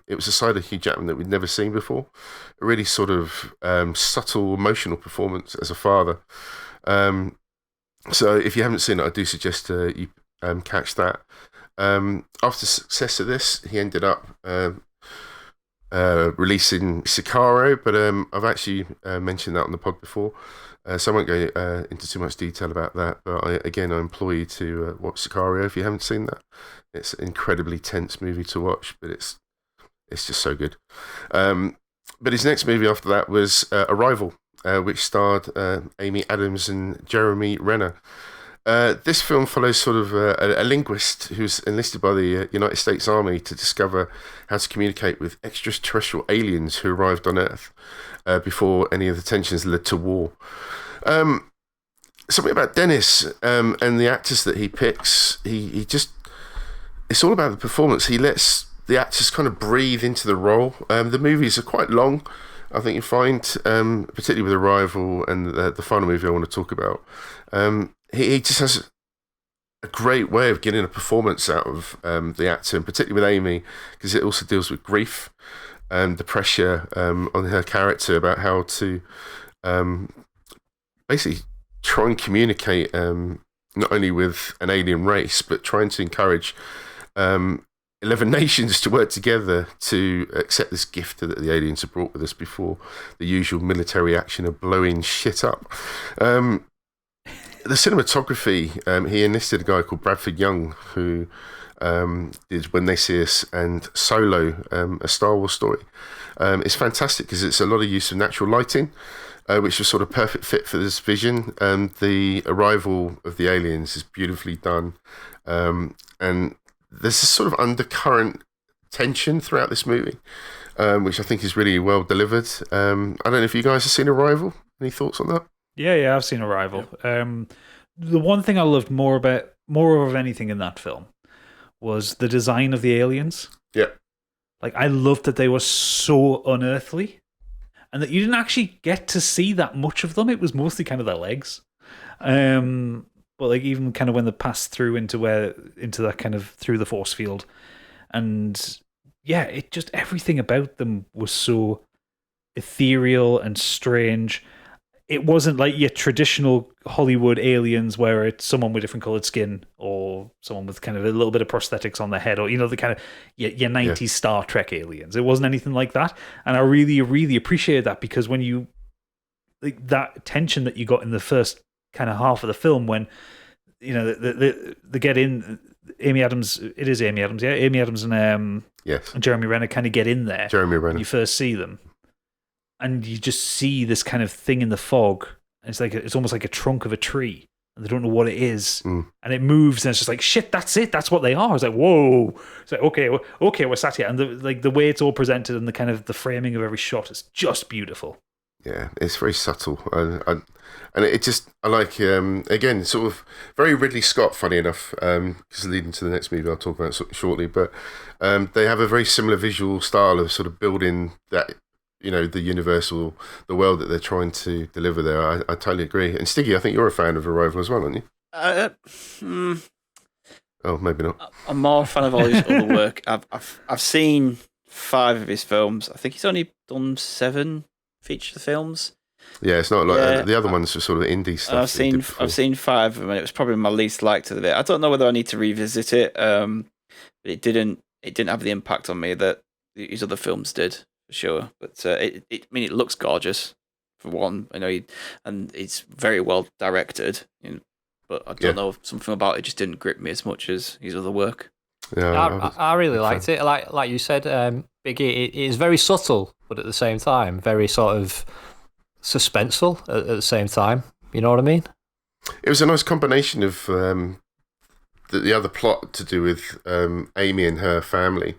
it was a side of Hugh Jackman that we'd never seen before. A really sort of subtle, emotional performance as a father. So if you haven't seen it, I do suggest you catch that. After the success of this, he ended up releasing Sicario, but I've actually mentioned that on the pod before, so I won't go into too much detail about that. But I implore you to watch Sicario if you haven't seen that. It's an incredibly tense movie to watch, but it's just so good. But his next movie after that was Arrival, which starred Amy Adams and Jeremy Renner. This film follows sort of a linguist who's enlisted by the United States Army to discover how to communicate with extraterrestrial aliens who arrived on Earth before any of the tensions led to war. Something about Dennis and the actors that he picks, he just, it's all about the performance. He lets the actors kind of breathe into the role. The movies are quite long, I think you find, particularly with Arrival and the final movie I want to talk about. He just has a great way of getting a performance out of the actor, and particularly with Amy, because it also deals with grief and the pressure on her character about how to basically try and communicate not only with an alien race, but trying to encourage 11 nations to work together to accept this gift that the aliens have brought with us before the usual military action of blowing shit up. The cinematography, he enlisted a guy called Bradford Young, who did When They See Us and Solo, a Star Wars story. It's fantastic because it's a lot of use of natural lighting, which was sort of perfect fit for this vision. The arrival of the aliens is beautifully done. And there's this sort of undercurrent tension throughout this movie, which I think is really well delivered. I don't know if you guys have seen Arrival. Any thoughts on that? Yeah, I've seen Arrival. The one thing I loved more of anything in that film was the design of the aliens. Yeah. Like, I loved that they were so unearthly and that you didn't actually get to see that much of them. It was mostly kind of their legs. But like, even kind of when they passed through into that kind of through the force field, and yeah, it just, everything about them was so ethereal and strange. It wasn't like your traditional Hollywood aliens where it's someone with different colored skin or someone with kind of a little bit of prosthetics on their head, or, the kind of your 90s Star Trek aliens. It wasn't anything like that. And I really, really appreciated that, because when you, like, that tension that you got in the first kind of half of the film when they get in. Amy Adams, it is Amy Adams, yeah. Amy Adams and Yes. and Jeremy Renner kind of get in there. Jeremy Renner. When you first see them, and you just see this kind of thing in the fog. And it's almost like a trunk of a tree, and they don't know what it is, and it moves, and it's just like shit. That's it. That's what they are. It's like whoa. It's like okay, we're sat here, and the way it's all presented and the kind of the framing of every shot is just beautiful. Yeah, it's very subtle, and it just I like again sort of very Ridley Scott. Funny enough, because leading to the next movie I'll talk about shortly, but they have a very similar visual style of sort of building that the universal, the world that they're trying to deliver there. I totally agree. And Stiggy, I think you're a fan of Arrival as well, aren't you? Oh, maybe not. I'm more a fan of all his other work. I've seen 5 of his films. I think he's only done 7 feature films. Yeah, it's not like the other ones are sort of indie stuff. I've seen 5 of them, and it was probably my least liked of it. I don't know whether I need to revisit it. But it didn't have the impact on me that his other films did, for sure. But it looks gorgeous for one. And it's very well directed. But I don't know, something about it just didn't grip me as much as his other work. Yeah, I really liked it. Like you said, Biggie, it is very subtle, but at the same time, very sort of suspenseful at the same time. You know what I mean? It was a nice combination of the other plot to do with Amy and her family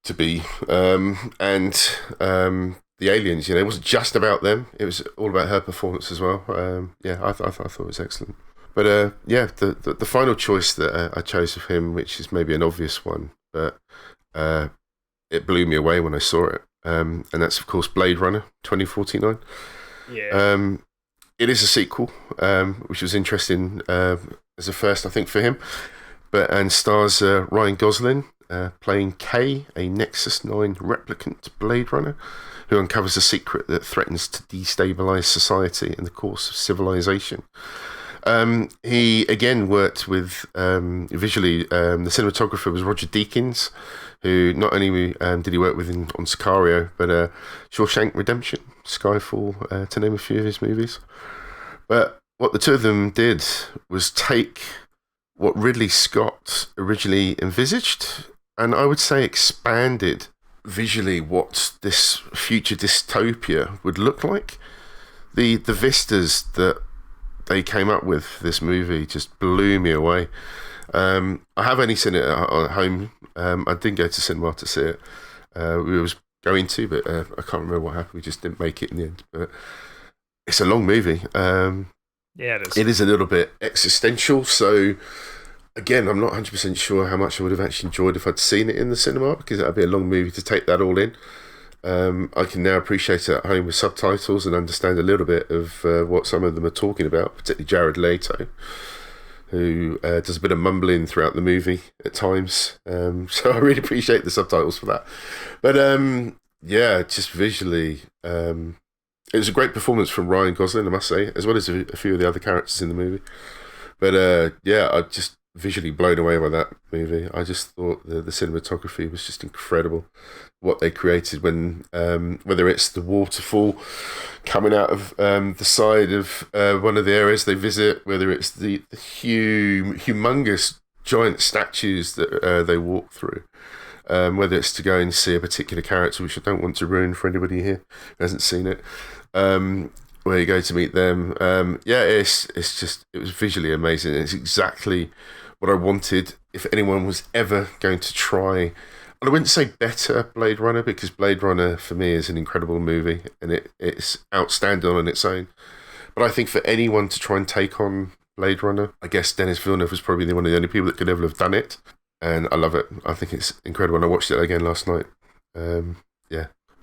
to be, and the aliens. It wasn't just about them; it was all about her performance as well. I thought it was excellent. But the final choice that I chose of him, which is maybe an obvious one, but it blew me away when I saw it, and that's of course Blade Runner 2049. Yeah. It is a sequel, which was interesting as a first, I think, for him. And stars Ryan Gosling playing K, a Nexus 9 replicant Blade Runner, who uncovers a secret that threatens to destabilize society in the course of civilization. He again worked with visually. The cinematographer was Roger Deakins, who not only did he work with on Sicario, but Shawshank Redemption, Skyfall, to name a few of his movies. But what the two of them did was take what Ridley Scott originally envisaged, and I would say expanded visually what this future dystopia would look like. The vistas that they came up with this movie just blew me away. I have only seen it at home. I didn't go to cinema to see it. We was going to, but I can't remember what happened. We just didn't make it in the end. But it's a long movie. Yeah, it is. It is a little bit existential. So again, I'm not 100% sure how much I would have actually enjoyed if I'd seen it in the cinema, because that'd be a long movie to take that all in. I can now appreciate it at home with subtitles and understand a little bit of what some of them are talking about, particularly Jared Leto, who does a bit of mumbling throughout the movie at times. So I really appreciate the subtitles for that. But just visually, it was a great performance from Ryan Gosling, I must say, as well as a few of the other characters in the movie. But I just visually blown away by that movie. I just thought the cinematography was just incredible. What they created when, whether it's the waterfall coming out of the side of one of the areas they visit, whether it's the humongous giant statues that they walk through, whether it's to go and see a particular character, which I don't want to ruin for anybody here who hasn't seen it, where you go to meet them. It was visually amazing. It's exactly what I wanted if anyone was ever going to try. I wouldn't say better Blade Runner, because Blade Runner for me is an incredible movie and it's outstanding on its own. But I think for anyone to try and take on Blade Runner, I guess Denis Villeneuve was probably one of the only people that could ever have done it. And I love it. I think it's incredible. And I watched it again last night.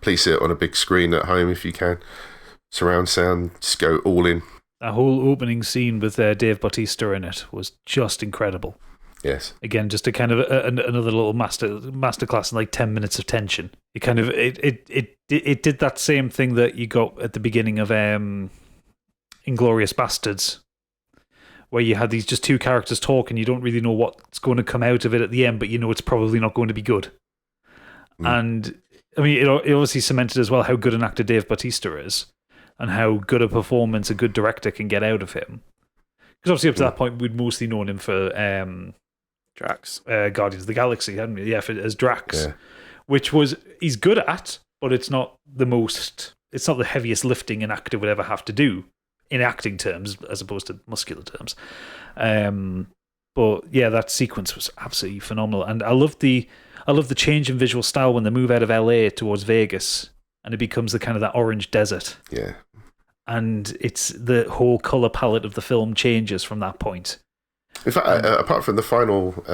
Please see it on a big screen at home if you can. Surround sound, just go all in. That whole opening scene with Dave Bautista in it was just incredible. Yes. Again, just a kind of another little masterclass in like 10 minutes of tension. It kind of it did that same thing that you got at the beginning of Inglourious Bastards, where you had these just two characters talk and you don't really know what's going to come out of it at the end, but you know it's probably not going to be good. And I mean, it obviously cemented as well how good an actor Dave Bautista is. and how good a performance a good director can get out of him. Because obviously up to that point, we'd mostly known him for Drax. Guardians of the Galaxy, hadn't we? Yeah, as Drax, Yeah. which he's good at, but it's not the heaviest lifting an actor would ever have to do in acting terms, as opposed to muscular terms. But yeah, that sequence was absolutely phenomenal, and I love the change in visual style when they move out of LA towards Vegas, and it becomes the kind of that orange desert. Yeah. And it's the whole color palette of the film changes from that point. In fact, apart from the final,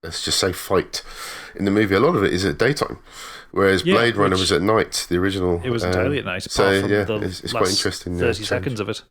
let's just say fight in the movie, a lot of it is at daytime, whereas Blade Runner was at night. The original, it was entirely at night. So apart from yeah, the it's quite interesting. 30 seconds of it.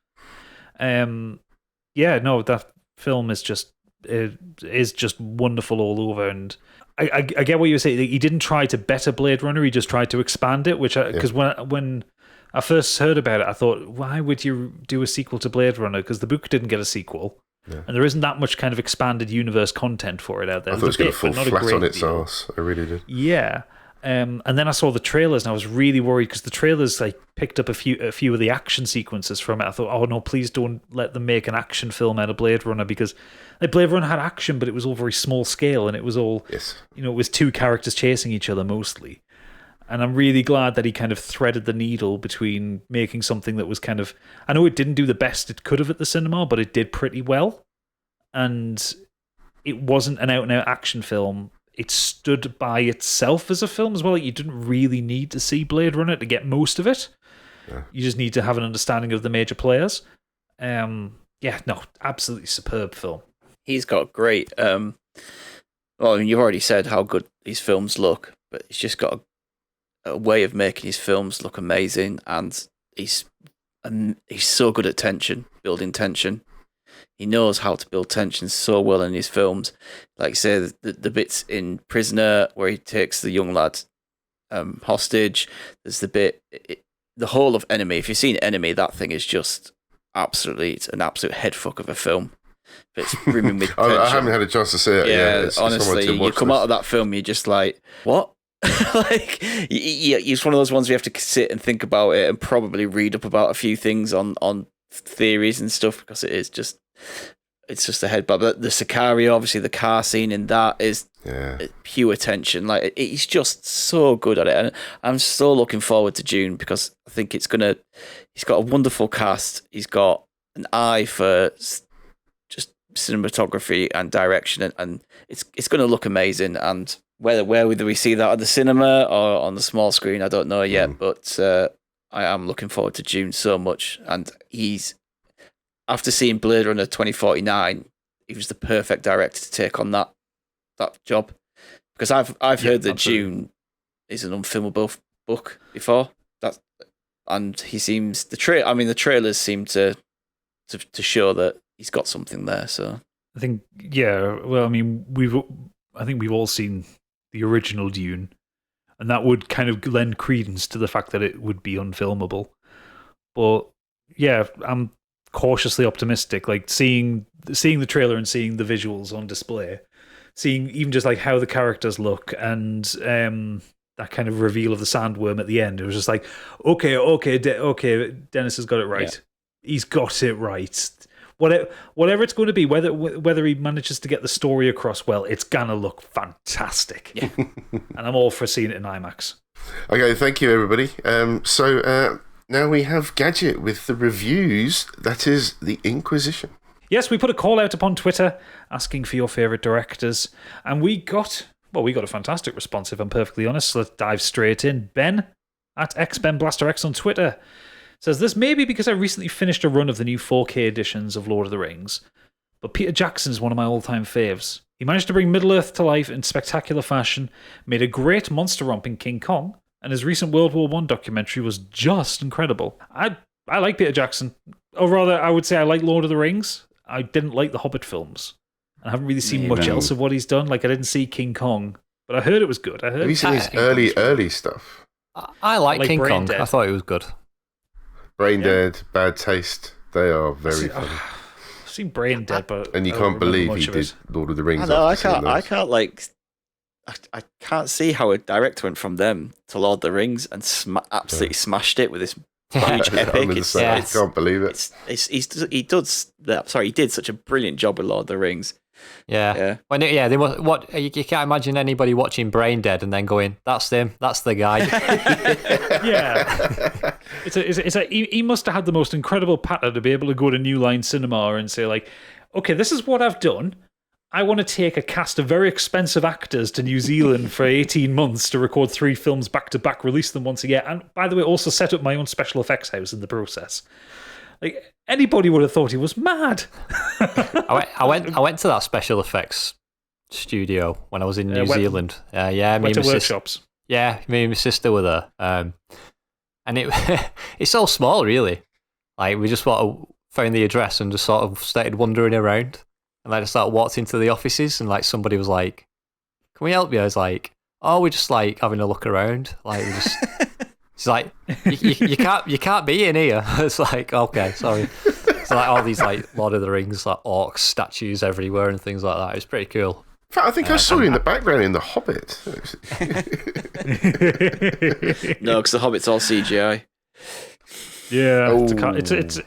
That film is just wonderful all over, and I get what you were saying. He didn't try to better Blade Runner; he just tried to expand it. Because when I first heard about it, I thought, why would you do a sequel to Blade Runner? Because the book didn't get a sequel. Yeah. And there isn't that much kind of expanded universe content for it out there. I thought it was going to fall flat on its arse. I really did. Yeah. And then I saw the trailers and I was really worried because the trailers picked up a few of the action sequences from it. I thought, oh no, please don't let them make an action film out of Blade Runner, because Blade Runner had action, but it was all very small scale, and it was all, it was two characters chasing each other mostly. And I'm really glad that he kind of threaded the needle between making something that was kind of... I know it didn't do the best it could have at the cinema, but it did pretty well. And it wasn't an out-and-out action film. It stood by itself as a film as well. You didn't really need to see Blade Runner to get most of it. Yeah. You just need to have an understanding of the major players. Absolutely superb film. He's got great... you've already said how good these films look, but he's just got a way of making his films look amazing, and he's so good at tension, building tension. He knows how to build tension so well in his films. Like you say, the bits in Prisoner where he takes the young lad hostage. There's the bit, the whole of Enemy. If you've seen Enemy, that thing is just it's an absolute headfuck of a film. But it's brimming with tension. I haven't had a chance to see it. Yeah, honestly, you come out of that film, you're just like, what? It's one of those ones where you have to sit and think about it and probably read up about a few things on theories and stuff, because it's just a headbutt. But the Sicario, obviously the car scene in that is pure tension. He's just so good at it, and I'm so looking forward to June, because I think he's got a wonderful cast. He's got an eye for just cinematography and direction, and it's going to look amazing. And whether we see that at the cinema or on the small screen, I don't know yet, but I am looking forward to June so much. And after seeing Blade Runner 2049, he was the perfect director to take on that job, because I've heard that absolutely. June is an unfilmable book before that, and he seems the trailers seem to show that he's got something there. So I think I think we've all seen the original Dune, and that would kind of lend credence to the fact that it would be unfilmable. But yeah, I'm cautiously optimistic. Like seeing the trailer and seeing the visuals on display, seeing even just like how the characters look, and that kind of reveal of the sandworm at the end. It was just like, okay, Dennis has got it right. Yeah. He's got it right. Whatever it's going to be, whether he manages to get the story across well, it's gonna look fantastic. Yeah. And I'm all for seeing it in IMAX. Okay, thank you everybody. So now we have Gadget with the reviews. That is The Inquisition. Yes, we put a call out upon Twitter asking for your favourite directors, and we got a fantastic response, if I'm perfectly honest. So let's dive straight in. Ben at XBenBlasterX on Twitter says, this may be because I recently finished a run of the new 4K editions of Lord of the Rings, but Peter Jackson is one of my all-time faves. He managed to bring Middle-earth to life in spectacular fashion, made a great monster romp in King Kong, and his recent World War I documentary was just incredible. I like Peter Jackson. Or rather, I would say I like Lord of the Rings. I didn't like the Hobbit films. I haven't really seen much else of what he's done. Like, I didn't see King Kong, but I heard it was good. Have you seen his early stuff? I like King Kong. Dead. I thought it was good. Brain Dead, Bad Taste. They are very funny. I've seen Brain Dead, but and you can't believe he did Lord of the Rings. I can't see how a director went from them to Lord of the Rings and absolutely smashed it with this huge epic. I'm the same. I can't believe it. He did such a brilliant job with Lord of the Rings. Yeah. They must, you can't imagine anybody watching Brain Dead and then going, "That's him. That's the guy." Yeah. He must have had the most incredible patter to be able to go to New Line Cinema and say, like, "Okay, this is what I've done. I want to take a cast of very expensive actors to New Zealand for 18 months to record 3 films back to back, release them once a year, and by the way, also set up my own special effects house in the process." Like, anybody would have thought he was mad. I went to that special effects studio when I was in New Zealand. Went to workshops. Me and my sister were there. And it's so small, really. Like, we just sort of found the address and just sort of started wandering around. And I just walked into the offices, and like somebody was like, "Can we help you?" I was like, "Oh, we're just like having a look around." Like, we just. It's like, you can't be in here. It's like, okay, sorry. It's like all these like Lord of the Rings, like orcs statues everywhere and things like that. It's pretty cool. In fact, I think I saw you in the background in The Hobbit. No, because The Hobbit's all CGI. Yeah,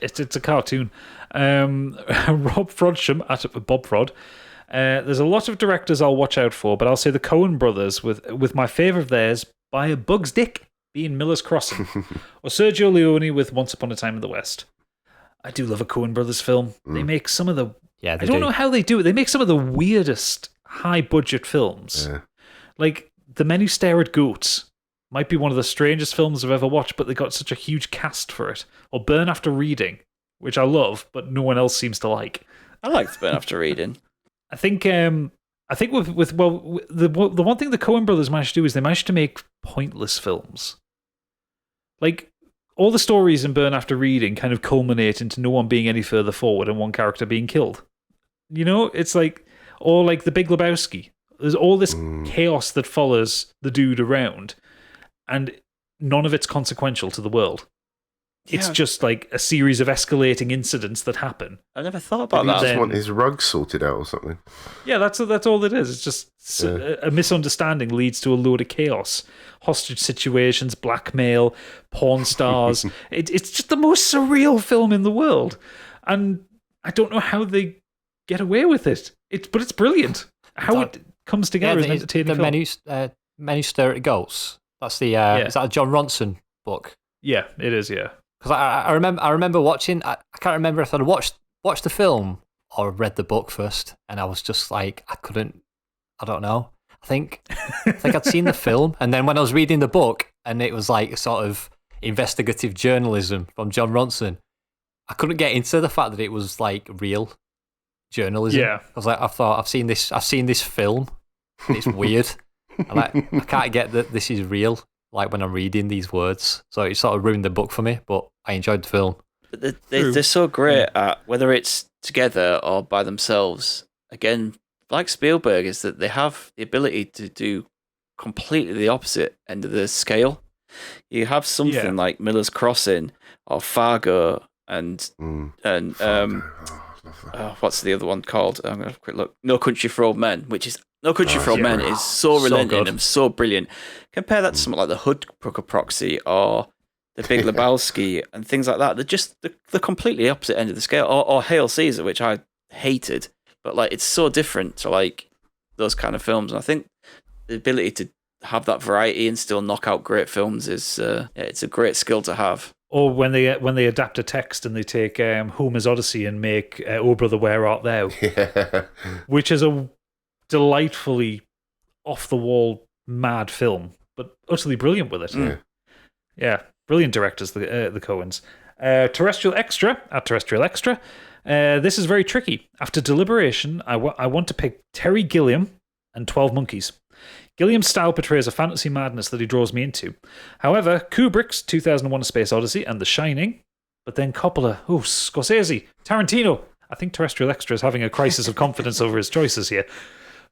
it's a cartoon. Rob Frodsham at Bob Frod. There's a lot of directors I'll watch out for, but I'll say the Coen brothers with my favourite of theirs by a Bug's Dick being Miller's Crossing, or Sergio Leone with Once Upon a Time in the West. I do love a Coen brothers film. They make some of the I don't know how they do it. They make some of the weirdest high budget films. Yeah. Like The Men Who Stare at Goats might be one of the strangest films I've ever watched, but they got such a huge cast for it. Or Burn After Reading, which I love, but no one else seems to like. I liked Burn After Reading. I think the one thing the Coen brothers managed to do is they managed to make pointless films. Like, all the stories in Burn After Reading kind of culminate into no one being any further forward and one character being killed. You know, it's like, or like The Big Lebowski. There's all this chaos that follows the dude around, and none of it's consequential to the world. It's just like a series of escalating incidents that happen. I never thought about that. He just want his rug sorted out or something. Yeah, that's all it is. It's just a misunderstanding leads to a load of chaos. Hostage situations, blackmail, porn stars. It's just the most surreal film in the world. And I don't know how they get away with it. But it's brilliant. How it comes together is an entertaining film. Men Who Stare at Goats. That's the is that a John Ronson book? Yeah, it is, yeah. Because I remember watching. I can't remember if I'd watched the film or read the book first, and I was just like, I couldn't. I don't know. I think I'd seen the film, and then when I was reading the book, and it was like a sort of investigative journalism from John Ronson, I couldn't get into the fact that it was like real journalism. Yeah, I was like, I thought I've seen this film. And it's weird. I can't get that this is real. Like when I'm reading these words, so it sort of ruined the book for me. But I enjoyed the film. But they're so great at whether it's together or by themselves. Again, like Spielberg, is that they have the ability to do completely the opposite end of the scale. You have something like Miller's Crossing or Fargo and what's the other one called? I'm gonna have a quick look. No Country for Old Men, which is No Country for Old Men is so relenting and so brilliant. Compare that to something like The Hood Proxy or The Big Lebowski and things like that. They're just the completely opposite end of the scale. Or Hail Caesar, which I hated, but like it's so different to like those kind of films. And I think the ability to have that variety and still knock out great films is it's a great skill to have. Or when they adapt a text and they take Homer's Odyssey and make Oh Brother, Where Art Thou? Yeah. Which is a delightfully off-the-wall mad film, but utterly brilliant with it. Yeah, brilliant directors, the Coens. Terrestrial Extra, at Terrestrial Extra. This is very tricky. After deliberation, I want to pick Terry Gilliam and 12 Monkeys. Gilliam's style portrays a fantasy madness that he draws me into. However, Kubrick's 2001: A Space Odyssey and The Shining, but then Coppola, Scorsese, Tarantino. I think Terrestrial Extra is having a crisis of confidence over his choices here.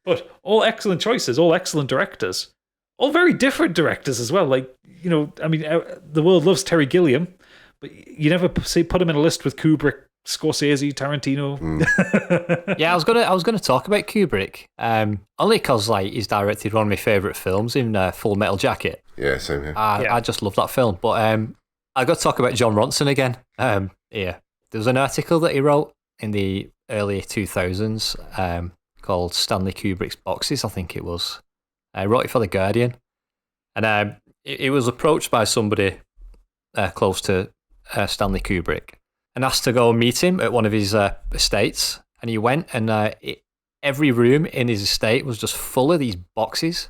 But all excellent choices, all excellent directors. All very different directors as well. Like, you know, I mean, the world loves Terry Gilliam, but you never put him in a list with Kubrick, Scorsese, Tarantino. Yeah, I was gonna talk about Kubrick, only because like he's directed one of my favourite films in Full Metal Jacket. Yeah, same here. I just love that film, but I got to talk about John Ronson again. Yeah, there was an article that he wrote in the early 2000s called Stanley Kubrick's Boxes, I think it was. I wrote it for The Guardian. And it was approached by somebody close to Stanley Kubrick and asked to go meet him at one of his estates. And he went, and every room in his estate was just full of these boxes.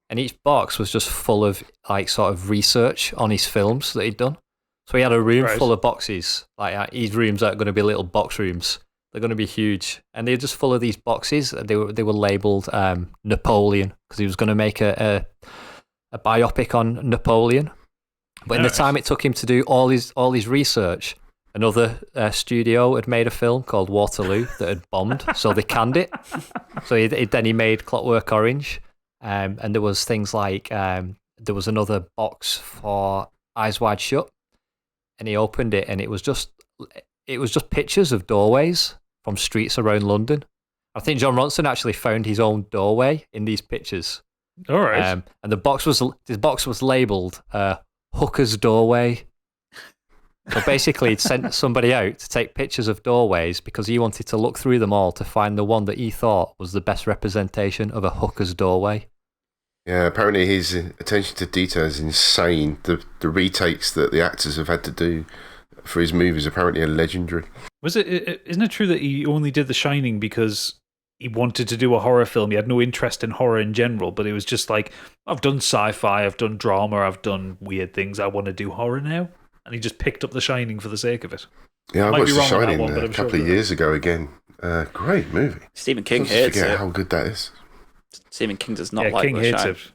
And each box was just full of like sort of research on his films that he'd done. So he had a room full of boxes. Like his rooms aren't going to be little box rooms; they're going to be huge, and they're just full of these boxes. They were labelled Napoleon because he was going to make a biopic on Napoleon. But in the time it took him to do all his research, another studio had made a film called Waterloo that had bombed, so they canned it. So then he made Clockwork Orange. And there was things like there was another box for Eyes Wide Shut, and he opened it, and it was just pictures of doorways from streets around London. I think John Ronson actually found his own doorway in these pictures. All right, and the box was labelled Hooker's Doorway. So basically, he'd sent somebody out to take pictures of doorways because he wanted to look through them all to find the one that he thought was the best representation of a hooker's doorway. Yeah, apparently his attention to detail is insane. The retakes that the actors have had to do for his movies apparently are legendary. Isn't it true that he only did The Shining because he wanted to do a horror film? He had no interest in horror in general, but it was just like, I've done sci-fi, I've done drama, I've done weird things, I want to do horror now. And he just picked up The Shining for the sake of it. Yeah, I watched The Shining a couple of years ago again. Great movie. Stephen King hates it. How good that is. Stephen King does not like King The hates Shining. it.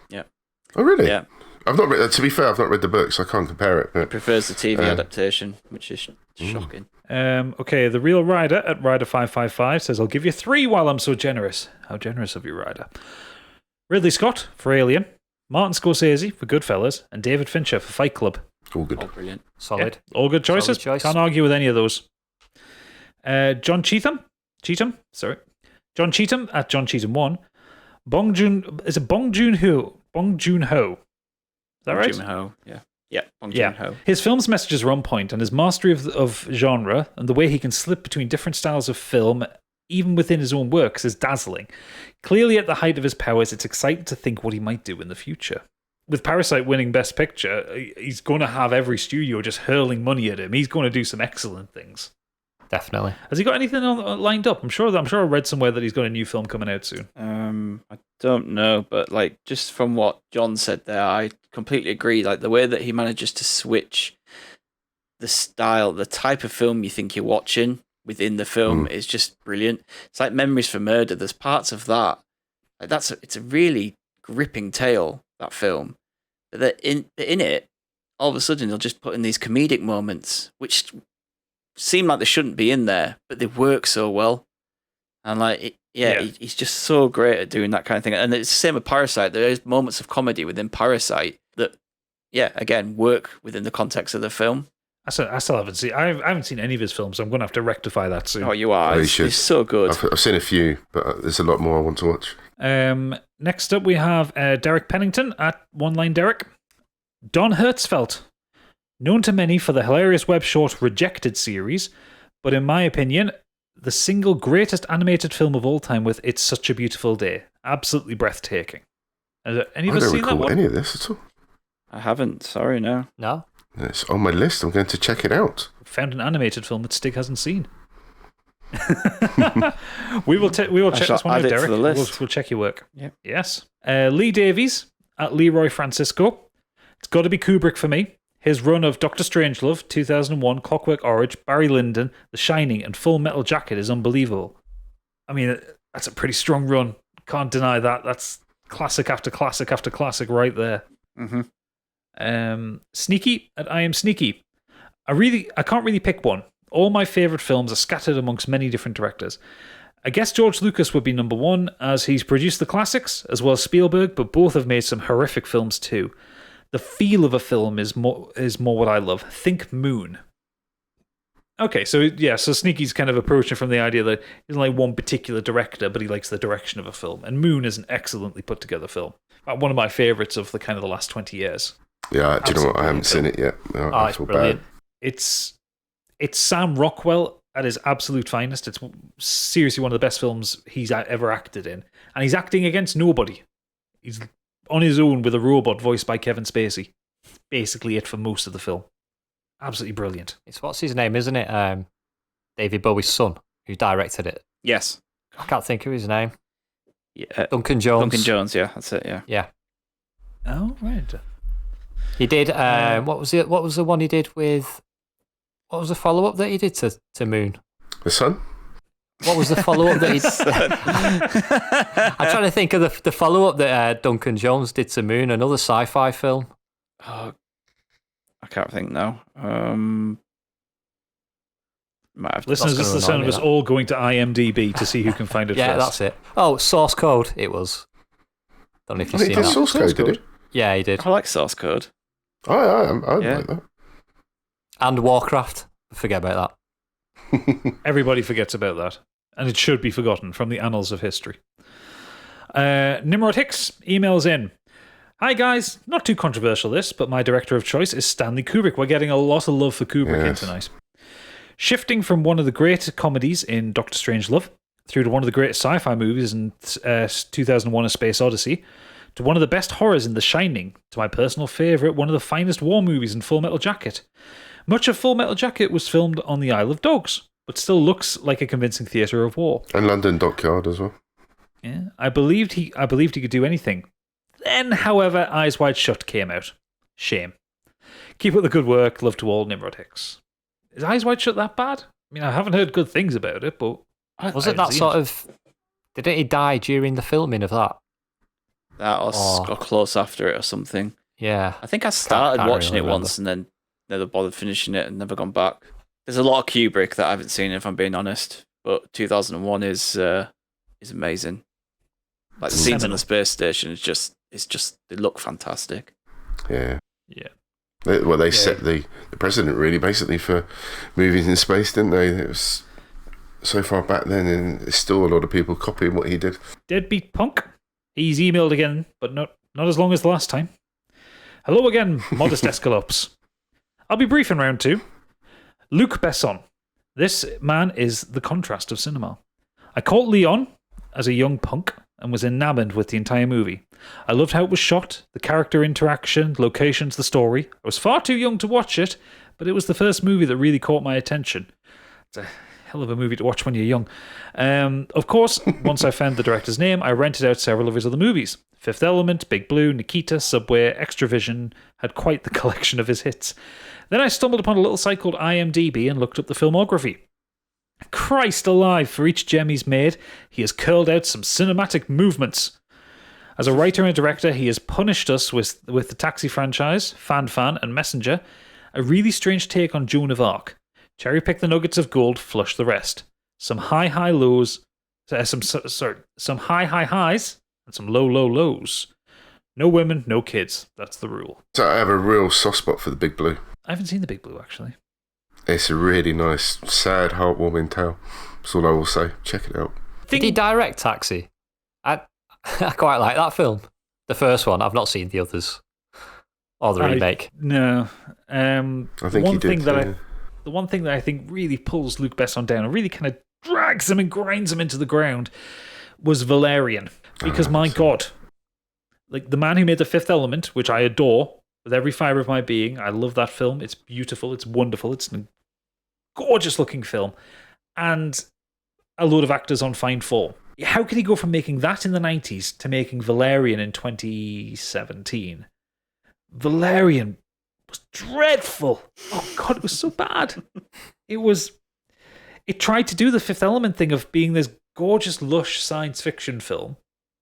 Yeah. Oh, really? Yeah. I've not read. To be fair, I've not read the book, so I can't compare it. But, He prefers the TV adaptation, which is shocking. Okay, The Real Rider at Rider555 says, I'll give you 3 while I'm so generous. How generous of you, Rider. Ridley Scott for Alien, Martin Scorsese for Goodfellas, and David Fincher for Fight Club. all good. Oh, brilliant. Solid. Yeah, all good choices. Solid choice. Can't argue with any of those. John Cheetham at John Cheetham1. Bong Joon-ho. Is that right? Bong Joon-ho, yeah. Yeah, Bong Joon-ho. His film's messages are on point, and his mastery of genre and the way he can slip between different styles of film, even within his own works, is dazzling. Clearly at the height of his powers, it's exciting to think what he might do in the future. With Parasite winning Best Picture, he's going to have every studio just hurling money at him. He's going to do some excellent things. Definitely. Has he got anything lined up? I'm sure I read somewhere that he's got a new film coming out soon. I don't know, but like just from what John said there, I completely agree. Like the way that he manages to switch the style, the type of film you think you're watching within the film is just brilliant. It's like Memories for Murder. There's parts of that. Like it's a really gripping tale, that film. But that in it, all of a sudden they'll just put in these comedic moments, which seem like they shouldn't be in there, but they work so well. And like, he's just so great at doing that kind of thing. And it's the same with Parasite. There is moments of comedy within Parasite that, again, work within the context of the film. I still haven't seen. I haven't seen any of his films. So I'm going to have to rectify that soon. Oh, you are. Oh, you it's should. so good. I've seen a few, but there's a lot more I want to watch. Next up, we have Derek Pennington at One Line Derek. Don Hertzfeldt, known to many for the hilarious web short Rejected series, but in my opinion, the single greatest animated film of all time with It's Such a Beautiful Day. Absolutely breathtaking. Has any of us seen that one? I don't recall any of this at all. I haven't. Sorry, no. No? It's on my list. I'm going to check it out. Found an animated film that Stig hasn't seen. we will check this one out, Derek. We'll check your work. Yep. Yes. Lee Davies at Leroy Francisco. It's got to be Kubrick for me. His run of Dr. Strangelove, 2001, Clockwork Orange, Barry Lyndon, The Shining, and Full Metal Jacket is unbelievable. I mean, that's a pretty strong run. Can't deny that. That's classic after classic after classic right there. Mm-hmm. Sneaky at I Am Sneaky. I can't really pick one. All my favourite films are scattered amongst many different directors. I guess George Lucas would be number one, as he's produced the classics, as well as Spielberg, but both have made some horrific films too. The feel of a film is more what I love. Think Moon. Okay, so Sneaky's kind of approaching from the idea that he doesn't like one particular director, but he likes the direction of a film. And Moon is an excellently put together film. One of my favourites of the last 20 years. Yeah, do you know what? I haven't Absolutely seen it yet. No, Oh, I it's feel brilliant. bad. It's Sam Rockwell at his absolute finest. It's seriously one of the best films he's ever acted in. And he's acting against nobody. He's on his own with a robot voiced by Kevin Spacey. Basically it for most of the film. Absolutely brilliant. It's what's his name, isn't it? David Bowie's son, who directed it. Yes. I can't think of his name. Yeah. Duncan Jones. Duncan Jones, yeah, that's it, yeah. Yeah. Oh, right. He did. What was it? What was the one he did with? What was the follow up that he did to Moon? The Sun? What was the follow up that he? I'm trying to think of the follow up that Duncan Jones did to Moon, another sci-fi film. Oh, I can't think now. Might have to. Listeners, this is the sound of us all going to IMDb to see who can find it Yeah, first. that's it. Oh, Source Code. It was. Don't know if you've He seen did that. Source Code, did he? Yeah, he did. I like Source Code. I Yeah. like that. And Warcraft. Forget about that. Everybody forgets about that. And it should be forgotten from the annals of history. Nimrod Hicks emails in. Hi guys, not too controversial this, but my director of choice is Stanley Kubrick. We're getting a lot of love for Kubrick here tonight. Shifting from one of the great comedies in Doctor Strangelove through to one of the great sci-fi movies in 2001 A Space Odyssey, to one of the best horrors in The Shining, to my personal favourite, one of the finest war movies in Full Metal Jacket. Much of Full Metal Jacket was filmed on the Isle of Dogs, but still looks like a convincing theatre of war. And London Dockyard as well. Yeah, I believed he could do anything. Then, however, Eyes Wide Shut came out. Shame. Keep up the good work. Love to all, Nimrod Hicks. Is Eyes Wide Shut that bad? I mean, I haven't heard good things about it, but Was it that sort of? Didn't he die during the filming of that? That or close after it or something. Yeah. I think I started can't watching really it once and then never bothered finishing it and never gone back. There's a lot of Kubrick that I haven't seen, if I'm being honest. But 2001 is amazing. Like the scenes on the space station they look fantastic. Yeah. Yeah. They set the precedent, really, basically, for movies in space, didn't they? It was so far back then, and there's still a lot of people copying what he did. Deadbeat Punk. He's emailed again, but not as long as the last time. Hello again, Modest Escalopes. I'll be brief in round 2. Luc Besson. This man is the contrast of cinema. I caught Leon as a young punk and was enamored with the entire movie. I loved how it was shot, the character interaction, locations, the story. I was far too young to watch it, but it was the first movie that really caught my attention. It's a hell of a movie to watch when you're young. Of course, once I found the director's name, I rented out several of his other movies. Fifth Element, Big Blue, Nikita, Subway, Extravision had quite the collection of his hits. Then I stumbled upon a little site called IMDb and looked up the filmography. Christ alive, for each gem he's made, he has curled out some cinematic movements. As a writer and director, he has punished us with the Taxi franchise, Fan, and Messenger, a really strange take on Joan of Arc. Cherry pick the nuggets of gold, flush the rest. Some high lows, some high highs, and some low lows. No women, no kids. That's the rule. So I have a real soft spot for the Big Blue. I haven't seen the Big Blue, actually. It's a really nice, sad, heartwarming tale. That's all I will say. Check it out. Did he direct Taxi? I quite like that film. The first one. I've not seen the others. Or the remake. No. I think he did. The one thing that I think really pulls Luc Besson down and really kind of drags him and grinds him into the ground was Valerian. Because, my God, like the man who made The Fifth Element, which I adore with every fibre of my being, I love that film. It's beautiful. It's wonderful. It's a gorgeous looking film. And a load of actors on fine form. How can he go from making that in the 90s to making Valerian in 2017? Valerian was dreadful. Oh God, it was so bad. It tried to do the Fifth Element thing of being this gorgeous, lush science fiction film,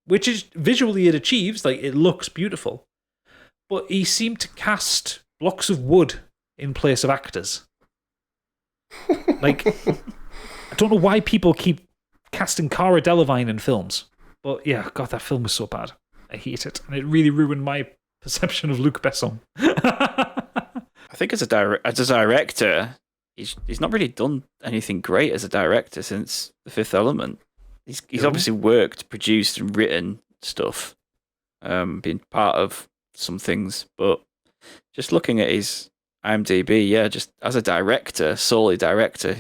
which is visually it achieves, like it looks beautiful. But he seemed to cast blocks of wood in place of actors. Like, I don't know why people keep casting Cara Delevingne in films. But yeah, God, that film was so bad. I hate it. And it really ruined my perception of Luc Besson. I think as a director, he's not really done anything great as a director since The Fifth Element. He's obviously worked, produced, and written stuff, been part of some things, but Just looking at his IMDb, yeah, just as a director, solely director,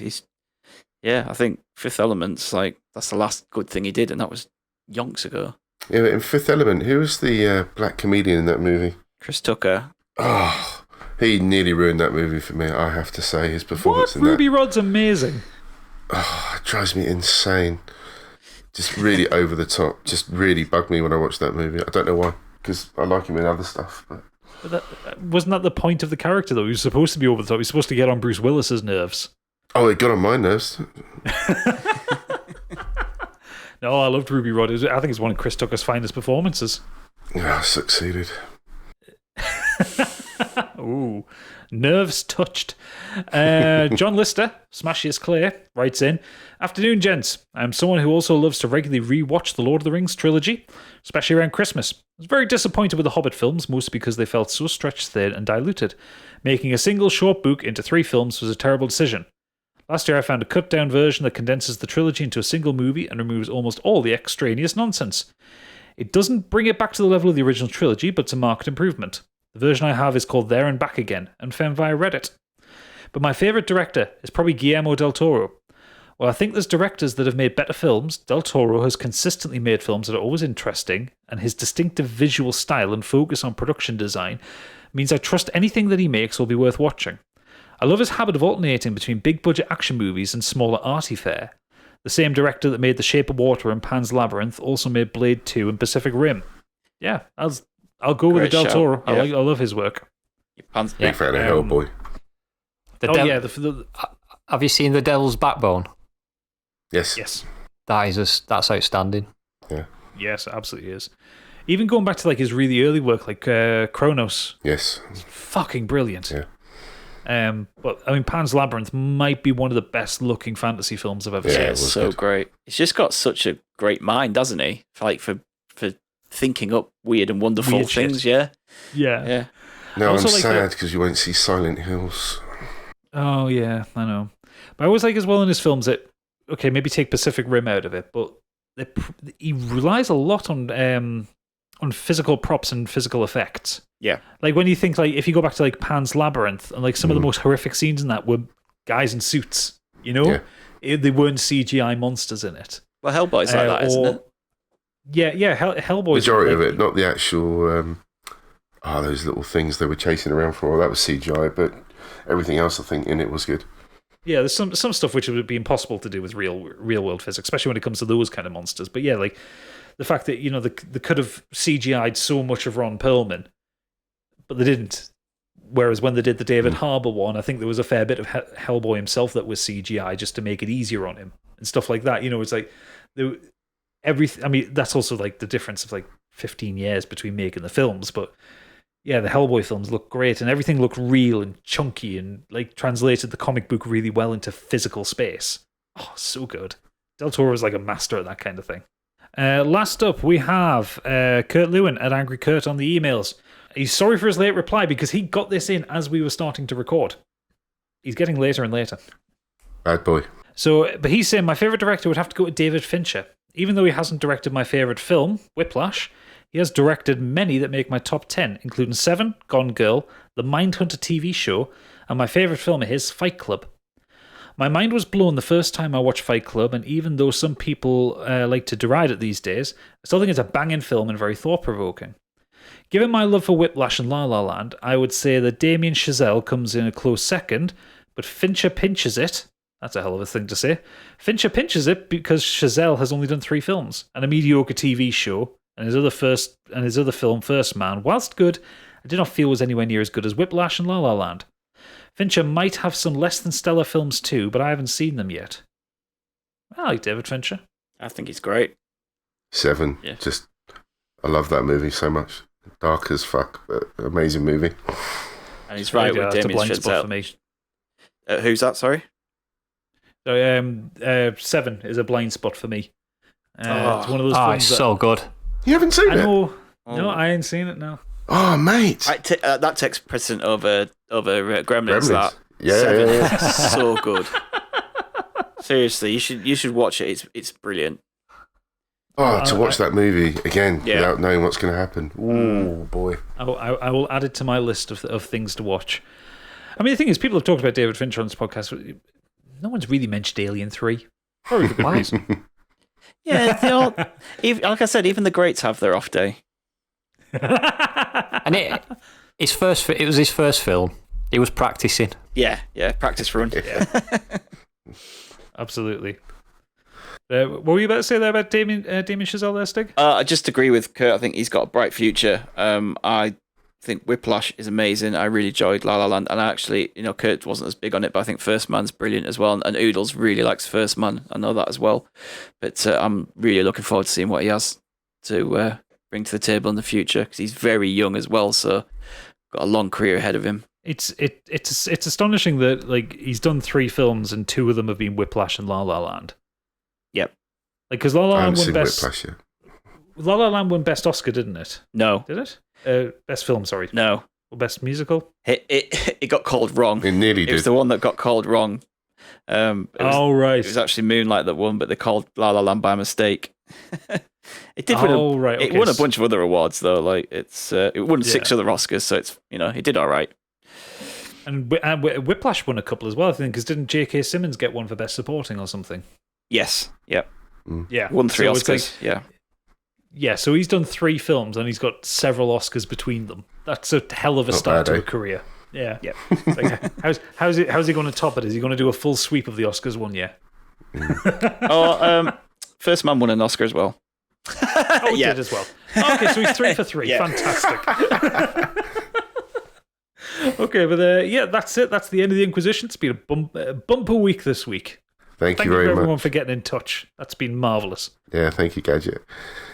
I think Fifth Element's like, that's the last good thing he did, and that was yonks ago. Yeah, but in Fifth Element, who was the black comedian in that movie? Chris Tucker. Oh, he nearly ruined that movie for me, I have to say. His performance in that. Ruby Rod's amazing. Oh, it drives me insane. Just really over the top. Just really bugged me when I watched that movie. I don't know why, because I like him in other stuff. But Wasn't that the point of the character, though? He was supposed to be over the top. He was supposed to get on Bruce Willis's nerves. Oh, it got on my nerves. No, I loved Ruby Rod. I think it's one of Chris Tucker's finest performances. Yeah, I succeeded. Ooh, nerves touched. John Lister, Smashiest Clay, writes in, "Afternoon, gents. I'm someone who also loves to regularly re-watch the Lord of the Rings trilogy, especially around Christmas. I was very disappointed with the Hobbit films, mostly because they felt so stretched thin and diluted. Making a single short book into 3 films was a terrible decision. Last year I found a cut-down version that condenses the trilogy into a single movie and removes almost all the extraneous nonsense. It doesn't bring it back to the level of the original trilogy, but it's a marked improvement. The version I have is called There and Back Again, and found via Reddit. But my favourite director is probably Guillermo del Toro. While I think there's directors that have made better films, Del Toro has consistently made films that are always interesting, and his distinctive visual style and focus on production design means I trust anything that he makes will be worth watching. I love his habit of alternating between big-budget action movies and smaller arty fare. The same director that made The Shape of Water and Pan's Labyrinth also made Blade 2 and Pacific Rim. Yeah, I'll go with the Del Toro. Yeah. I love his work. Big fan of Hellboy. Have you seen The Devil's Backbone? Yes. Yes. That's outstanding. Yeah. Yes, it absolutely is. Even going back to like his really early work, like Kronos. Yes. It's fucking brilliant. Yeah. But I mean, Pan's Labyrinth might be one of the best looking fantasy films I've ever seen. Yeah, it's so good. He's just got such a great mind, doesn't he? For thinking up weird and wonderful things. Shit. Yeah. Yeah. No, Also, I'm like, sad because you won't see Silent Hills. Oh yeah, I know. But I always like as well in his films that, okay, maybe take Pacific Rim out of it, but he relies a lot on physical props and physical effects. Yeah. Like when you think, like, if you go back to like Pan's Labyrinth, and like some of the most horrific scenes in that were guys in suits, you know? Yeah. They weren't CGI monsters in it. Well, Hellboy's like that, isn't it? Yeah, Hellboy's Majority of it, not the actual those little things they were chasing around for. That was CGI, but everything else I think in it was good. Yeah, there's some stuff which would be impossible to do with real world physics, especially when it comes to those kind of monsters. But yeah, like the fact that, you know, they could have CGI'd so much of Ron Perlman, but they didn't. Whereas when they did the David Harbour one, I think there was a fair bit of Hellboy himself that was CGI just to make it easier on him and stuff like that. You know, it's like everything. I mean, that's also like the difference of like 15 years between making the films, but yeah, the Hellboy films look great and everything looked real and chunky and like translated the comic book really well into physical space. Oh, so good. Del Toro is like a master at that kind of thing. Last up, we have Kurt Lewin at Angry Kurt on the emails. He's sorry for his late reply because he got this in as we were starting to record. He's getting later and later. Bad boy. So, but he's saying my favourite director would have to go to David Fincher. Even though he hasn't directed my favourite film, Whiplash, he has directed many that make my top 10, including Seven, Gone Girl, the Mindhunter TV show, and my favourite film of his, Fight Club. My mind was blown the first time I watched Fight Club, and even though some people like to deride it these days, I still think it's a banging film and very thought-provoking. Given my love for Whiplash and La La Land, I would say that Damien Chazelle comes in a close second, but Fincher pinches it. That's a hell of a thing to say. Fincher pinches it because Chazelle has only done 3 films and a mediocre TV show, and his other film, First Man, whilst good, I did not feel was anywhere near as good as Whiplash and La La Land. Fincher might have some less than stellar films too, but I haven't seen them yet. I like David Fincher. I think he's great. Seven. Yeah. Just, I love that movie so much. Dark as fuck, but amazing movie. And he's right with that's a Damien blind spot for Chazelle. me. Who's that, sorry? So, Seven is a blind spot for me. It's one of those Oh, films it's so good. You haven't seen I it? know. No, I ain't seen it now. Oh, mate. That takes precedent over Gremlins. Gremlins. That Yeah, Seven yeah. is so good. Seriously, you should watch it. It's brilliant. Oh, to watch that movie again Yeah. without knowing what's going to happen. Ooh, boy. I will add it to my list of things to watch. I mean, the thing is, people have talked about David Fincher on this podcast. No one's really mentioned Alien 3. Very good reason. Yeah, they all, like I said, even the greats have their off day. And it was his first film. He was practicing. Yeah, practice run. Yeah. Absolutely. What were you about to say there about Damien Chazelle there, Stig? I just agree with Kurt. I think he's got a bright future. I think Whiplash is amazing. I really enjoyed La La Land. And actually, Kurt wasn't as big on it, but I think First Man's brilliant as well. And Oodles really likes First Man. I know that as well. But I'm really looking forward to seeing what he has to bring to the table in the future, because he's very young as well. So got a long career ahead of him. It's astonishing that he's done 3 films and 2 of them have been Whiplash and La La Land. Yep. Because La La I Land haven't won seen best. Whiplash yet. La La Land won best Oscar, didn't it? No. Did it? Best film, sorry. No. Or best musical. It got called wrong. It nearly It was did. the one that got called wrong. Right. It was actually Moonlight that won, but they called La La Land by mistake. It did win. Right. It Okay. won a bunch of other awards though. It won 6 other Oscars, so it's it did all right. And Whiplash won a couple as well, I think, because didn't J.K. Simmons get one for best supporting or something? Yes. Yep. Yeah. Won 3 So it's Oscars. Yeah. Yeah, so he's done 3 films and he's got several Oscars between them. That's a hell of a Not start bad, to eh? a career. Yeah. How's he going to top it? Is he going to do a full sweep of the Oscars one year? First Man won an Oscar as well. Oh, he did as well. Okay, so he's 3 for 3. Yeah. Fantastic. Okay, but that's it. That's the end of the Inquisition. It's been a bumper week this week. Thank Thank you you very everyone much. for getting in touch. That's been marvellous. Yeah, thank you, Gadget.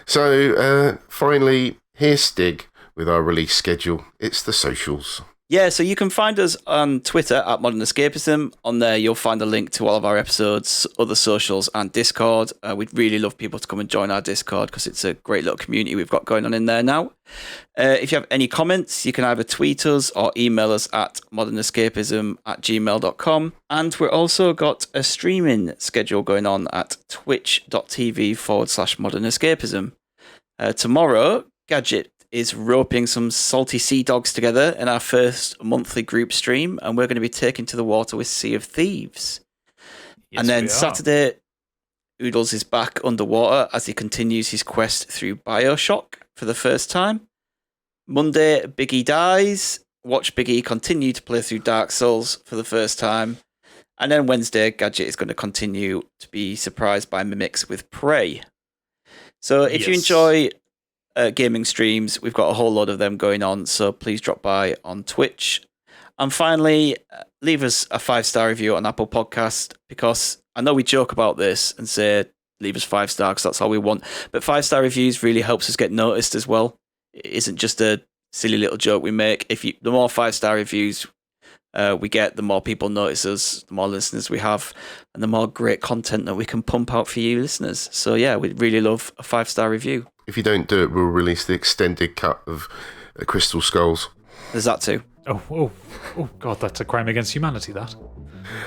So, finally, here's Stig with our release schedule. It's the socials. Yeah, so you can find us on Twitter at Modern Escapism. On there, you'll find a link to all of our episodes, other socials, and Discord. We'd really love people to come and join our Discord because it's a great little community we've got going on in there now. If you have any comments, you can either tweet us or email us at modernescapism@gmail.com. And we've also got a streaming schedule going on at twitch.tv/modernescapism. Tomorrow, Gadget is roping some salty sea dogs together in our first monthly group stream, and we're going to be taking to the water with Sea of Thieves. Yes, and then we are. Saturday, Oodles is back underwater as he continues his quest through Bioshock for the first time. Monday, Biggie dies. Watch Biggie continue to play through Dark Souls for the first time. And then Wednesday, Gadget is going to continue to be surprised by mimics with Prey. So if you Yes. enjoy gaming streams, we've got a whole lot of them going on, so please drop by on Twitch. And finally, leave us a 5-star review on Apple Podcast, because I know we joke about this and say leave us 5 stars because that's all we want, but 5-star reviews really helps us get noticed as well. It isn't just a silly little joke we make. The more 5-star reviews we get, the more people notice us, the more listeners we have, and the more great content that we can pump out for you listeners. So yeah, we'd really love a 5-star review. If you don't do it, we'll release the extended cut of Crystal Skulls. There's that too. Oh, God, that's a crime against humanity, that.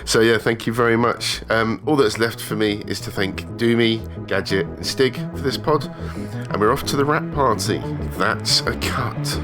So yeah, thank you very much. All that's left for me is to thank Doomy, Gadget, and Stig for this pod, and we're off to the rap party. That's a cut.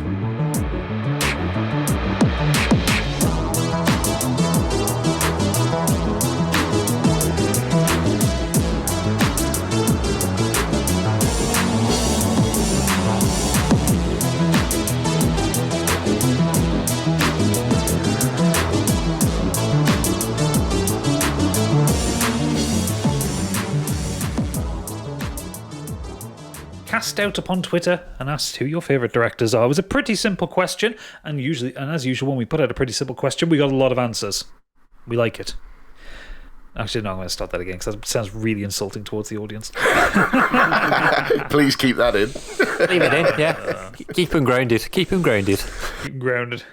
Cast out upon Twitter and asked who your favourite directors are. It was a pretty simple question, and as usual, when we put out a pretty simple question, we got a lot of answers. We like it. Actually, no, I'm going to start that again because that sounds really insulting towards the audience. Please keep that in. Leave it in, yeah. Keep them grounded. Keep them grounded. Keep 'em grounded.